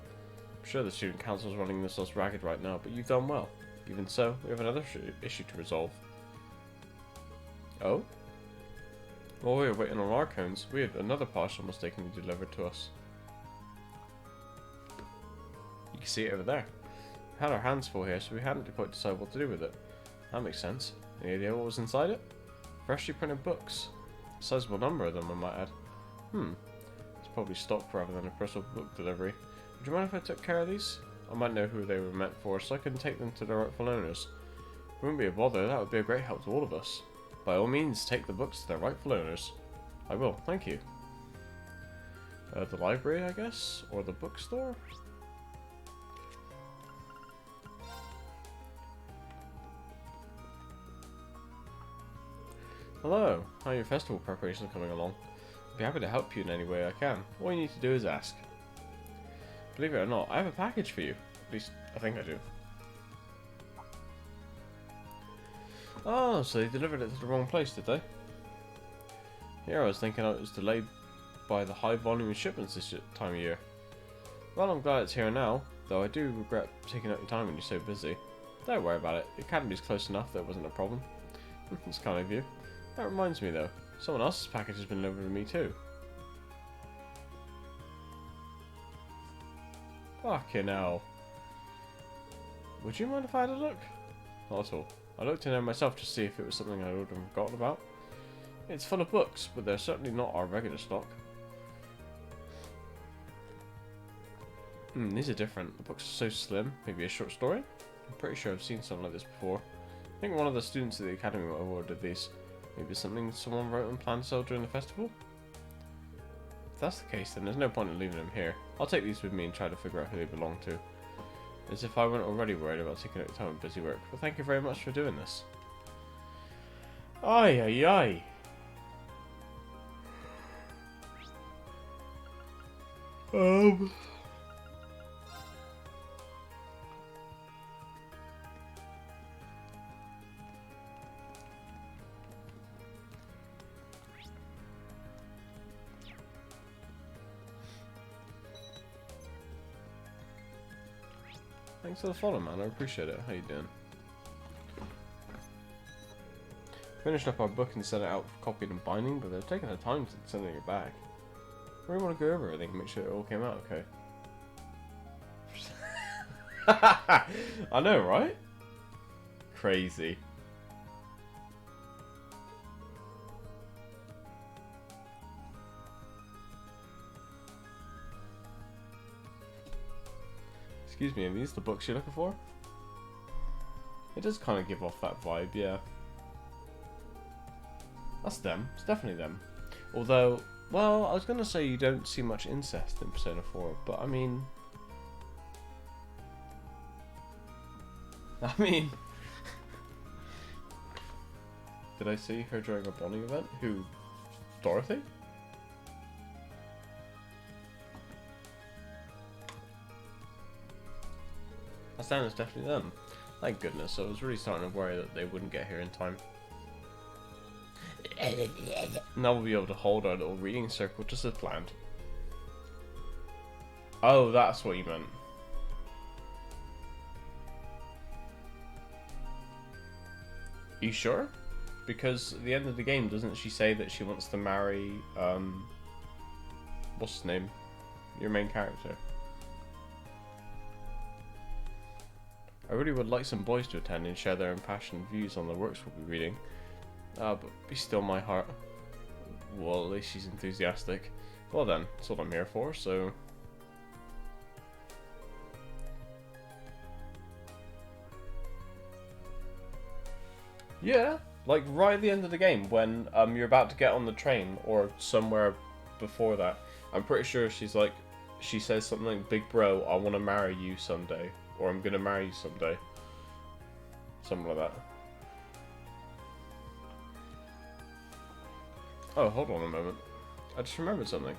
I'm sure the student council is running themselves ragged right now, but you've done well. Even so, we have another issue to resolve. Oh? While we were waiting on our cones, we had another parcel mistakenly delivered to us. You can see it over there. had our hands full here, so we hadn't quite decided what to do with it. That makes sense. Any idea what was inside it? Freshly printed books. A sizable number of them, I might add. It's probably stock rather than a personal book delivery. Would you mind if I took care of these? I might know who they were meant for, so I can take them to their rightful owners. It wouldn't be a bother, that would be a great help to all of us. By all means, take the books to their rightful owners. I will, thank you. The library, I guess? Or the bookstore? Hello, how are your festival preparations coming along? I'd be happy to help you in any way I can. All you need to do is ask. Believe it or not, I have a package for you. At least, I think I do. Oh, so they delivered it to the wrong place, did they? Here I was thinking it was delayed by the high volume of shipments this time of year. Well, I'm glad it's here now, though I do regret taking up your time when you're so busy. Don't worry about it, the academy's close enough that it wasn't a problem. It's kind of you. That reminds me though, someone else's package has been delivered to me too. Fucking hell. Would you mind if I had a look? Not at all. I looked in there myself to see if it was something I would have forgotten about. It's full of books, but they're certainly not our regular stock. These are different. The books are so slim. Maybe a short story? I'm pretty sure I've seen something like this before. I think one of the students at the academy might have ordered these. Maybe something someone wrote and planned to sell during the festival? If that's the case, then there's no point in leaving them here. I'll take these with me and try to figure out who they belong to. As if I weren't already worried about taking out time with busy work. But thank you very much for doing this. Ay, ay, ay. Thanks for the follow, man. I appreciate it. How you doing? Finished up our book and sent it out for copying and binding, but they're taking their time sending it back. We want to go over everything and make sure it all came out okay. I know, right? Crazy. Excuse me, are these the books you're looking for? It does kind of give off that vibe, yeah. That's them. It's definitely them. Although, well, I was going to say you don't see much incest in Persona 4, but I mean... Did I see her during a bonding event? Who? Dorothy? That sounds definitely them. Thank goodness, I was really starting to worry that they wouldn't get here in time. Now we'll be able to hold our little reading circle just as planned. Oh, that's what you meant. You sure? Because at the end of the game, doesn't she say that she wants to marry, what's his name? Your main character. I really would like some boys to attend and share their impassioned views on the works we'll be reading. But be still my heart. Well, at least she's enthusiastic. Well then, that's what I'm here for, so... Yeah, like right at the end of the game when you're about to get on the train or somewhere before that. I'm pretty sure she's like, she says something like, "Big bro, I want to marry you someday." Or "I'm gonna marry you someday." Something like that. Oh, hold on a moment. I just remembered something.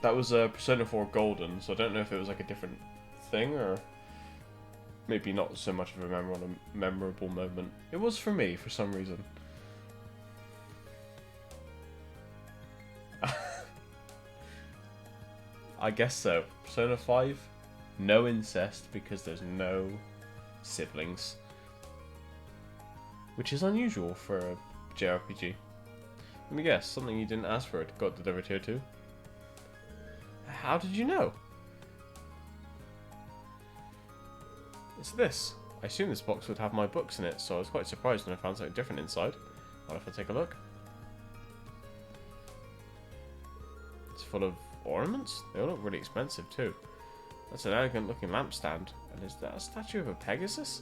That was Persona 4 Golden, so I don't know if it was like a different thing or maybe not so much of a memorable moment. It was for me, for some reason. I guess so. Persona 5, no incest because there's no siblings. Which is unusual for a JRPG. Let me guess, something you didn't ask for got delivered here too? How did you know? What's this? I assume this box would have my books in it, so I was quite surprised when I found something different inside. What if I take a look? It's full of ornaments? They all look really expensive too. That's an elegant looking lampstand. And is that a statue of a Pegasus?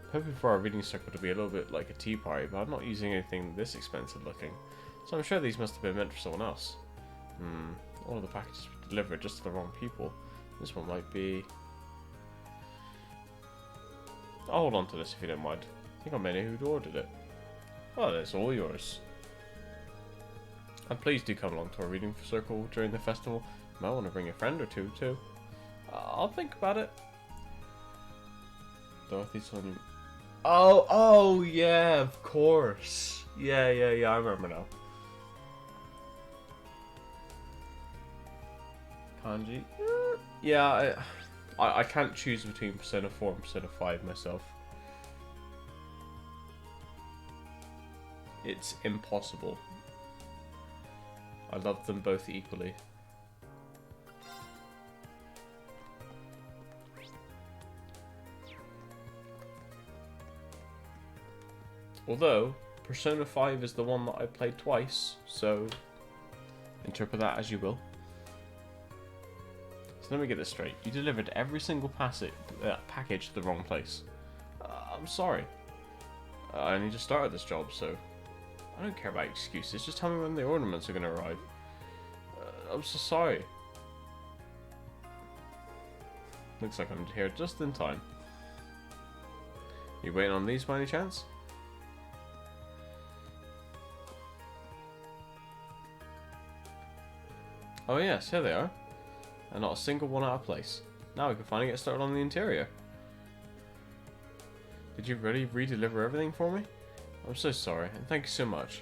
I'm hoping for our reading circle to be a little bit like a tea party, but I'm not using anything this expensive looking. So I'm sure these must have been meant for someone else. All of the packages were delivered just to the wrong people. This one might be... I'll hold on to this if you don't mind. I think I may know who'd ordered it. Oh, it's all yours. And please do come along to our reading circle during the festival. You might want to bring a friend or two too. I'll think about it. Dorothy's on you. Oh yeah, of course. Yeah, I remember now. Kanji. Yeah, I can't choose between Persona 4 and Persona 5 myself. It's impossible. I love them both equally. Although, Persona 5 is the one that I played twice, so interpret that as you will. So let me get this straight. You delivered every single package to the wrong place. I'm sorry. I only just started this job, so I don't care about excuses. Just tell me when the ornaments are going to arrive. I'm so sorry. Looks like I'm here just in time. You waiting on these by any chance? Oh yes, here they are. And not a single one out of place. Now we can finally get started on the interior. Did you really re-deliver everything for me? I'm so sorry, and thank you so much.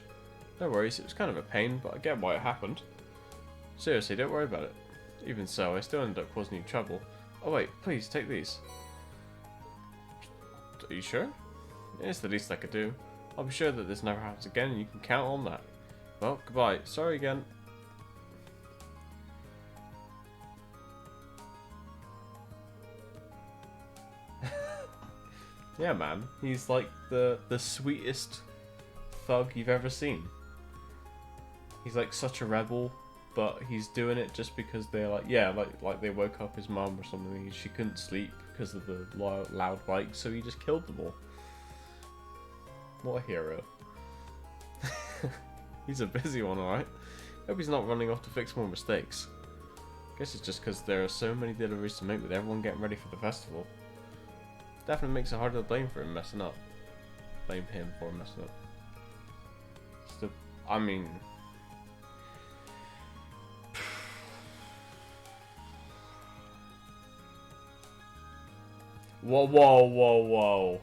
No worries, it was kind of a pain, but I get why it happened. Seriously, don't worry about it. Even so, I still ended up causing you trouble. Oh wait, please, take these. Are you sure? It's the least I could do. I'll be sure that this never happens again, and you can count on that. Well, goodbye. Sorry again. Yeah, man. He's like the sweetest thug you've ever seen. He's like such a rebel, but he's doing it just because they're like, yeah, like they woke up his mum or something. She couldn't sleep because of the loud bike, so he just killed them all. What a hero. He's a busy one, alright. Hope he's not running off to fix more mistakes. Guess it's just because there are so many deliveries to make with everyone getting ready for the festival. Definitely makes it harder to blame for him messing up. Blame him for messing up. Still, I mean... Whoa.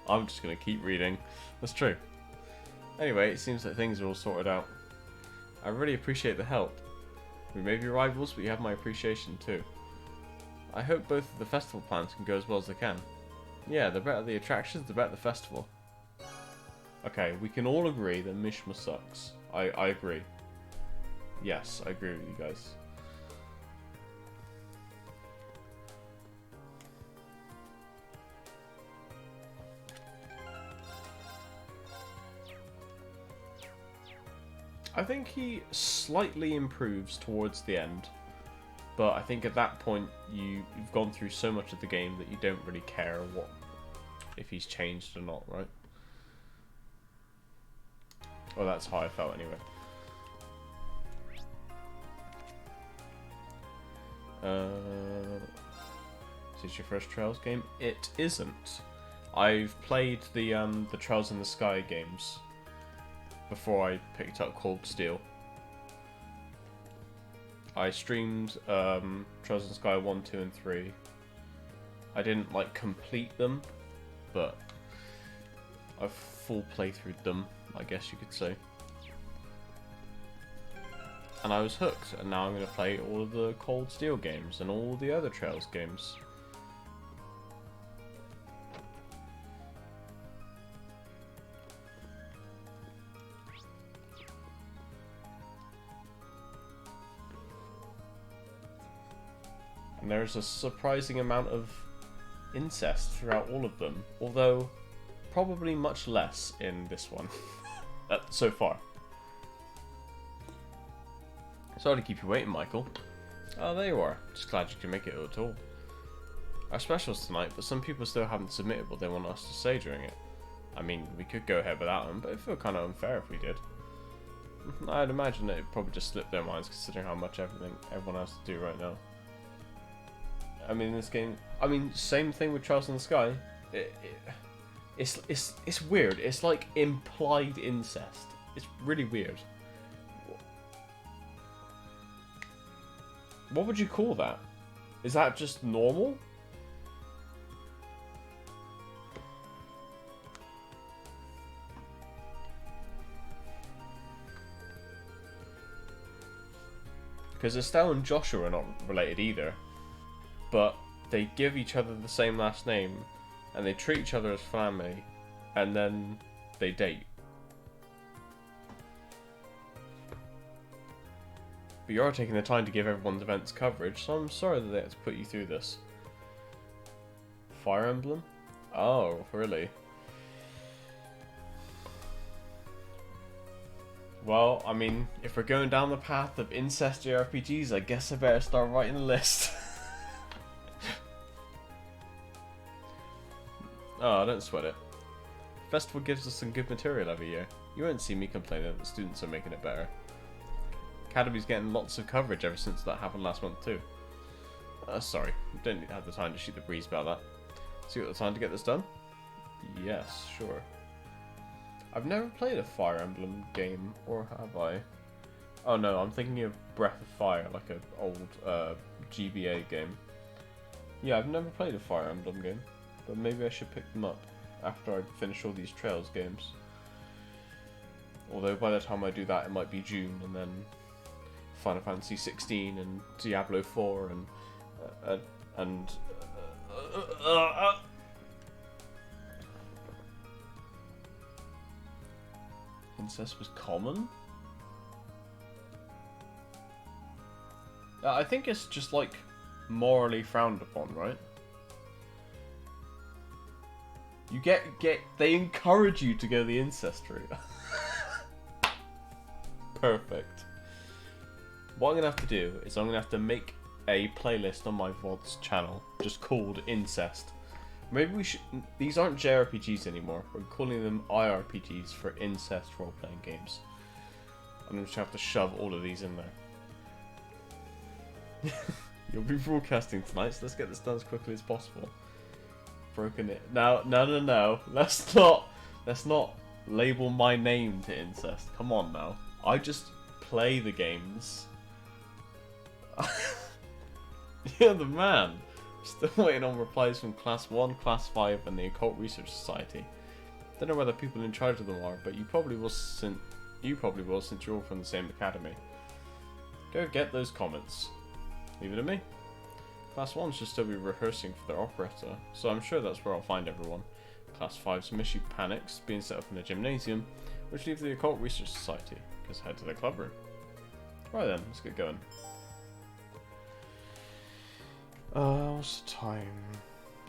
I'm just gonna keep reading. That's true. Anyway, it seems that things are all sorted out. I really appreciate the help. We may be rivals, but you have my appreciation too. I hope both of the festival plans can go as well as they can. Yeah, the better the attractions, the better the festival. Okay, we can all agree that Mishma sucks. I agree. Yes, I agree with you guys. I think he slightly improves towards the end, but I think at that point you've gone through so much of the game that you don't really care if he's changed or not, right? Well, that's how I felt anyway. Is this your first Trails game? It isn't. I've played the Trails in the Sky games before I picked up Cold Steel. I streamed Trails in the Sky 1, 2 and 3. I didn't like complete them, but I've full playthroughed them, I guess you could say. And I was hooked, and now I'm going to play all of the Cold Steel games and all the other Trails games. and there's a surprising amount of incest throughout all of them, although probably much less in this one so far. Sorry to keep you waiting, Michael. Oh, there you are. Just glad you can make it at all. Our special's tonight, but some people still haven't submitted what they want us to say during it. I mean, we could go ahead without them, but it'd feel kind of unfair if we did. I'd imagine that it'd probably just slip their minds considering how much everyone has to do right now. I mean, this game... I mean, same thing with Trials in the Sky. It's weird. It's like implied incest. It's really weird. What would you call that? Is that just normal? Because Estelle and Joshua are not related either. But they give each other the same last name, and they treat each other as family, and then they date. But you are taking the time to give everyone's events coverage, so I'm sorry that they had to put you through this. Fire Emblem? Oh, really? Well, I mean, if we're going down the path of incest JRPGs, I guess I better start writing a list. Oh, don't sweat it. Festival gives us some good material every year. You won't see me complaining that the students are making it better. Academy's getting lots of coverage ever since that happened last month too. Sorry, don't have the time to shoot the breeze about that. So you got the time to get this done? Yes, sure. I've never played a Fire Emblem game, or have I? Oh no, I'm thinking of Breath of Fire, like an old GBA game. Yeah, I've never played a Fire Emblem game, but maybe I should pick them up after I finish all these Trails games. Although by the time I do that, it might be June, and then Final Fantasy 16 and Diablo 4 and incest was common? I think it's just like morally frowned upon, right? You they encourage you to go the incest route. Perfect. What I'm gonna have to do is I'm gonna have to make a playlist on my VODs channel just called Incest. Maybe we should... These aren't JRPGs anymore. We're calling them IRPGs for incest role-playing games. I'm just gonna have to shove all of these in there. You'll be broadcasting tonight, so let's get this done as quickly as possible. Broken it. Now, no. Let's not label my name to incest. Come on now. I just play the games. You're the man. Still waiting on replies from Class 1, Class 5, and the Occult Research Society. Don't know whether people in charge of them are, but you probably will since you're all from the same academy. Go get those comments. Leave it to me. Class 1 should still be rehearsing for their operetta, so I'm sure that's where I'll find everyone. Class 5's Mishy Panics being set up in the gymnasium, which leaves the Occult Research Society, because head to the club room. Right then, let's get going. What's the time?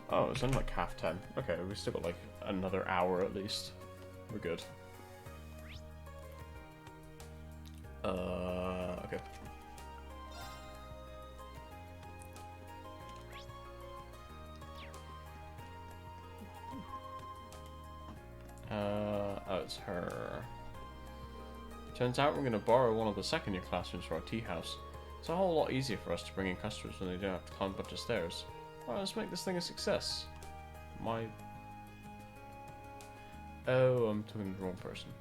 Oh, it's only like 10:30. Okay, we've still got like another hour at least. We're good. Okay. Oh, it's her. Turns out we're going to borrow one of the second-year classrooms for our tea house. It's a whole lot easier for us to bring in customers when they don't have to climb a bunch of stairs. Alright, let's make this thing a success. Oh, I'm talking to the wrong person.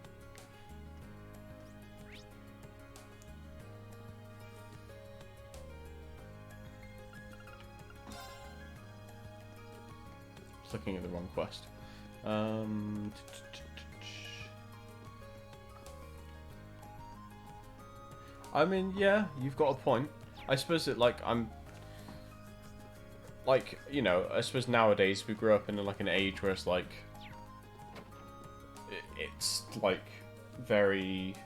Just looking at the wrong quest. I mean, yeah, you've got a point. I suppose it, like, you know, I suppose nowadays we grew up in like an age where it's like, it's like very,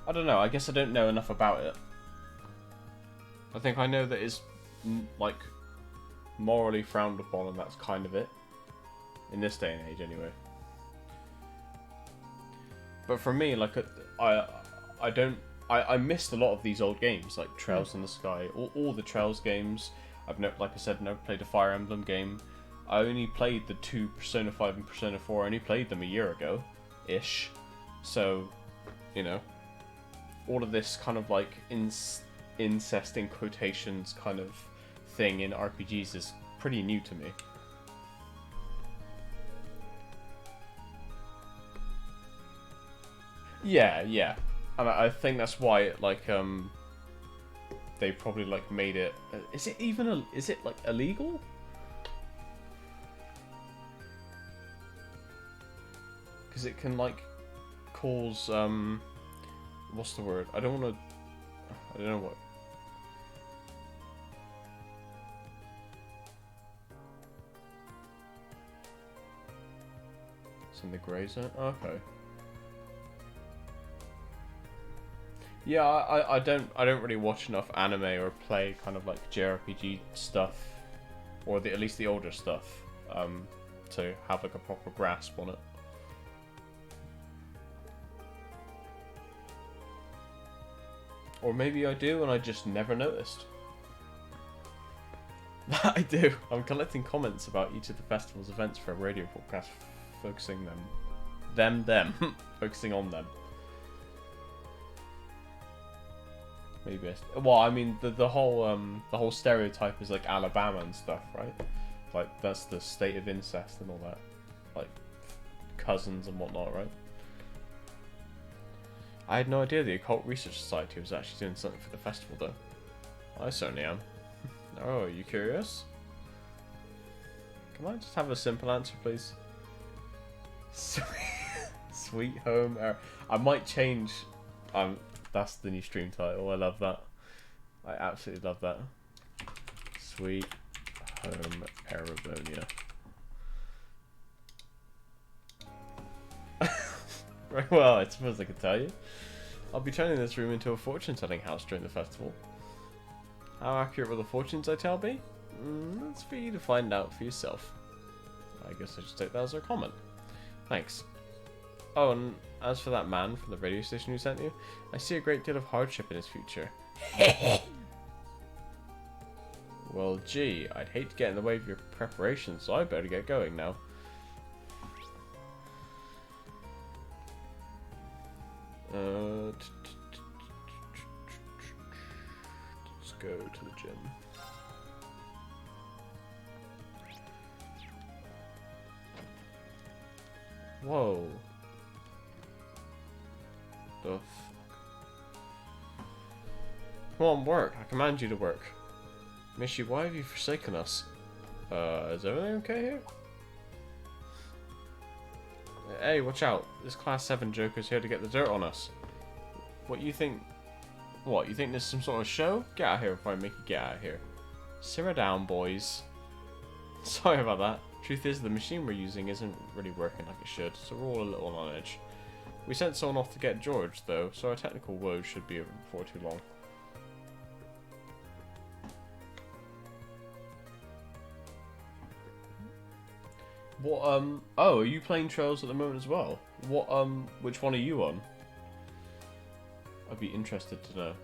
I don't know, I guess I don't know enough about it. I think I know that it's like morally frowned upon, and that's kind of it. In this day and age, anyway. But for me, like, I missed a lot of these old games, like Trails in the Sky, all the Trails games. I've never, like I said, never played a Fire Emblem game. I only played the two Persona 5 and Persona 4. I only played them a year ago, ish. So, you know, all of this kind of like incest in quotations kind of thing in RPGs is pretty new to me. Yeah, and I think that's why it, like, they probably like made it. Is it even is it like illegal? Because it can like cause what's the word? I don't know what. It's in the grey zone. Okay. Yeah, I don't really watch enough anime or play kind of like JRPG stuff, or at least the older stuff, to have like a proper grasp on it. Or maybe I do and I just never noticed. I do. I'm collecting comments about each of the festival's events for a radio podcast, focusing focusing on them. Maybe. Well, I mean, the whole stereotype is like Alabama and stuff, right? Like that's the state of incest and all that, like cousins and whatnot, right? I had no idea the Occult Research Society was actually doing something for the festival, though. I certainly am. Oh, are you curious? Can I just have a simple answer, please? Sweet Home. I might change. That's the new stream title. I love that. I absolutely love that. Sweet Home Erebonia. Right, well, I suppose I could tell you. I'll be turning this room into a fortune-telling house during the festival. How accurate will the fortunes I tell be? That's for you to find out for yourself. I guess I should take that as a comment. Thanks. Oh, and as for that man from the radio station who sent you, I see a great deal of hardship in his future. Well, gee, I'd hate to get in the way of your preparations, so I better get going now. Let's go to the gym. Whoa. The fuck? Come on, work. I command you to work. Mishi, why have you forsaken us? Is everything okay here? Hey, watch out. This Class 7 Joker's here to get the dirt on us. What, you think... What, you think this is some sort of show? Get out of here before I make you get out of here. Simmer down, boys. Sorry about that. Truth is, the machine we're using isn't really working like it should, so we're all a little on edge. We sent someone off to get George, though, so our technical woes should be over before too long. What, oh, are you playing Trails at the moment as well? What, which one are you on? I'd be interested to know.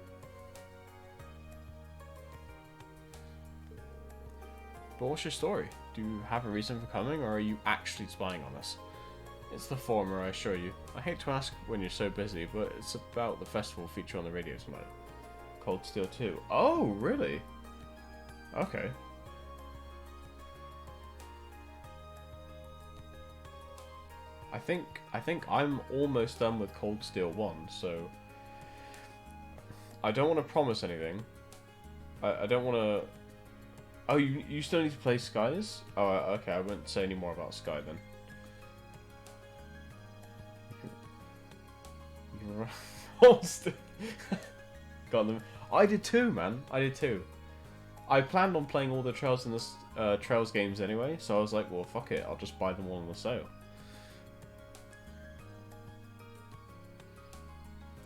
But what's your story? Do you have a reason for coming, or are you actually spying on us? It's the former, I assure you. I hate to ask when you're so busy, but it's about the festival feature on the radio tonight. Cold Steel 2. Oh, really? Okay. I think I'm almost done with Cold Steel 1, so I don't want to promise anything. I don't want to... Oh, you still need to play Skies? Oh, okay, I won't say any more about Sky then. You can got them. I did too, man. I did too. I planned on playing all the Trails in the Trails games anyway, so I was like, well, fuck it, I'll just buy them all on the sale.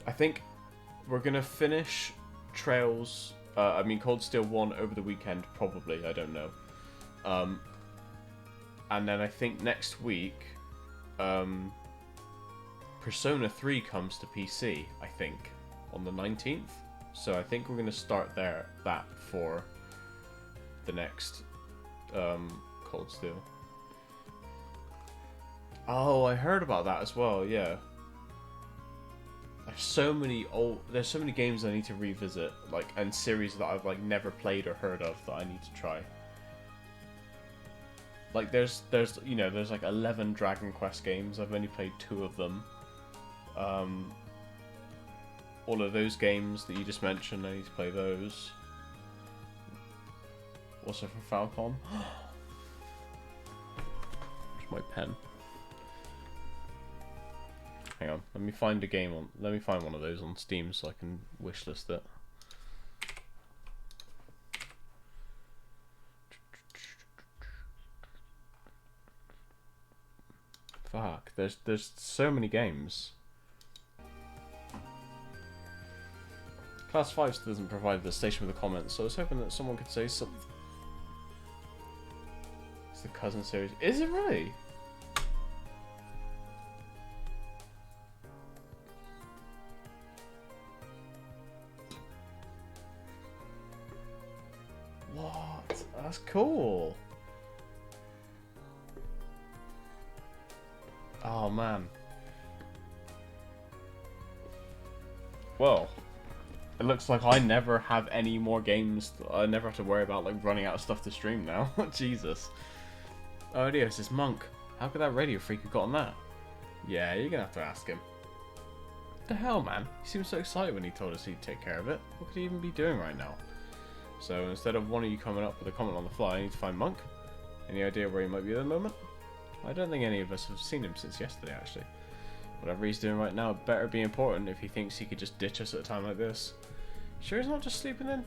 I think we're gonna finish Trails, Cold Steel 1 over the weekend, probably, I don't know. And then I think next week, Persona 3 comes to PC, I think, on the 19th. So I think we're going to start that for the next Cold Steel. Oh, I heard about that as well, yeah. There's so many games I need to revisit, like, and series that I've like never played or heard of that I need to try. Like there's like 11 Dragon Quest games. I've only played 2 of them. All of those games that you just mentioned, I need to play those. Also for Falcon. Where's my pen? Hang on, let me find one of those on Steam so I can wishlist it. Fuck, there's so many games. Class 5 still doesn't provide the station with a comment, so I was hoping that someone could say something. It's the Cousin series. Is it really? What? That's cool. Oh man. Well, it looks like I never have any more games. I never have to worry about like running out of stuff to stream now. Jesus. Oh dear, it's this Monk. How could that radio freak have gotten that? Yeah, you're gonna have to ask him. What the hell, man? He seemed so excited when he told us he'd take care of it. What could he even be doing right now? So instead of one of you coming up with a comment on the fly, I need to find Monk. Any idea where he might be at the moment? I don't think any of us have seen him since yesterday, actually. Whatever he's doing right now better be important if he thinks he could just ditch us at a time like this. Sure he's not just sleeping in?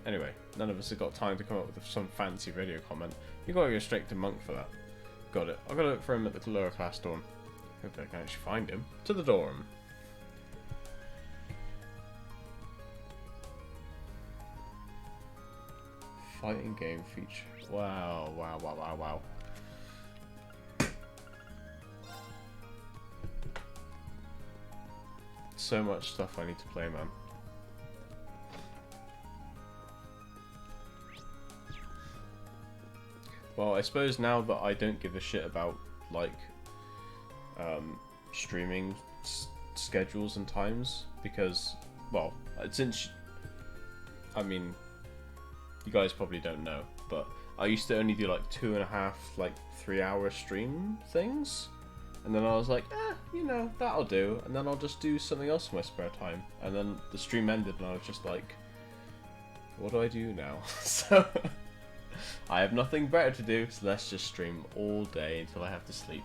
Anyway, none of us have got time to come up with some fancy radio comment. You gotta go straight to Monk for that. Got it. I've got to look for him at the lower class dorm. Hopefully I can actually find him. To the dorm. Fighting game feature. Wow, wow, wow, wow, wow. So much stuff I need to play, man. Well, I suppose now that I don't give a shit about, like, streaming schedules and times, because, well, since, I mean, you guys probably don't know, but I used to only do, like, 2.5, like, 3-hour stream things, and then I was like, you know, that'll do, and then I'll just do something else in my spare time, and then the stream ended, and I was just like, what do I do now? So... I have nothing better to do, so let's just stream all day until I have to sleep.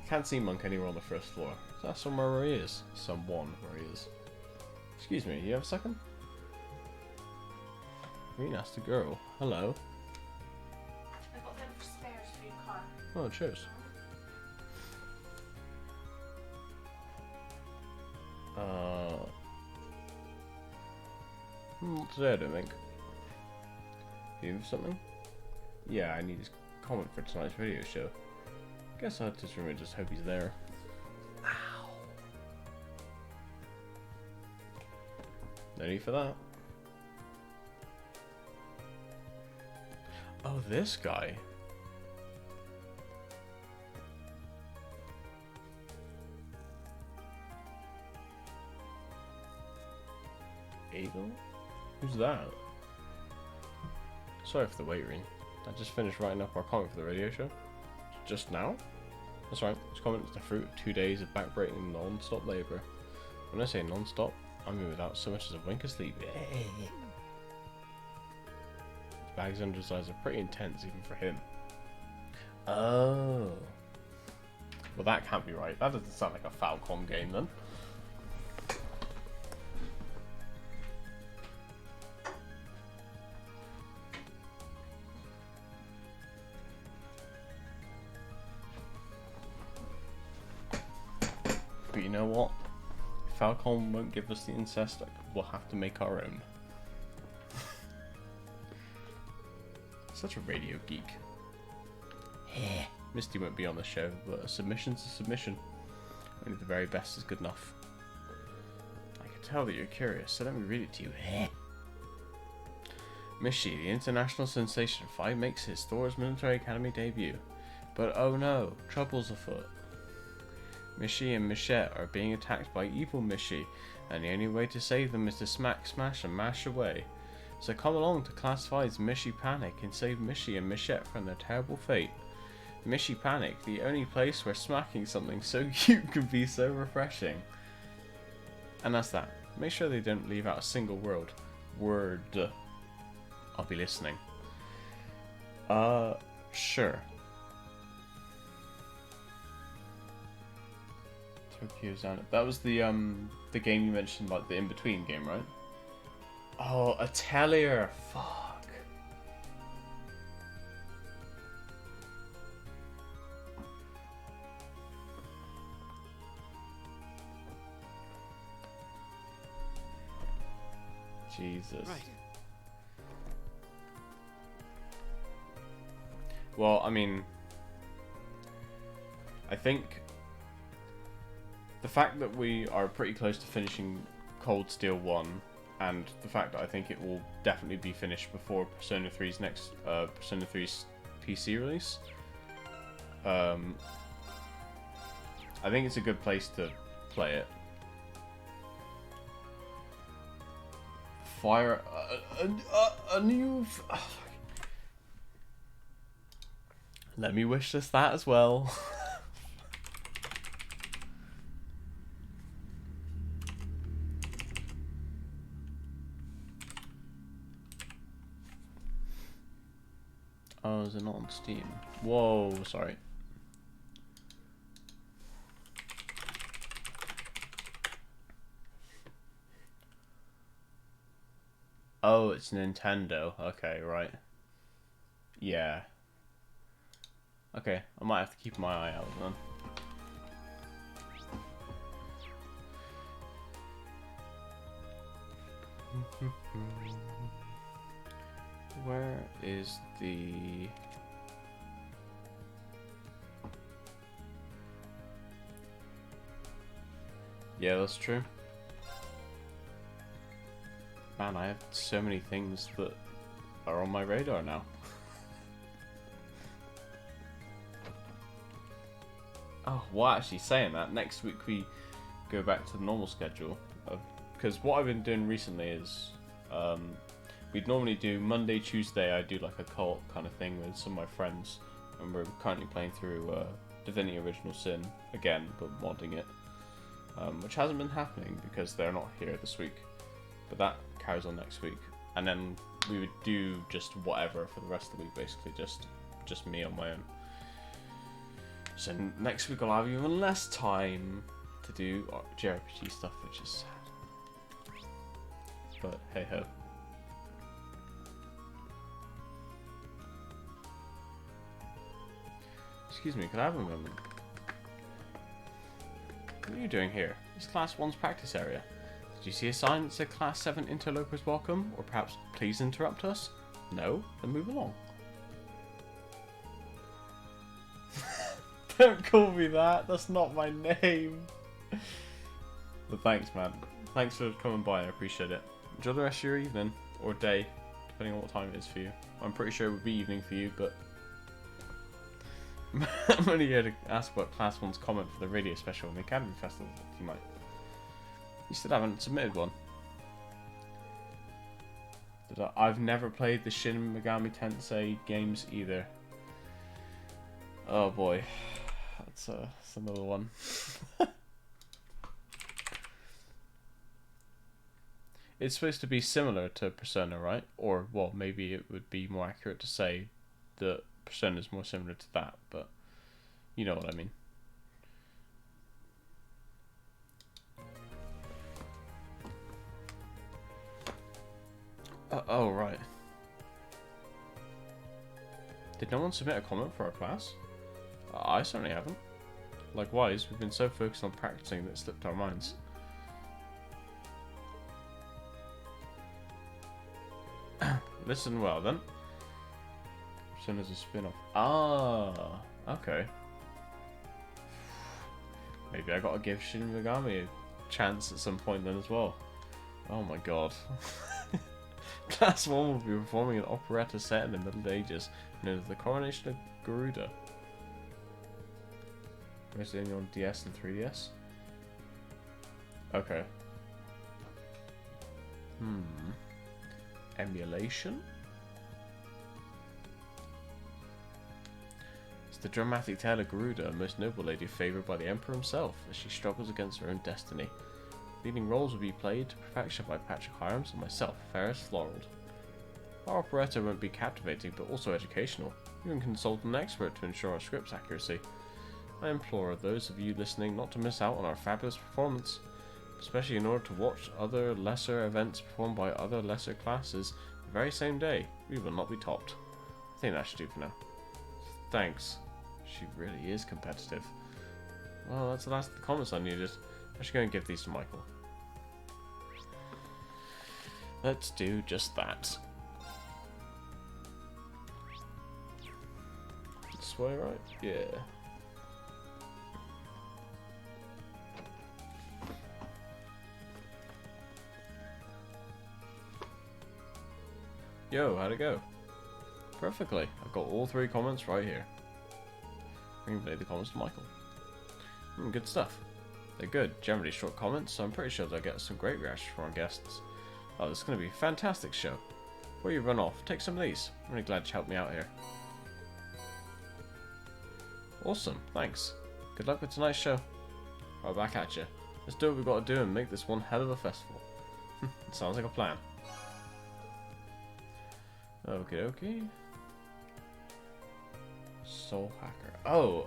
Can't see Monk anywhere on the first floor. Is that somewhere where he is? Someone where he is. Excuse me, you have a second? Green asked the girl. Hello. I got them for spares for your car. Oh, cheers. Not today, I don't think. Do you have something? Yeah, I need his comment for tonight's video show. Guess I'll just remember, just hope he's there. Ow. No need for that. Oh, this guy. Eagle? Who's that? Sorry for the wait, Reen. I just finished writing up our comment for the radio show. Just now? That's right, this comment is the fruit of 2 days of backbreaking non-stop labour. When I say non-stop, I mean without so much as a wink of sleep. His bags under his eyes are pretty intense even for him. Oh. Well, that can't be right. That doesn't sound like a Falcon game then. But you know what? If Falcon won't give us the incest, we'll have to make our own. Such a radio geek. Misty won't be on the show, but a submission's a submission. Only the very best is good enough. I can tell that you're curious, so let me read it to you. Misty, the international sensation, finally makes his Thor's Military Academy debut. But oh no, trouble's afoot. Misty and Michette are being attacked by evil Misty, and the only way to save them is to smack, smash, and mash away. So come along to Class 5's Misty Panic and save Misty and Michette from their terrible fate. Misty Panic, the only place where smacking something so cute can be so refreshing. And that's that. Make sure they don't leave out a single word. I'll be listening. Sure. Tokyo's on it. That was the game you mentioned, like the in-between game, right? Oh, Atelier. Fuck. Jesus. Right. Well, I mean, I think the fact that we are pretty close to finishing Cold Steel 1, and the fact that I think it will definitely be finished before Persona 3's next Persona 3's PC release, I think it's a good place to play it. Fire a new. Let me wish us that as well. Oh, is it not on Steam? Whoa, sorry. Oh, it's Nintendo. Okay, right. Yeah. Okay, I might have to keep my eye out then. Where is the... Yeah, that's true. Man, I have so many things that are on my radar now. Oh, well, actually saying that, next week we go back to the normal schedule. Because what I've been doing recently is, we'd normally do Monday, Tuesday, I do like a co-op kind of thing with some of my friends. And we're currently playing through Divinity Original Sin again, but modding it. Which hasn't been happening because they're not here this week. But that carries on next week. And then we would do just whatever for the rest of the week, basically. Just me on my own. So next week I'll have even less time to do JRPG stuff, which is sad. But hey ho. Excuse me, could I have a moment? What are you doing here? It's Class 1's practice area. Did you see a sign that said Class 7 interlopers welcome? Or perhaps please interrupt us? No? Then move along. Don't call me that. That's not my name. But thanks, man. Thanks for coming by. I appreciate it. Enjoy the rest of your evening. Or day. Depending on what time it is for you. I'm pretty sure it would be evening for you, but... I'm only here to ask about Class 1's comment for the radio special in the Academy Festival tonight. You still haven't submitted one. I've never played the Shin Megami Tensei games either. Oh boy. That's another one. It's supposed to be similar to Persona, right? Or, well, maybe it would be more accurate to say that Persona is more similar to that, but you know what I mean. Oh, right. Did no one submit a comment for our class? I certainly haven't. Likewise, we've been so focused on practicing that it slipped our minds. Listen well then. Persona's a spin-off. Ah, okay. Maybe I gotta give Shin Megami a chance at some point then as well. Oh my god. Class 1 will be performing an operetta set in the Middle Ages known as the Coronation of Garuda. Mostly on DS and 3DS. Okay. Emulation? It's the dramatic tale of Garuda, a most noble lady favoured by the Emperor himself as she struggles against her own destiny. Leading roles will be played to perfection by Patrick Hyams and myself, Ferris Laurel. Our operetta won't be captivating but also educational. You can consult an expert to ensure our script's accuracy. I implore those of you listening not to miss out on our fabulous performance, especially in order to watch other lesser events performed by other lesser classes the very same day. We will not be topped. I think that should do for now. Thanks. She really is competitive. Well, that's the last of the comments I needed. I should go and give these to Michael. Let's do just that. This way, right? Yeah. Yo, how'd it go? Perfectly. I've got all 3 comments right here. I can play the comments to Michael. Good stuff. They're good, generally short comments, so I'm pretty sure they'll get some great reactions from our guests. Oh, this is going to be a fantastic show. Before you run off, take some of these. I'm really glad you helped me out here. Awesome, thanks. Good luck with tonight's show. Right back at you. Let's do what we've got to do and make this one hell of a festival. Sounds like a plan. Okay, okay. Soul Hacker. Oh,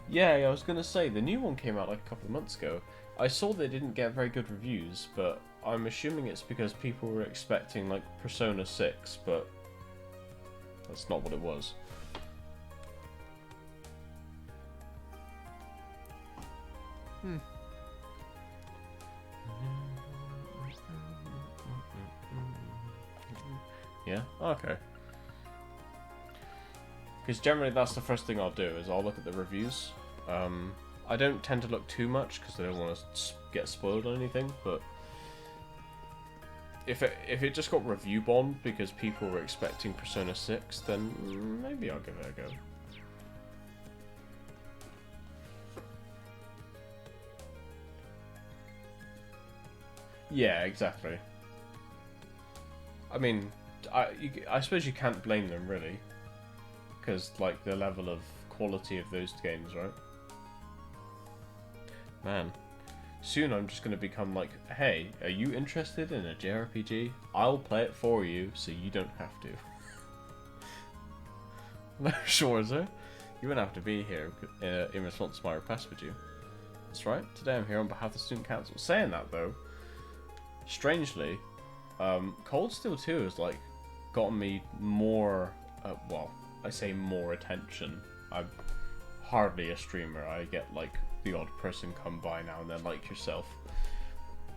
yeah, I was gonna say, the new one came out like a couple of months ago. I saw they didn't get very good reviews, but I'm assuming it's because people were expecting like Persona 6, but that's not what it was. Yeah? Okay. Because generally that's the first thing I'll do, is I'll look at the reviews. I don't tend to look too much, because I don't want to get spoiled on anything, but if it just got review bombed because people were expecting Persona 6, then maybe I'll give it a go. Yeah, exactly. I mean, I suppose you can't blame them, really. Because, like, the level of quality of those games, right? Man. Soon I'm just going to become like, hey, are you interested in a JRPG? I'll play it for you, so you don't have to. No, sure, sir. You wouldn't have to be here in response to my request, would you? That's right. Today I'm here on behalf of the Student Council. Saying that, though, strangely, Cold Steel 2 has, like, gotten me more, well, I say more attention. I'm hardly a streamer. I get, like, the odd person come by now and then, like yourself.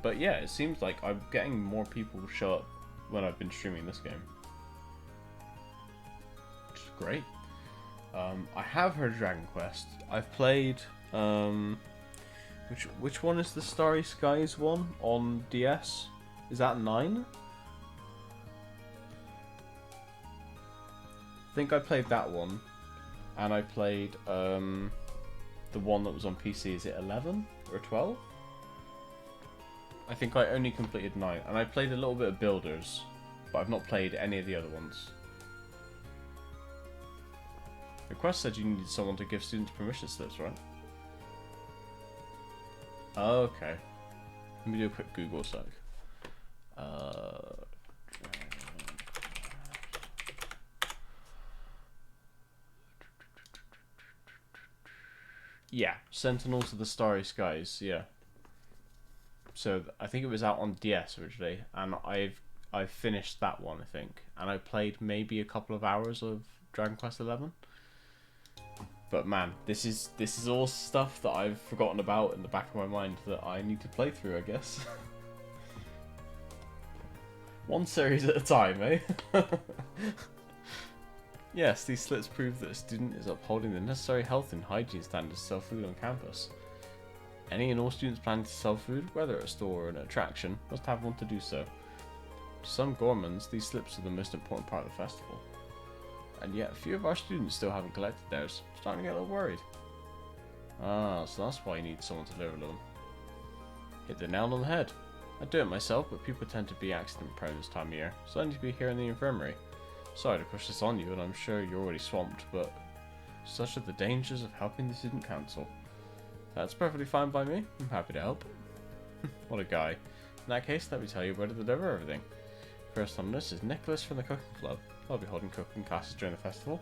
But yeah, it seems like I'm getting more people show up when I've been streaming this game. Which is great. I have heard Dragon Quest. I've played, which one is the Starry Skies one on DS? Is that 9? I think I played that one. And I played, the one that was on PC, is it 11 or 12? I think I only completed 9, and I played a little bit of Builders, but I've not played any of the other ones. The quest said you needed someone to give students permission slips, right? Okay. Let me do a quick Google search. Yeah, Sentinels of the Starry Skies, yeah. So I think it was out on DS originally, and I've finished that one, I think. And I played maybe a couple of hours of Dragon Quest XI. But man, this is all stuff that I've forgotten about in the back of my mind that I need to play through, I guess. One series at a time, eh? Yes, these slips prove that a student is upholding the necessary health and hygiene standards to sell food on campus. Any and all students planning to sell food, whether at a store or an attraction, must have one to do so. To some gourmands, these slips are the most important part of the festival. And yet, a few of our students still haven't collected theirs. I'm starting to get a little worried. Ah, so that's why you need someone to deliver them. Hit the nail on the head. I do it myself, but people tend to be accident prone this time of year, so I need to be here in the infirmary. Sorry to push this on you, and I'm sure you're already swamped, but such are the dangers of helping the student council. That's perfectly fine by me. I'm happy to help. What a guy. In that case, let me tell you where to deliver everything. First on this is Nicholas from the cooking club. I'll be holding cooking classes during the festival.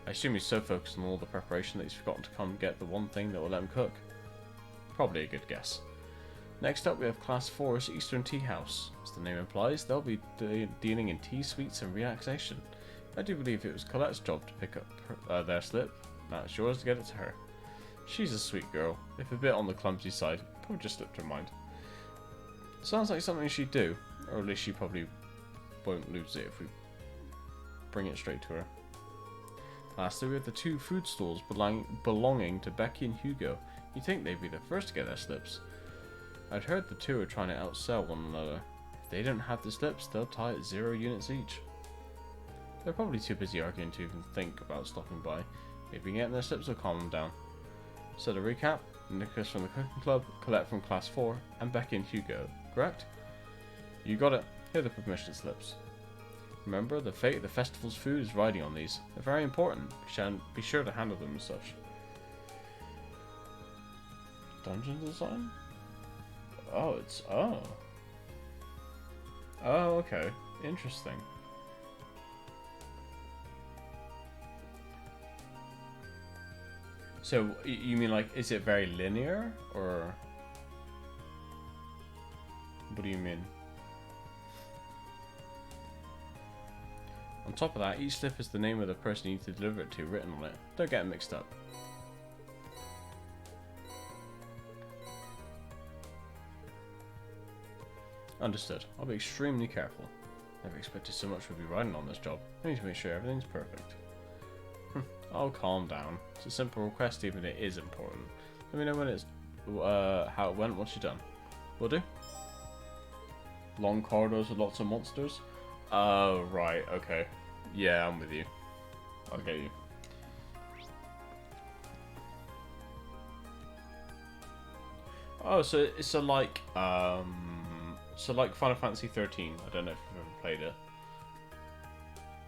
I assume he's so focused on all the preparation that he's forgotten to come get the one thing that will let him cook. Probably a good guess. Next up we have Class 4's Eastern Tea House. As the name implies, they'll be dealing in tea, sweets and relaxation. I do believe it was Colette's job to pick up their slip. Now it's yours to get it to her. She's a sweet girl, if a bit on the clumsy side, probably just slipped her mind. Sounds like something she'd do, or at least she probably won't lose it if we bring it straight to her. Lastly, we have the two food stalls belonging to Becky and Hugo. You'd think they'd be the first to get their slips. I'd heard the two are trying to outsell one another. If they don't have the slips, they'll tie at 0 units each. They're probably too busy arguing to even think about stopping by. Maybe getting their slips will calm them down. So to recap, Nicholas from the cooking club, Colette from class 4, and Becky and Hugo, correct? You got it. Here are the permission slips. Remember, the fate of the festival's food is riding on these. They're very important. Be sure to handle them as such. Dungeon design? Oh, it's... oh. Oh, okay. Interesting. So, you mean like, is it very linear, or... What do you mean? On top of that, each slip is the name of the person you need to deliver it to written on it. Don't get it mixed up. Understood. I'll be extremely careful. Never expected so much would be riding on this job. I need to make sure everything's perfect. Oh, calm down. It's a simple request, even if it is important. Let me know when it's how it went once you're done. Will do. Long corridors with lots of monsters. Oh, right. Okay. Yeah, I'm with you. I'll get you. Oh, so it's like Final Fantasy 13. I don't know if you've ever played it,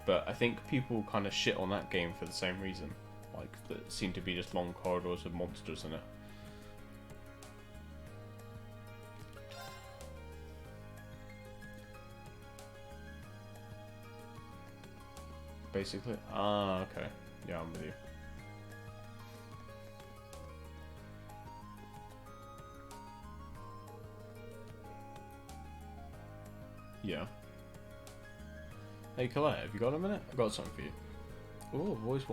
but I think people kind of shit on that game for the same reason. Like, that seem to be just long corridors with monsters in it. Basically. Ah, okay. Yeah, I'm with you. Yeah. Hey Colette, have you got a minute? I've got something for you. Oh, I've always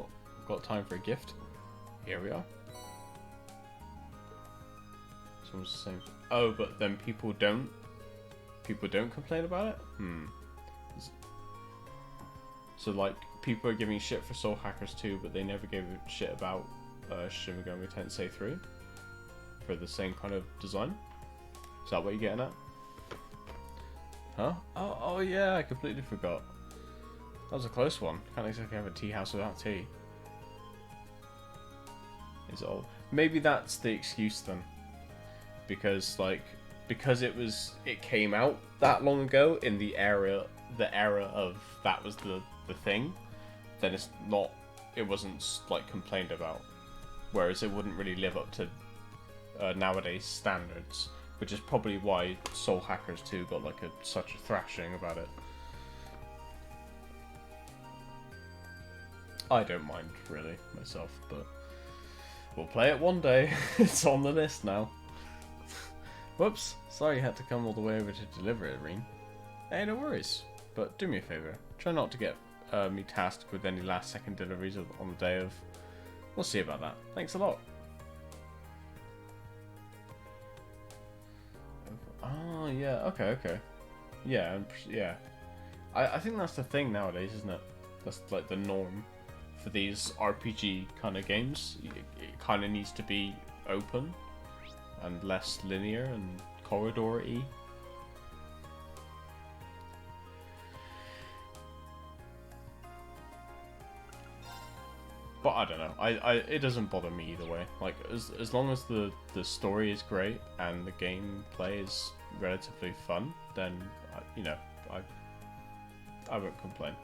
got time for a gift. Here we are. Someone's the same. Oh, but then people don't complain about it? So like, people are giving shit for Soul Hackers 2, but they never gave a shit about Shin Megami Tensei 3 for the same kind of design? Is that what you're getting at? Huh? Oh yeah, I completely forgot. That was a close one. Can't exactly have a tea house without tea. Is it all? Maybe that's the excuse then. Because it came out that long ago in the era of that was the thing, then it wasn't like complained about. Whereas it wouldn't really live up to nowadays standards, which is probably why Soul Hackers 2 got like such a thrashing about it. I don't mind really myself, but we'll play it one day. It's on the list now. Whoops, sorry you had to come all the way over to deliver it, Reen. Hey, no worries. But do me a favour, try not to get me tasked with any last second deliveries on the day of. We'll see about that. Thanks a lot. Oh yeah, okay. Yeah, yeah. I think that's the thing nowadays, isn't it? That's like the norm for these RPG kind of games. It kind of needs to be open and less linear and corridor-y. But I don't know. It doesn't bother me either way. Like as long as the story is great and the gameplay is relatively fun, then you know I won't complain.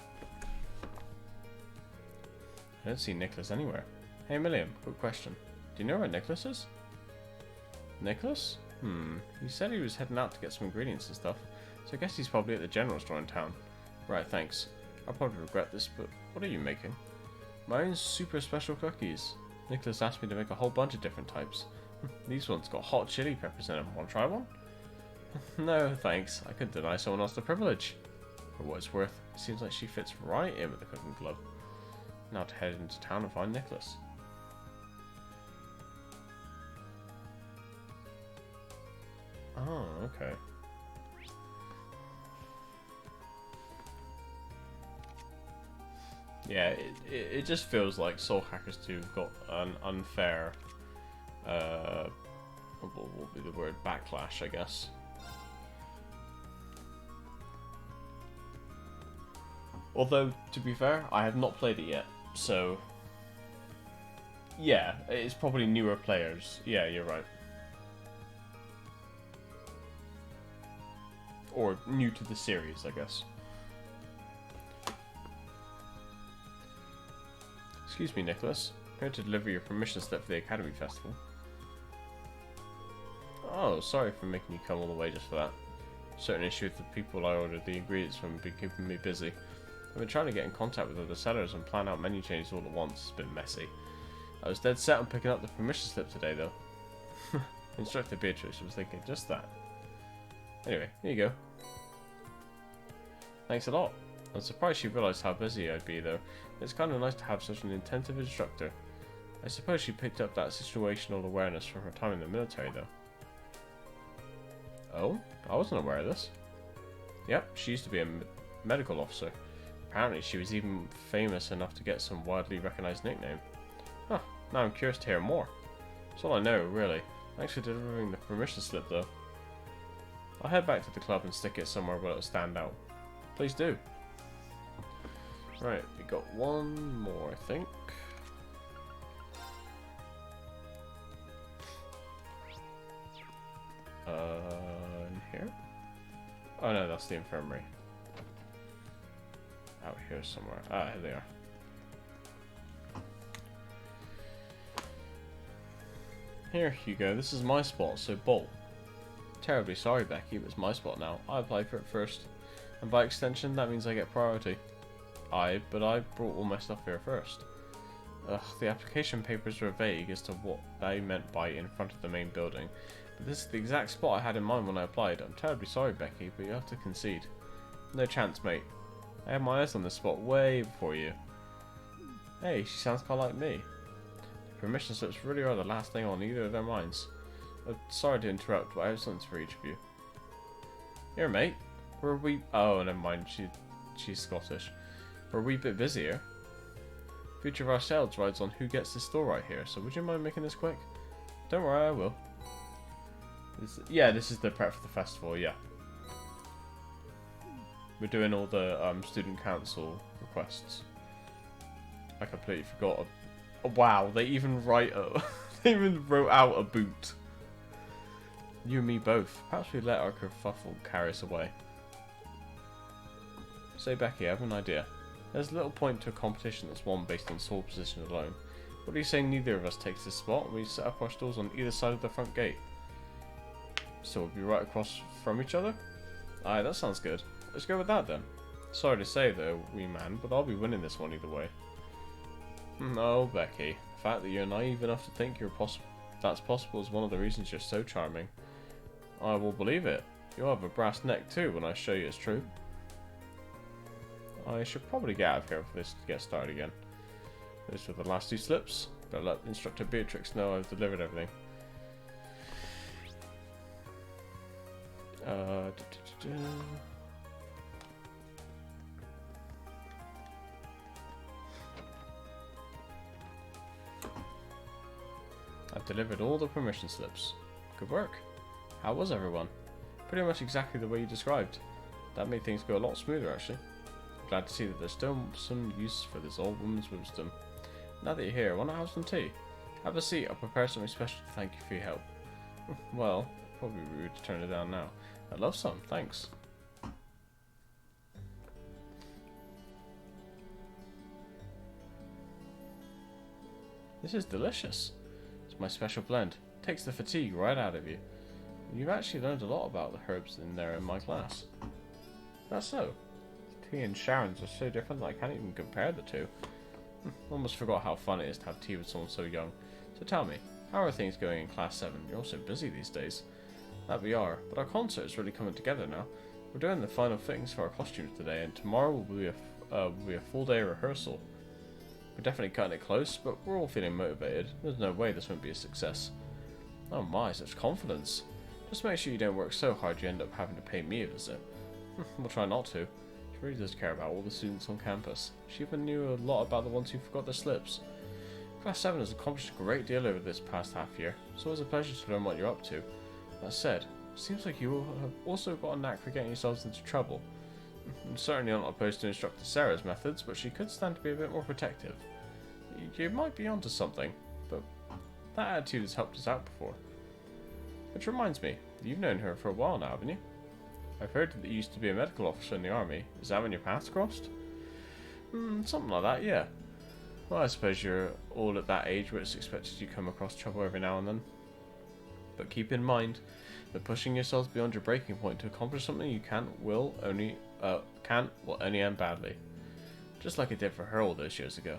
I don't see Nicholas anywhere. Hey Milliam, quick question. Do you know where Nicholas is? Nicholas? He said he was heading out to get some ingredients and stuff, so I guess he's probably at the general store in town. Right, thanks. I'll probably regret this, but what are you making? My own super special cookies. Nicholas asked me to make a whole bunch of different types. These ones got hot chili peppers in them. Want to try one? No, thanks. I couldn't deny someone else the privilege. For what it's worth, it seems like she fits right in with the cooking club. Now to head into town and find Nicholas. Oh, okay. Yeah, it just feels like Soul Hackers 2 got an unfair, what would be the word, backlash, I guess. Although, to be fair, I have not played it yet, so... Yeah, it's probably newer players. Yeah, you're right. Or new to the series, I guess. Excuse me, Nicholas. I'm here to deliver your permission slip for the Academy Festival. Oh, sorry for making you come all the way just for that. Certain issue with the people I ordered the ingredients from have been keeping me busy. I've been trying to get in contact with other sellers and plan out menu changes all at once. It's been messy. I was dead set on picking up the permission slip today, though. Instructor Beatrice was thinking just that. Anyway, here you go. Thanks a lot. I'm surprised she realised how busy I'd be, though. It's kind of nice to have such an attentive instructor. I suppose she picked up that situational awareness from her time in the military, though. Oh? I wasn't aware of this. Yep, she used to be a medical officer. Apparently, she was even famous enough to get some widely recognised nickname. Huh, now I'm curious to hear more. That's all I know, really. Thanks for delivering the permission slip, though. I'll head back to the club and stick it somewhere where it'll stand out. Please do. Right, we got one more, I think. In here? Oh no, that's the infirmary. Out here somewhere. Ah, here they are. Here, Hugo, this is my spot, so bolt. Terribly sorry, Becky, but it's my spot now. I applied for it first. And by extension, that means I get priority. But I brought all my stuff here first. Ugh, the application papers were vague as to what they meant by in front of the main building. But this is the exact spot I had in mind when I applied. I'm terribly sorry, Becky, but you have to concede. No chance, mate. I had my eyes on this spot way before you. Hey, she sounds kind of like me. The permission slips really are the last thing on either of their minds. Sorry to interrupt, but I have something for each of you. Here, mate. Were we... Oh, never mind. She's Scottish. We're a wee bit busy here. Future of our sales rides on who gets this store right here, so would you mind making this quick? Don't worry, I will. This is the prep for the festival, yeah. We're doing all the student council requests. I completely forgot. Wow, they even they even wrote out a boot. You and me both. Perhaps we let our kerfuffle carry us away. Say, Becky, I have an idea. There's little point to a competition that's won based on sword position alone. What do you say neither of us takes this spot and we set up our stalls on either side of the front gate? So we'll be right across from each other? Aye, that sounds good. Let's go with that then. Sorry to say though, wee man, but I'll be winning this one either way. No, Becky. The fact that you're naive enough to think that's possible is one of the reasons you're so charming. I will believe it. You'll have a brass neck too when I show you it's true. I should probably get out of here for this to get started again. Those were the last two slips. Better let Instructor Beatrix know I've delivered everything. In delivered all the permission slips. Good work. How was everyone? Pretty much exactly the way you described. That made things go a lot smoother, actually. Glad to see that there's still some use for this old woman's wisdom. Now that you're here, why not have some tea? Have a seat, I'll prepare something special to thank you for your help. Well, probably rude to turn it down now. I'd love some, thanks. This is delicious. It's my special blend. Takes the fatigue right out of you. You've actually learned a lot about the herbs in there in my class. That's so. Tea and Sharon's are so different that I can't even compare the two. Almost forgot how fun it is to have tea with someone so young. So tell me, how are things going in Class 7? You're all so busy these days. That we are, but our concert is really coming together now. We're doing the final fittings for our costumes today, and tomorrow will be a full day rehearsal. We're definitely cutting it close, but we're all feeling motivated. There's no way this won't be a success. Oh my, such confidence. Just make sure you don't work so hard you end up having to pay me a visit. We'll try not to. She really does care about all the students on campus. She even knew a lot about the ones who forgot their slips. Class 7 has accomplished a great deal over this past half year. It's always a pleasure to learn what you're up to. That said, it seems like you have also got a knack for getting yourselves into trouble. I'm certainly not opposed to Instructor Sarah's methods, but she could stand to be a bit more protective. You might be onto something, but that attitude has helped us out before. Which reminds me, you've known her for a while now, haven't you? I've heard that you used to be a medical officer in the army. Is that when your paths crossed? Something like that, yeah. Well, I suppose you're all at that age where it's expected you come across trouble every now and then. But keep in mind that pushing yourselves beyond your breaking point to accomplish something you will only end badly. Just like it did for her all those years ago.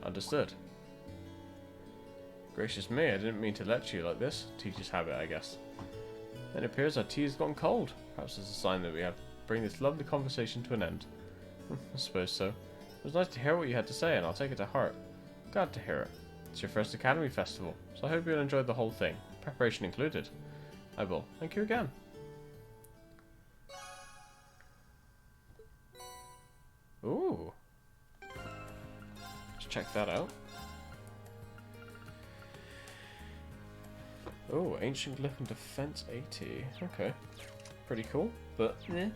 Understood. Gracious me, I didn't mean to lecture you like this. Teacher's habit, I guess. It appears our tea has gone cold. Perhaps it's a sign that we have to bring this lovely conversation to an end. I suppose so. It was nice to hear what you had to say, and I'll take it to heart. Glad to hear it. It's your first Academy Festival, so I hope you'll enjoy the whole thing, preparation included. I will. Thank you again. Ooh. Let's check that out. Oh, Ancient Glyph and Defense 80. Okay. Pretty cool, but yeah.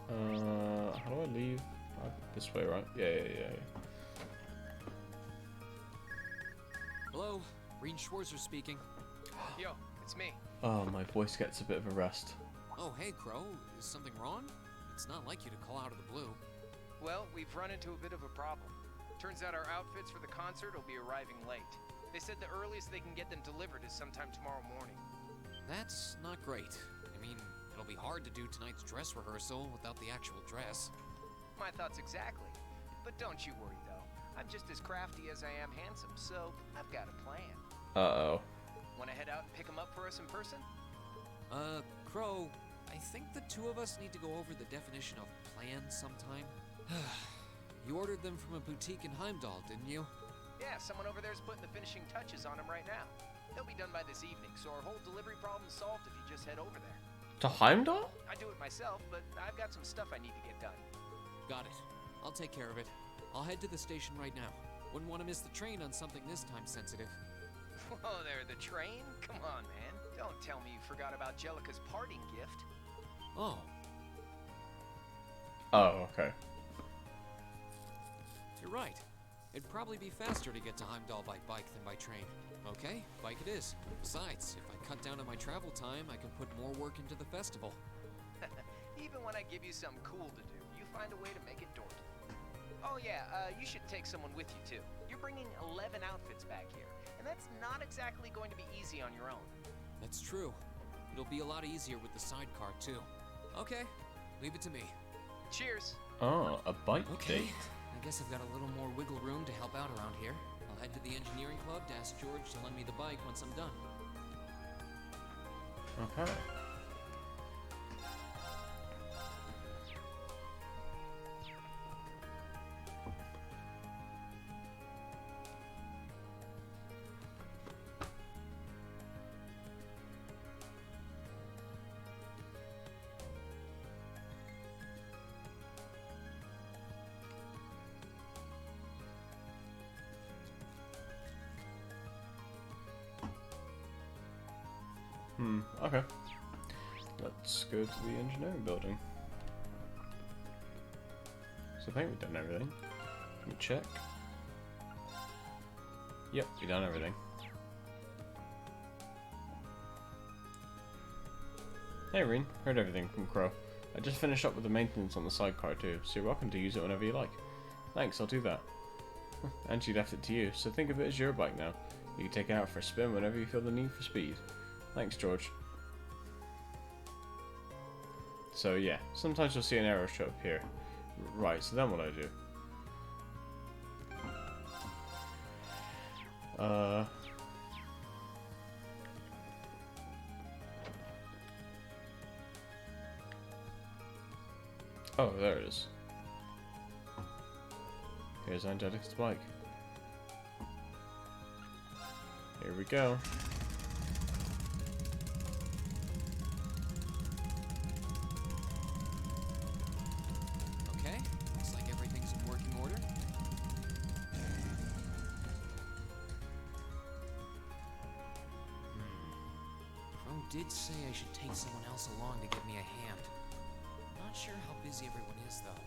How do I leave? This way, right? Yeah. Hello, Rean Schwarzer speaking. Yo, it's me. Oh, my voice gets a bit of a rest. Oh, hey, Crow. Is something wrong? It's not like you to call out of the blue. Well, we've run into a bit of a problem. Turns out our outfits for the concert will be arriving late. They said the earliest they can get them delivered is sometime tomorrow morning. That's not great. I mean, it'll be hard to do tonight's dress rehearsal without the actual dress. My thoughts exactly. But don't you worry, though. I'm just as crafty as I am handsome, so I've got a plan. Uh-oh. Want to head out and pick them up for us in person? Crow, I think the two of us need to go over the definition of plan sometime. You ordered them from a boutique in Heimdall, didn't you? Yeah, someone over there's putting the finishing touches on them right now. They'll be done by this evening, so our whole delivery problem's solved if you just head over there. To Heimdall? I do it myself, but I've got some stuff I need to get done. Got it. I'll take care of it. I'll head to the station right now. Wouldn't want to miss the train on something this time sensitive. Whoa there, the train? Come on, man. Don't tell me you forgot about Jellica's parting gift. Oh. Oh, okay. You're right. It'd probably be faster to get to Heimdall by bike than by train. Okay, bike it is. Besides, if I cut down on my travel time, I can put more work into the festival. Even when I give you something cool to do, you find a way to make it dorky. Oh yeah, you should take someone with you too. You're bringing 11 outfits back here, and that's not exactly going to be easy on your own. That's true. It'll be a lot easier with the sidecar too. Okay, leave it to me. Cheers. Oh, a bike date. I guess I've got a little more wiggle room to help out around here. I'll head to the engineering club to ask George to lend me the bike once I'm done. Okay. Okay. Let's go to the engineering building. So I think we've done everything. Let me check. Yep, we've done everything. Hey Reen, heard everything from Crow. I just finished up with the maintenance on the sidecar too, so you're welcome to use it whenever you like. Thanks, I'll do that. And she left it to you, so think of it as your bike now. You can take it out for a spin whenever you feel the need for speed. Thanks, George. So yeah, sometimes you'll see an arrow show up here. Right, so then what do I do? Oh, there it is. Here's Angelica's bike. Here we go. Okay, looks like everything's in working order. Crow did say I should take someone else along to give me a hand. Not sure how busy everyone is, though.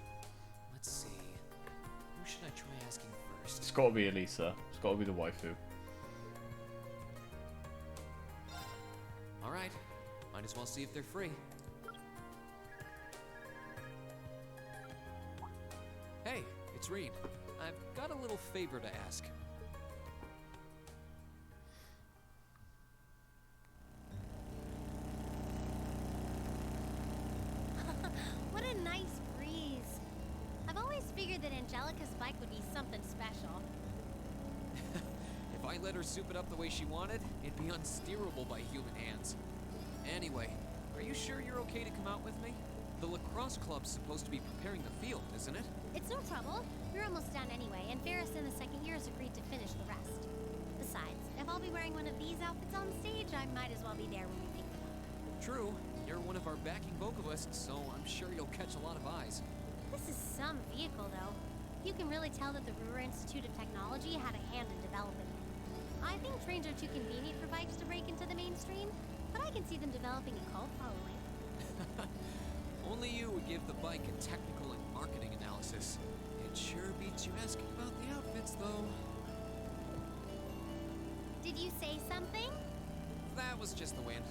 Let's see. Who should I try asking first? It's gotta be Elisa. It's gotta be the waifu. Alright, might as well see if they're free. Hey, it's Reed. I've got a little favor to ask. What a nice breeze. I've always figured that Angelica's bike would be something special. If I let her soup it up the way she wanted, it'd be unsteerable by human hands. Anyway, are you sure you're okay to come out with me? The lacrosse club's supposed to be preparing the field, isn't it? It's no trouble. We're almost done anyway, and Ferris in the second year has agreed to finish the rest. Besides, if I'll be wearing one of these outfits on stage, I might as well be there when we pick them up. True. You're one of our backing vocalists, so I'm sure you'll catch a lot of eyes. This is some vehicle, though. You can really tell that the Ruhr Institute of Technology had a hand in developing it. I think trains are too convenient for bikes to break into the mainstream, but I can see them developing a cult following. Only you would give the bike a technical and marketing analysis. It sure beats you asking about the outfits, though. Did you say something? That was just the wind.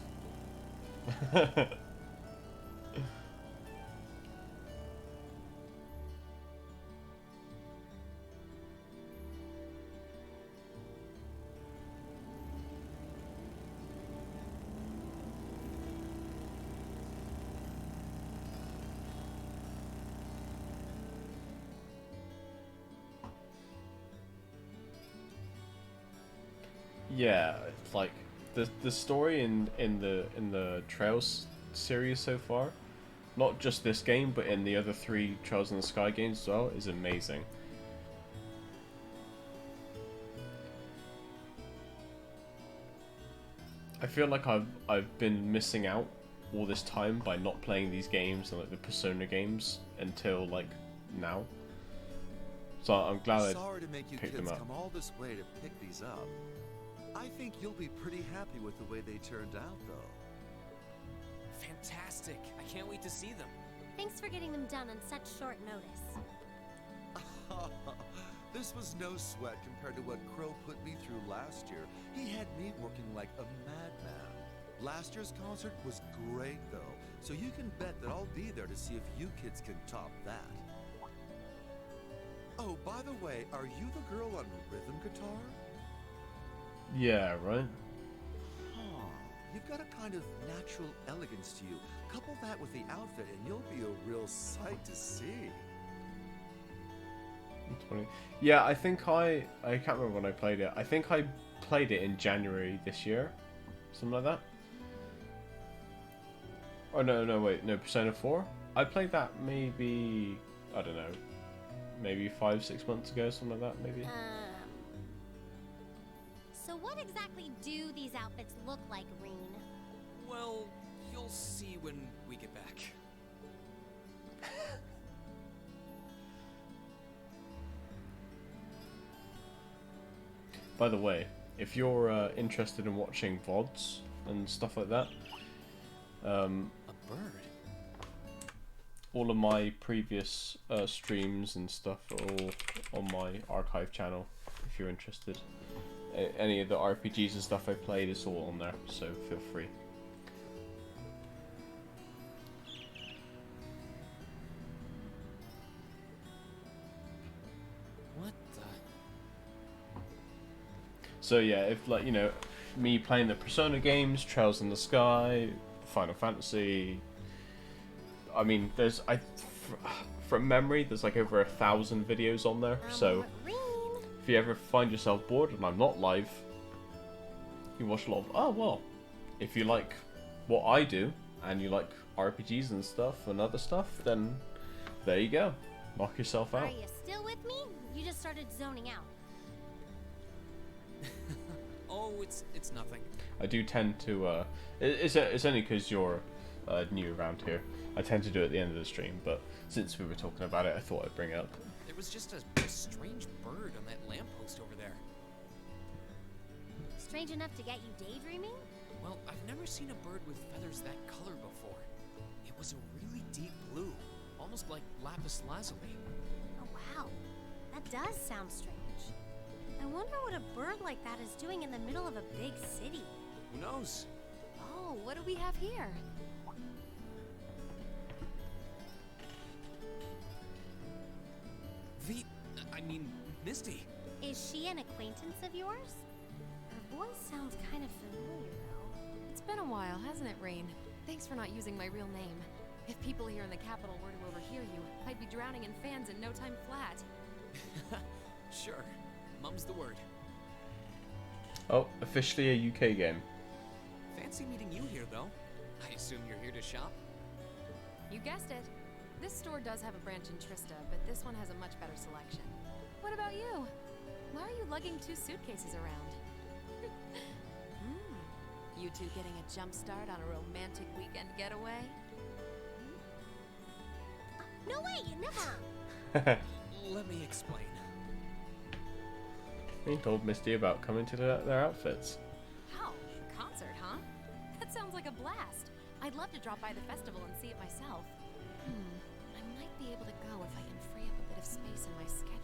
Yeah, it's like the story in the Trails series so far, not just this game but in the other 3 Trails in the Sky games as well, is amazing. I feel like I've been missing out all this time by not playing these games and like the Persona games until like now. So I'm glad I Sorry to make you picked kids them up. come all this way to pick these up. I think you'll be pretty happy with the way they turned out, though. Fantastic. I can't wait to see them. Thanks for getting them done on such short notice. This was no sweat compared to what Crow put me through last year. He had me working like a madman. Last year's concert was great, though, so you can bet that I'll be there to see if you kids can top that. Oh, by the way, are you the girl on rhythm guitar? Yeah, right? Huh. You've got a kind of natural elegance to you. Couple that with the outfit and you'll be a real sight to see. 20. Yeah, I think I can't remember when I played it. I think I played it in January this year. Something like that. Oh no, wait, no, Persona 4? I played that maybe, I don't know, maybe 5-6 months ago, something like that, maybe. So what exactly do these outfits look like, Reen? Well, you'll see when we get back. By the way, if you're interested in watching VODs and stuff like that. A bird? All of my previous streams and stuff are all on my archive channel, if you're interested. Any of the RPGs and stuff I played is all on there, so feel free. What the? So yeah, if like, you know, me playing the Persona games, Trails in the Sky, Final Fantasy, I mean, there's from memory, there's like over 1,000 videos on there. So if you ever find yourself bored and I'm not live, you watch a lot of. Oh well, if you like what I do and you like RPGs and stuff and other stuff, then there you go. Knock yourself out. Are you still with me? You just started zoning out. Oh, it's nothing. I do tend to. It's only because you're new around here. I tend to do it at the end of the stream, but since we were talking about it, I thought I'd bring it up. There was just a strange bird on that lamppost over there. Strange enough to get you daydreaming? Well, I've never seen a bird with feathers that color before. It was a really deep blue, almost like lapis lazuli. Oh wow, that does sound strange. I wonder what a bird like that is doing in the middle of a big city. Who knows? Oh, what do we have here? I mean, Misty. Is she an acquaintance of yours? Her voice sounds kind of familiar, though. It's been a while, hasn't it, Rain? Thanks for not using my real name. If people here in the capital were to overhear you, I'd be drowning in fans in no time flat. Sure. Mum's the word. Oh, officially a UK game. Fancy meeting you here, though. I assume you're here to shop? You guessed it. This store does have a branch in Trista, but this one has a much better selection. What about you? Why are you lugging 2 suitcases around? You two getting a jump start on a romantic weekend getaway? No way, never! Let me explain. He told Misty about coming to their outfits. Oh, concert, huh? That sounds like a blast. I'd love to drop by the festival and see it myself. I might be able to go if I can free up a bit of space in my schedule.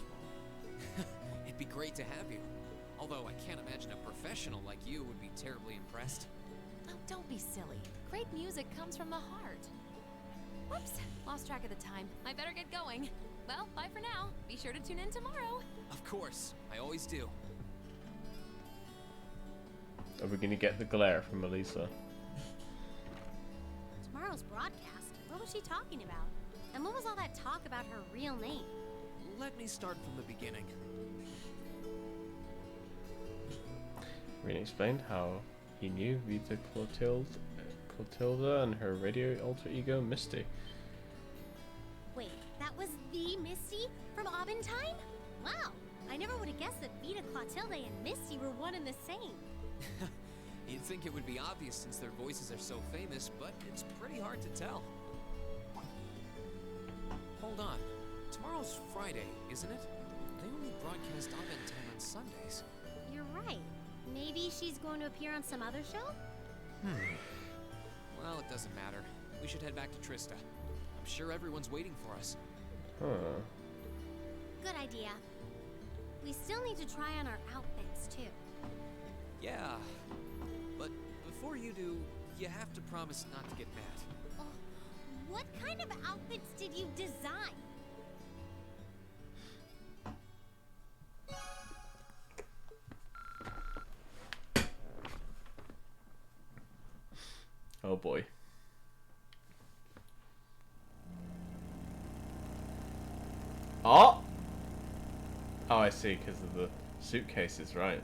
It'd be great to have you. Although I can't imagine a professional like you would be terribly impressed. Oh, don't be silly. Great music comes from the heart. Whoops, lost track of the time. I better get going. Well, bye for now. Be sure to tune in tomorrow. Of course, I always do. Are we gonna get the glare from Elisa? Tomorrow's broadcast? What was she talking about? And what was all that talk about her real name? Let me start from the beginning. Rena explained how he knew Vita Clotilda and her radio alter ego Misty. Wait, that was the Misty from Abentine? Wow, I never would have guessed that Vita Clotilde and Misty were one and the same. You'd think it would be obvious since their voices are so famous, but it's pretty hard to tell. Hold on. Tomorrow's Friday, isn't it? They only broadcast Abentine on Sundays. You're right. Maybe she's going to appear on some other show? Well, it doesn't matter. We should head back to Trista. I'm sure everyone's waiting for us. Good idea. We still need to try on our outfits, too. Yeah. But before you do, you have to promise not to get mad. What kind of outfits did you design? Oh boy. Oh! Oh, I see, because of the suitcases, right.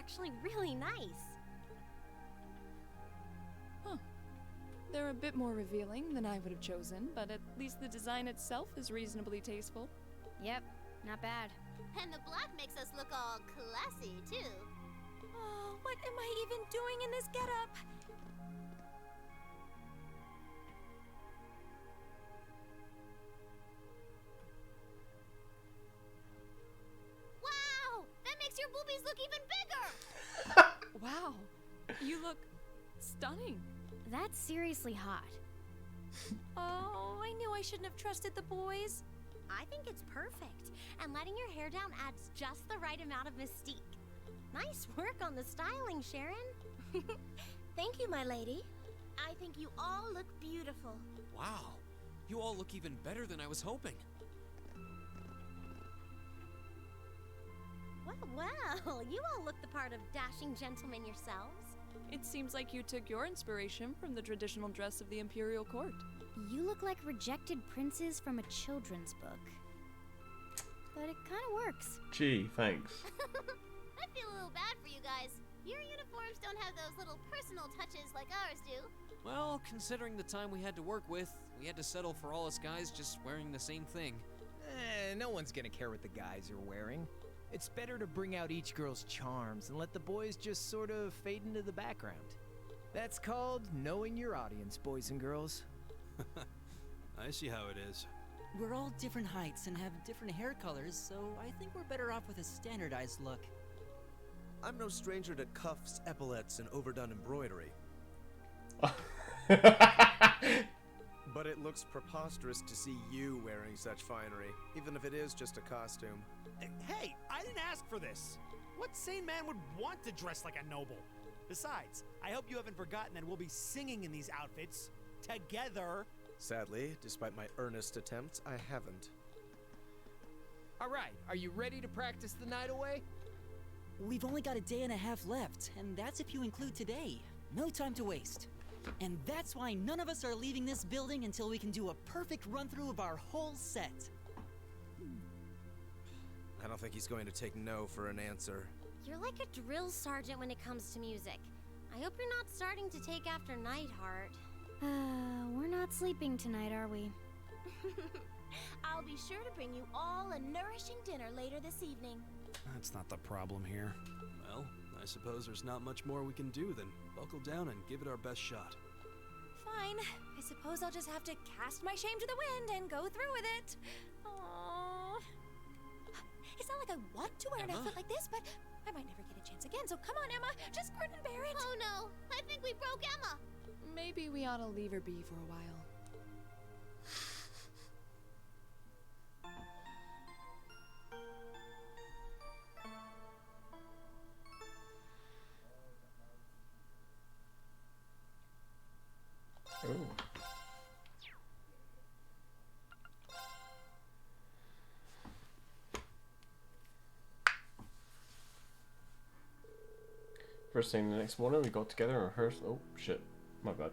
actually really nice. Huh. They're a bit more revealing than I would have chosen, but at least the design itself is reasonably tasteful. Yep, not bad. And the black makes us look all classy, too. Oh, what am I even doing in this getup? Wow! That makes your boobies look even bigger! Wow, you look stunning. That's seriously hot. Oh, I knew I shouldn't have trusted the boys. I think it's perfect, and letting your hair down adds just the right amount of mystique. Nice work on the styling, Sharon. Thank you, my lady. I think you all look beautiful. Wow, you all look even better than I was hoping. Well, you all look the part of dashing gentlemen yourselves. It seems like you took your inspiration from the traditional dress of the Imperial Court. You look like rejected princes from a children's book. But it kind of works. Gee, thanks. I feel a little bad for you guys. Your uniforms don't have those little personal touches like ours do. Well, considering the time we had to work with, we had to settle for all us guys just wearing the same thing. No one's gonna care what the guys are wearing. It's better to bring out each girl's charms and let the boys just sort of fade into the background. That's called knowing your audience, boys and girls. I see how it is. We're all different heights and have different hair colors, so I think we're better off with a standardized look. I'm no stranger to cuffs, epaulets, and overdone embroidery. But it looks preposterous to see you wearing such finery, even if it is just a costume. Hey, I didn't ask for this. What sane man would want to dress like a noble? Besides, I hope you haven't forgotten that we'll be singing in these outfits together. Sadly, despite my earnest attempts, I haven't. All right, are you ready to practice the night away? We've only got a day and a half left, and that's if you include today. No time to waste. And that's why none of us are leaving this building until we can do a perfect run-through of our whole set. I don't think he's going to take no for an answer. You're like a drill sergeant when it comes to music. I hope you're not starting to take after Nightheart. We're not sleeping tonight, are we? I'll be sure to bring you all a nourishing dinner later this evening. That's not the problem here. Well, I suppose there's not much more we can do than buckle down and give it our best shot. Fine. I suppose I'll just have to cast my shame to the wind and go through with it. Aww. It's not like I want to wear an outfit like this, but I might never get a chance again, so come on, Emma. Just grin and bear it. Oh no, I think we broke Emma. Maybe we ought to leave her be for a while. Oh. First thing the next morning, we got together and rehearsed. Oh shit, my bad.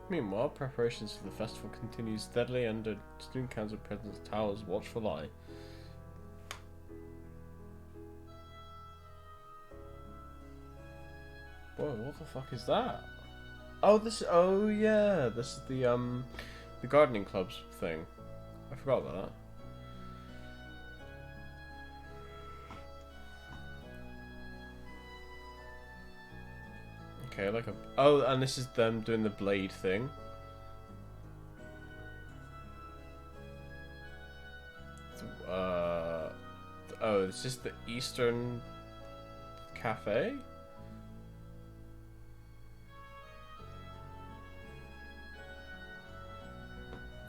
Meanwhile, preparations for the festival continue steadily under Student Council President Tower's watchful eye. Whoa, what the fuck is that? Oh, oh yeah, this is the gardening clubs thing. I forgot about that. Okay, like a... Oh, and this is them doing the blade thing. Oh, it's just the Eastern Cafe?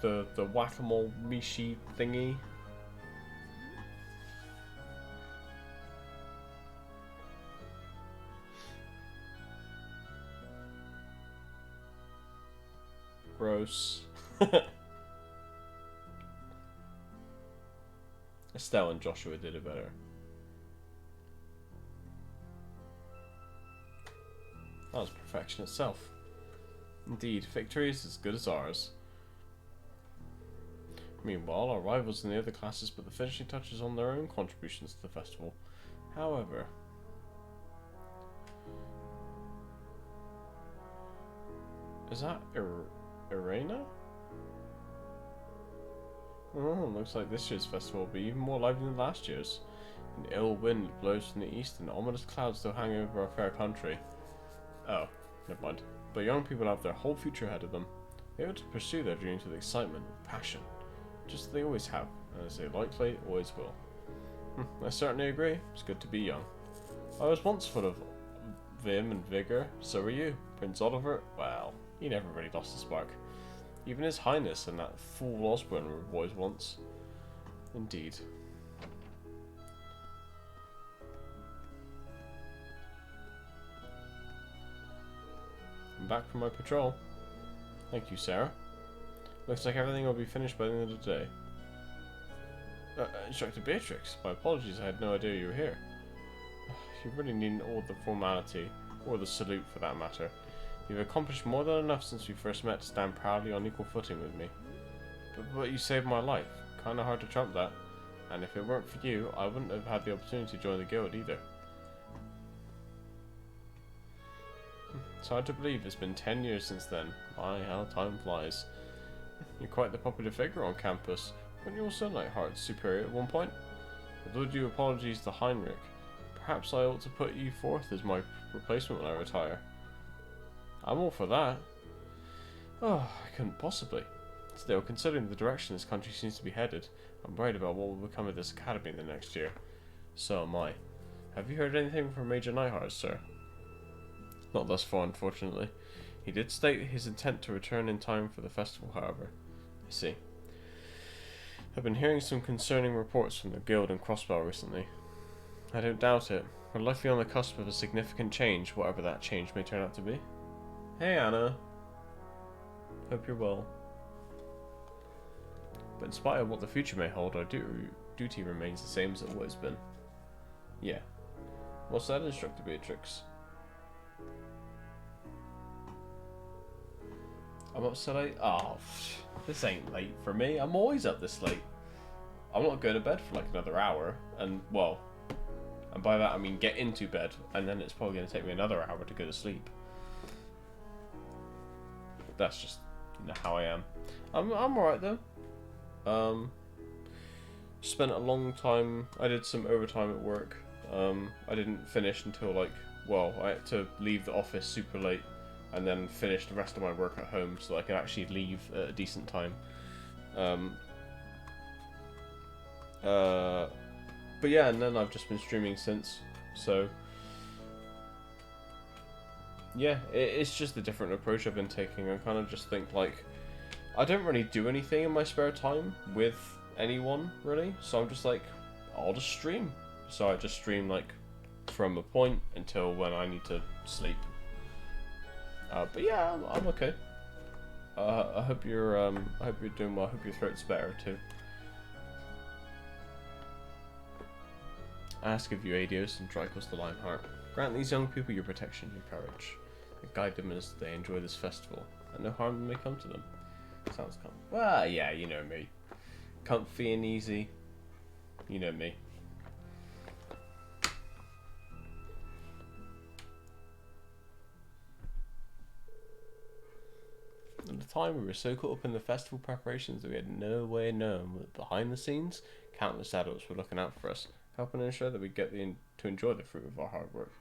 the whack-a-mole Mishi thingy. Gross. Estelle and Joshua did it better. That was perfection itself. Indeed, victory is as good as ours. Meanwhile, our rivals in the other classes put the finishing touches on their own contributions to the festival. However, is that Irena? Oh, looks like this year's festival will be even more lively than last year's. An ill wind blows from the east and ominous clouds still hang over our fair country. Oh, never mind. But young people have their whole future ahead of them. They ought to pursue their dreams with excitement and passion. Just as they always have, and as they likely always will. I certainly agree. It's good to be young. I was once full of vim and vigour, so were you. Prince Oliver, well, he never really lost the spark. Even His Highness and that fool Osborne were boys once. Indeed. I'm back from my patrol. Thank you, Sarah. Looks like everything will be finished by the end of the day. Instructor Beatrix, my apologies, I had no idea you were here. You really needn't all the formality, or the salute for that matter. You've accomplished more than enough since we first met to stand proudly on equal footing with me. But you saved my life. Kinda hard to trump that. And if it weren't for you, I wouldn't have had the opportunity to join the guild either. It's hard to believe it's been 10 years since then. My, how time flies. You're quite the popular figure on campus. Weren't you also Lightheart's superior at one point? With all due apologies to Heinrich, perhaps I ought to put you forth as my replacement when I retire. I'm all for that. Oh, I couldn't possibly. Still, considering the direction this country seems to be headed, I'm worried about what will become of this academy in the next year. So am I. Have you heard anything from Major Neihard, sir? Not thus far, unfortunately. He did state his intent to return in time for the festival, however. I see. I've been hearing some concerning reports from the guild and Crossbell recently. I don't doubt it. We're likely on the cusp of a significant change, whatever that change may turn out to be. Hey, Anna. Hope you're well. But in spite of what the future may hold, our duty remains the same as it always been. Yeah. What's that, Instructor Beatrix? I'm up so late? Oh, this ain't late for me. I'm always up this late. I'm not going to bed for like another hour, and well, and by that I mean get into bed, and then it's probably going to take me another hour to go to sleep. That's just, you know, how I am. I'm alright though. Spent a long time. I did some overtime at work. I didn't finish until like, well, I had to leave the office super late, and then finish the rest of my work at home so I could actually leave at a decent time. But yeah, and then I've just been streaming since. So yeah, it's just a different approach I've been taking. I kind of just think like, I don't really do anything in my spare time with anyone really, so I'm just like, I'll just stream. So I just stream like from a point until when I need to sleep. But yeah, I'm okay. I hope you're doing well. I hope your throat's better too. Ask of you, Adios and Drykos the Lionheart. Grant these young people your protection and your courage, and guide them as they enjoy this festival, and no harm may come to them. Sounds calm. Well, yeah, you know me. Comfy and easy. You know me. At the time, we were so caught up in the festival preparations that we had no way of knowing that behind the scenes, countless adults were looking out for us, helping ensure that we get to enjoy the fruit of our hard work.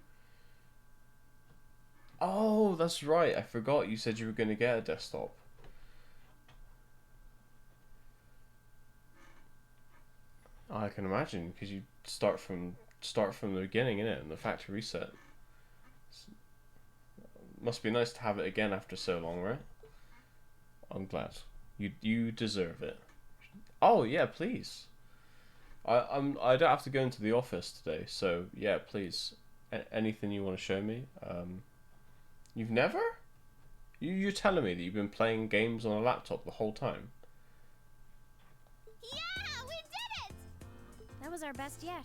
Oh, that's right. I forgot you said you were going to get a desktop. I can imagine, because you start from the beginning, innit, and the factory reset. Must be nice to have it again after so long, right? I'm glad. You deserve it. Oh yeah, please. I don't have to go into the office today, so yeah, please. Anything you want to show me? You've never? You're telling me that you've been playing games on a laptop the whole time? Yeah, we did it! That was our best yet.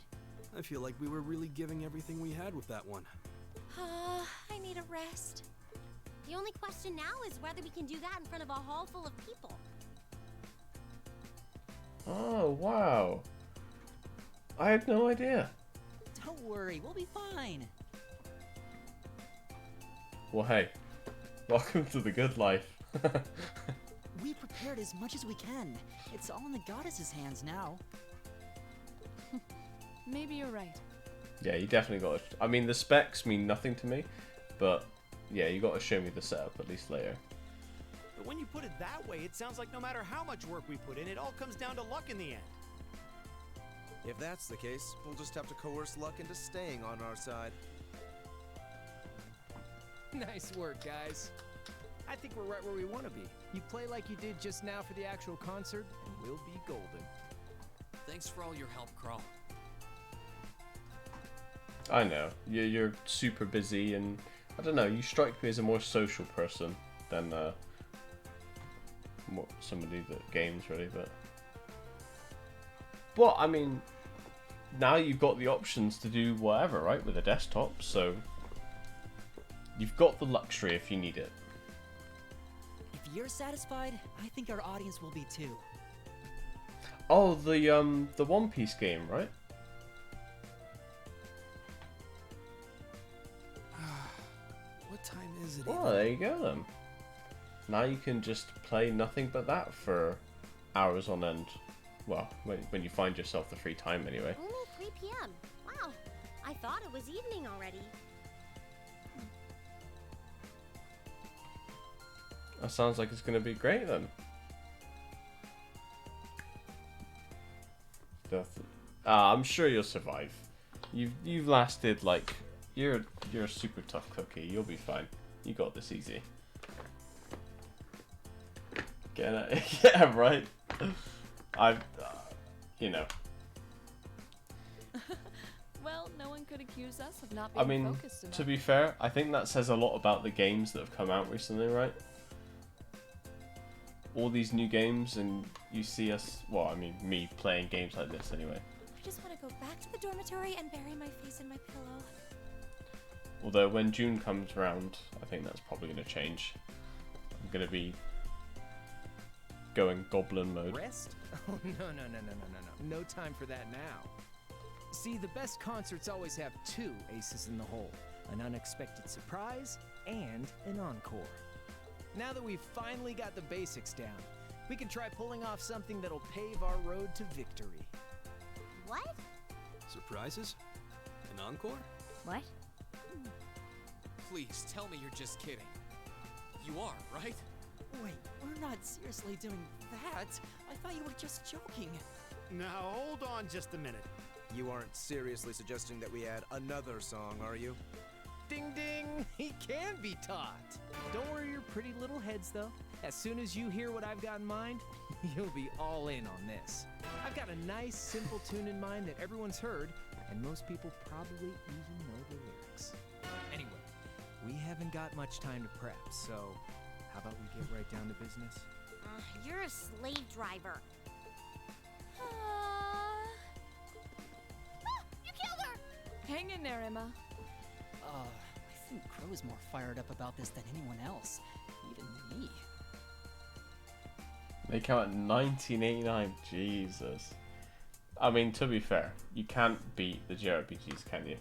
I feel like we were really giving everything we had with that one. I need a rest. The only question now is whether we can do that in front of a hall full of people. Oh wow! I had no idea. Don't worry, we'll be fine. Well, hey, welcome to the good life. We prepared as much as we can. It's all in the goddess's hands now. Maybe you're right. Yeah, you definitely got to... I mean, the specs mean nothing to me, but yeah, you got to show me the setup at least later. But when you put it that way, it sounds like no matter how much work we put in, it all comes down to luck in the end. If that's the case, we'll just have to coerce luck into staying on our side. Nice work, guys. I think we're right where we want to be. You play like you did just now for the actual concert, and we'll be golden. Thanks for all your help, Crawl. I know, you're super busy, and I don't know, you strike me as a more social person than more somebody that games, really, but I mean, now you've got the options to do whatever, right, with a desktop, so you've got the luxury if you need it. If you're satisfied, I think our audience will be too. Oh, the One Piece game, right? What time is it? Oh, there you go then. Now you can just play nothing but that for hours on end. Well, when you find yourself the free time anyway. Only 3 p.m. Wow. I thought it was evening already. That sounds like it's going to be great then. I'm sure you'll survive. You've lasted like you're a super tough cookie. You'll be fine. You got this easy. Get it? Yeah, right. You know. Well, no one could accuse us of not being focused enough. To be fair, I think that says a lot about the games that have come out recently, right? All these new games, and you see us, well, I mean, me playing games like this anyway. I just want to go back to the dormitory and bury my face in my pillow. Although when June comes around, I think that's probably going to change. I'm going to be going goblin mode. Rest? Oh, no. No time for that now. See, the best concerts always have 2 aces in the hole. An unexpected surprise and an encore. Now that we've finally got the basics down, we can try pulling off something that'll pave our road to victory. What? Surprises? An encore? What? Please, tell me you're just kidding. You are, right? Wait, we're not seriously doing that. I thought you were just joking. Now, hold on just a minute. You aren't seriously suggesting that we add another song, are you? Ding ding! He can be taught! Don't worry your pretty little heads, though. As soon as you hear what I've got in mind, you'll be all in on this. I've got a nice, simple tune in mind that everyone's heard, and most people probably even know the lyrics. Anyway, we haven't got much time to prep, so how about we get right down to business? You're a slave driver. You killed her! Hang in there, Emma. I think Crow's more fired up about this than anyone else. Even me. They came out in 1989. Jesus. I mean, to be fair, you can't beat the JRPGs, can you?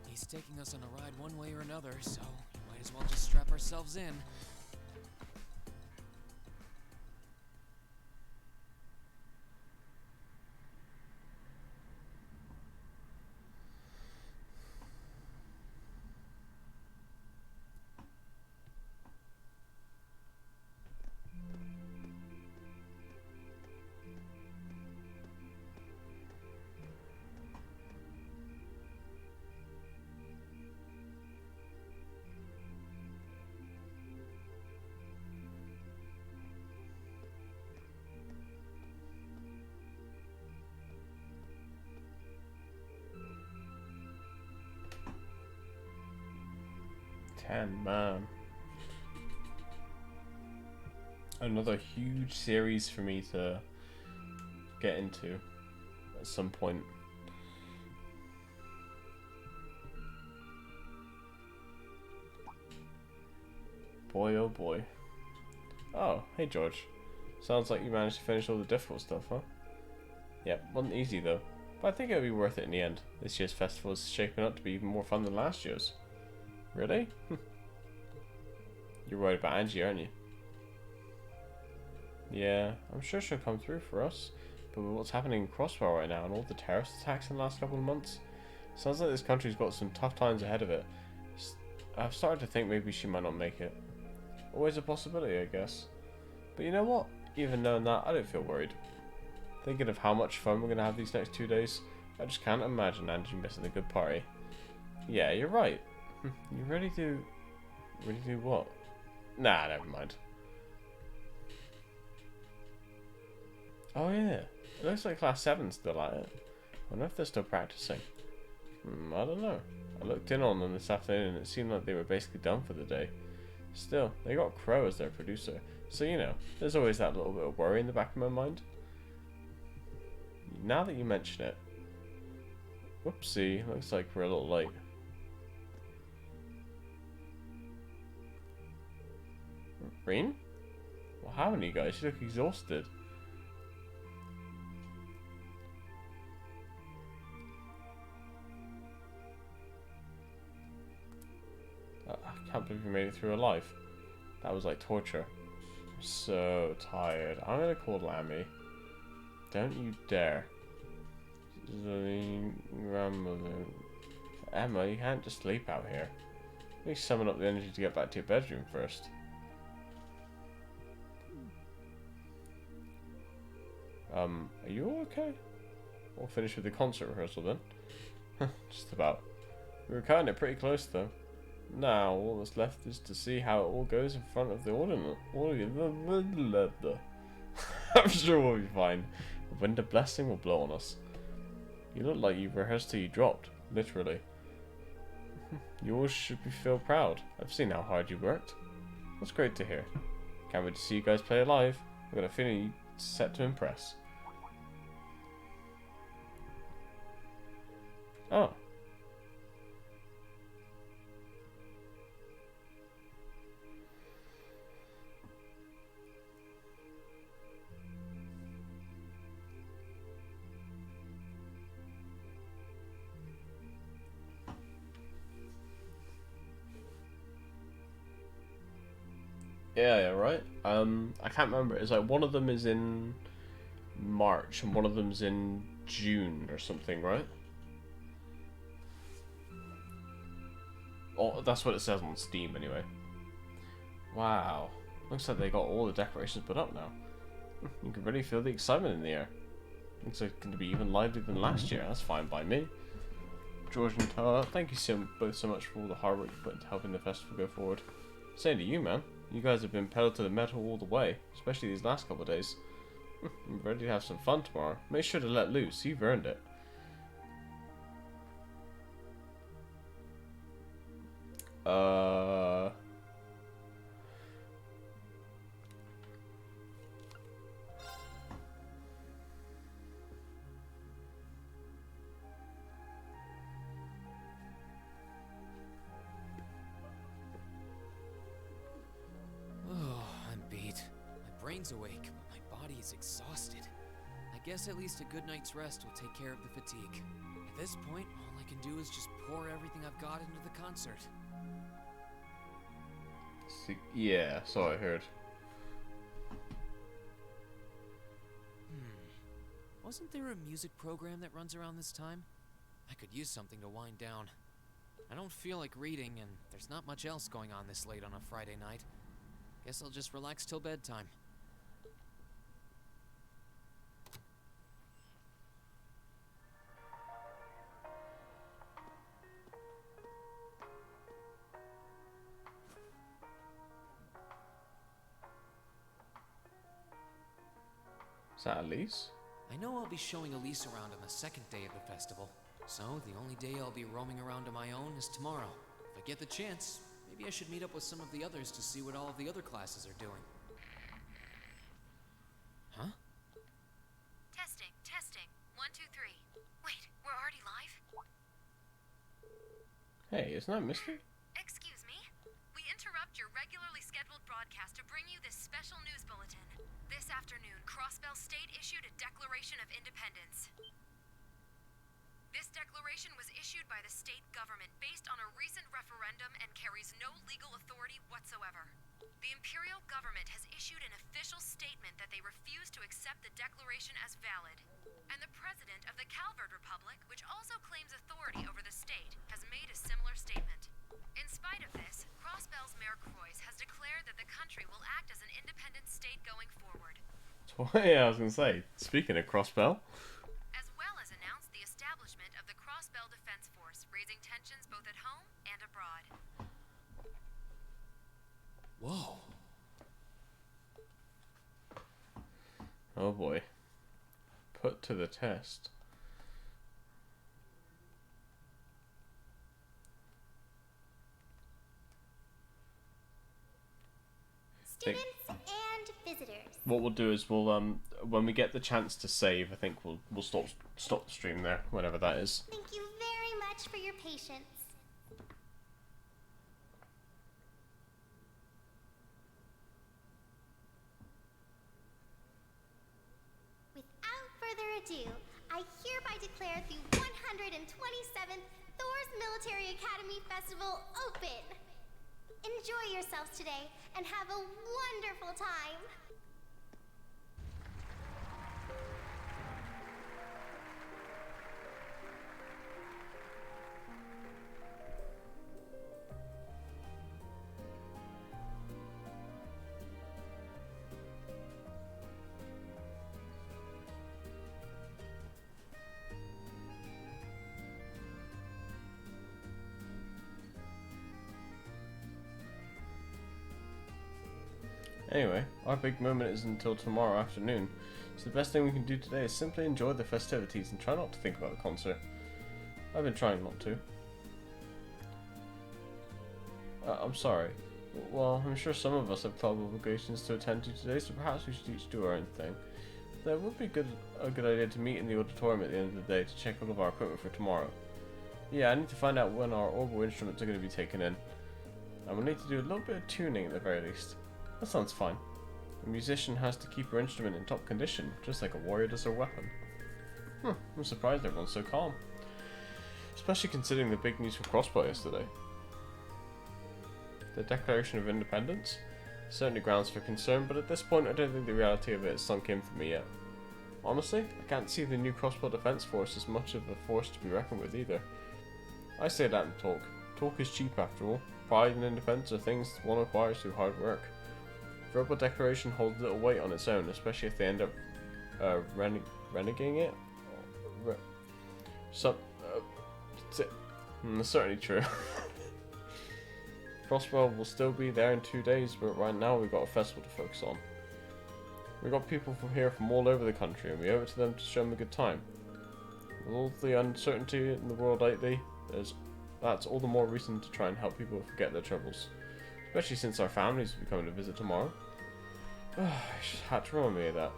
He's taking us on a ride one way or another, so might as well just strap ourselves in. 10, man. Another huge series for me to get into at some point. Boy, oh boy. Oh, hey George. Sounds like you managed to finish all the difficult stuff, huh? Yep, wasn't easy though. But I think it'll be worth it in the end. This year's festival is shaping up to be even more fun than last year's. Really? You're worried about Angie, aren't you? Yeah, I'm sure she'll come through for us. But with what's happening in Crosswell right now and all the terrorist attacks in the last couple of months, sounds like this country's got some tough times ahead of it. I've started to think maybe she might not make it. Always a possibility, I guess. But you know what? Even knowing that, I don't feel worried. Thinking of how much fun we're going to have these next 2 days, I just can't imagine Angie missing a good party. Yeah, you're right. You really do... Really do what? Nah, never mind. Oh yeah, it looks like Class 7's still at it. I wonder if they're still practicing. I don't know. I looked in on them this afternoon and it seemed like they were basically done for the day. Still, they got Crow as their producer, so you know, there's always that little bit of worry in the back of my mind. Now that you mention it... Whoopsie, looks like we're a little late. Green? What happened to you guys? You look exhausted. I can't believe you made it through alive. That was like torture. I'm so tired. I'm gonna call Lammy. Don't you dare. Grandmother. Emma, you can't just sleep out here. At least summon up the energy to get back to your bedroom first. Are you all okay? We'll finish with the concert rehearsal then. Just about. We were cutting it pretty close though. Now, all that's left is to see how it all goes in front of the audience. I'm sure we'll be fine. The wind of blessing will blow on us. You look like you've rehearsed till you dropped, literally. You all should feel proud. I've seen how hard you worked. That's great to hear. Can't wait to see you guys play live. I've got a feeling you're set to impress. Oh. Yeah, right. I can't remember. It's like one of them is in March and one of them's in June or something, right? Oh, that's what it says on Steam anyway. Wow. Looks like they got all the decorations put up now. You can really feel the excitement in the air. Looks like it's going to be even livelier than last year. That's fine by me. George and Tara, thank you both so much for all the hard work you put into helping the festival go forward. Same to you, man. You guys have been pedal to the metal all the way, especially these last couple of days. I'm ready to have some fun tomorrow. Make sure to let loose. You've earned it. Brain's awake, but my body is exhausted. I guess at least a good night's rest will take care of the fatigue. At this point, all I can do is just pour everything I've got into the concert. Yeah, so I heard. Wasn't there a music program that runs around this time? I could use something to wind down. I don't feel like reading, and there's not much else going on this late on a Friday night. Guess I'll just relax till bedtime. Is that Elise? I know I'll be showing Elise around on the second day of the festival, so the only day I'll be roaming around on my own is tomorrow. If I get the chance, Maybe I should meet up with some of the others to see what all of the other classes are doing. Huh? Testing, testing. 1, 2, 3. Wait, we're already live? Hey, isn't that Misty? Excuse me? We interrupt your regularly scheduled broadcast to bring you this special news bulletin. This afternoon, Crossbell State issued a Declaration of Independence. This declaration was issued by the state government based on a recent referendum and carries no legal authority whatsoever. The Imperial government has issued an official statement that they refuse to accept the declaration as valid. And the president of the Calvert Republic, which also claims authority over the state, has made a similar statement. In spite of this, Crossbell's Mayor Croix has declared that the country will act as an independent state going forward. Yeah, I was gonna say, speaking of Crossbell. As well as announced the establishment of the Crossbell Defense Force, raising tensions both at home and abroad. Whoa. Oh boy. Put to the test. Students and visitors. What we'll do is we'll when we get the chance to save, I think we'll stop the stream there, whenever that is. Thank you very much for your patience. Without further ado, I hereby declare the 127th Thor's Military Academy Festival open. Enjoy yourselves today and have a wonderful time. Anyway, our big moment is until tomorrow afternoon, so the best thing we can do today is simply enjoy the festivities and try not to think about the concert. I've been trying not to. I'm sorry. Well, I'm sure some of us have club obligations to attend to today, so perhaps we should each do our own thing. That would be a good idea to meet in the auditorium at the end of the day to check all of our equipment for tomorrow. Yeah, I need to find out when our orbital instruments are going to be taken in. And we'll need to do a little bit of tuning at the very least. That sounds fine. A musician has to keep her instrument in top condition, just like a warrior does her weapon. I'm surprised everyone's so calm. Especially considering the big news from Crossbow yesterday. The Declaration of Independence? Certainly grounds for concern, but at this point I don't think the reality of it has sunk in for me yet. Honestly, I can't see the new Crossbow Defense Force as much of a force to be reckoned with either. I say that in talk. Talk is cheap after all. Pride and independence are things one acquires through hard work. Verbal declaration holds little weight on its own, especially if they end up renegating it. That's certainly true. Crossbow will still be there in 2 days, but right now we've got a festival to focus on. We've got people from here from all over the country, and we owe it to them to show them a good time. With all the uncertainty in the world lately, that's all the more reason to try and help people forget their troubles. Especially since our families will be coming to visit tomorrow. I just had to remind me of that.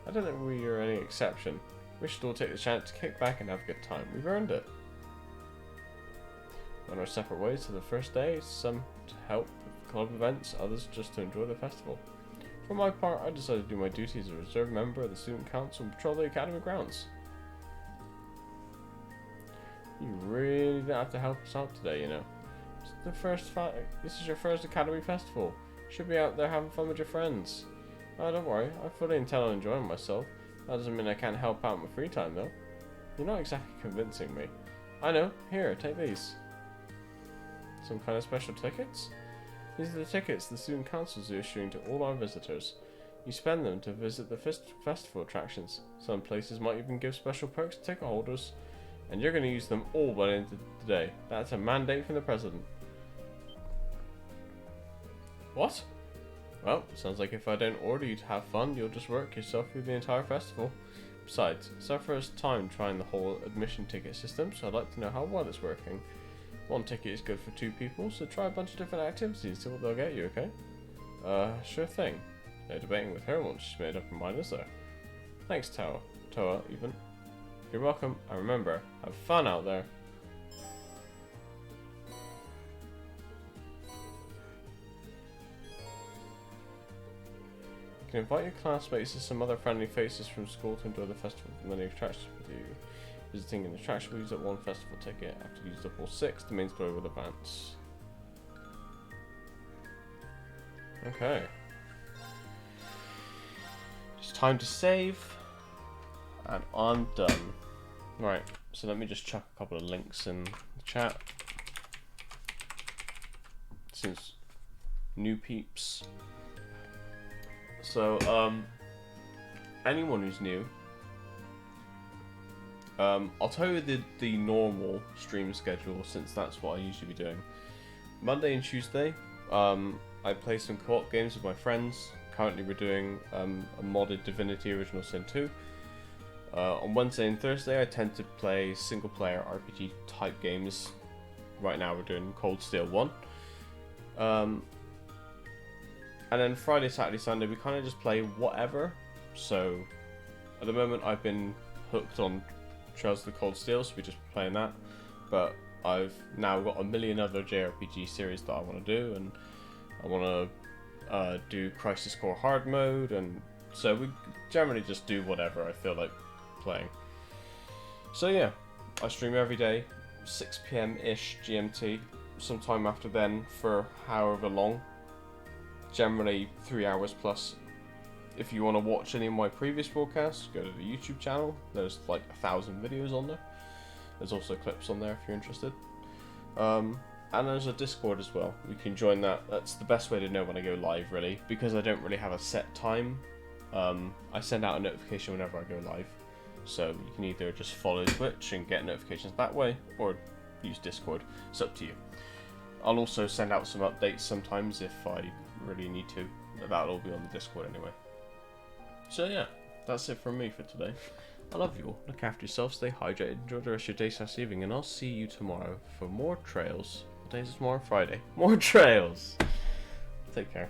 I don't think we are any exception. We should all take the chance to kick back and have a good time. We've earned it. On our separate ways to the first day, some to help with club events, others just to enjoy the festival. For my part, I decided to do my duty as a reserve member of the student council and patrol the academy grounds. You really don't have to help us out today, you know. This is your first academy festival. You should be out there having fun with your friends. Oh, don't worry, I fully intend on enjoying myself. That doesn't mean I can't help out in my free time, though. You're not exactly convincing me. I know. Here, take these. Some kind of special tickets? These are the tickets the student councils are issuing to all our visitors. You spend them to visit the festival attractions. Some places might even give special perks to ticket holders. And you're going to use them all by the end of the day. That's a mandate from the president. What? Well, sounds like if I don't order you to have fun, you'll just work yourself through the entire festival. Besides, it's our first time trying the whole admission ticket system, so I'd like to know how well it's working. One ticket is good for 2 people, so try a bunch of different activities and see what they'll get you, okay? Sure thing. No debating with her once she's made up her mind, is there? Thanks, Toa, even. You're welcome, and remember, have fun out there. You can invite your classmates and some other friendly faces from school to enjoy the festival with many attractions with you. Visiting an attraction will use up 1 festival ticket. After you use up all 6, the main story will advance. Okay. It's time to save. And I'm done. Right, so let me just chuck a couple of links in the chat. Since new peeps. So, anyone who's new, I'll tell you the normal stream schedule, since that's what I usually be doing. Monday and Tuesday, I play some co-op games with my friends. Currently we're doing a modded Divinity Original Sin 2. On Wednesday and Thursday I tend to play single player RPG type games. Right now we're doing Cold Steel 1. And then Friday, Saturday, Sunday we kind of just play whatever. So at the moment I've been hooked on Trails of the Cold Steel, so we're just playing that. But I've now got a million other JRPG series that I want to do, and I want to do Crisis Core Hard Mode, and so we generally just do whatever I feel like playing. So yeah, I stream every day, 6 PM-ish GMT, sometime after then for however long, generally 3 hours plus. If you want to watch any of my previous broadcasts, go to the YouTube channel. There's like 1,000 videos on there. There's also clips on there if you're interested. And there's a Discord as well. You can join that. That's the best way to know when I go live, really, because I don't really have a set time. I send out a notification whenever I go live. So you can either just follow Twitch and get notifications that way, or use Discord. It's up to you. I'll also send out some updates sometimes if I really need to. That'll all be on the Discord anyway. So yeah, that's it from me for today. I love you all. Look after yourself, stay hydrated, enjoy the rest of your day / evening, and I'll see you tomorrow for more trails. What day is it tomorrow? Friday. More trails! Take care.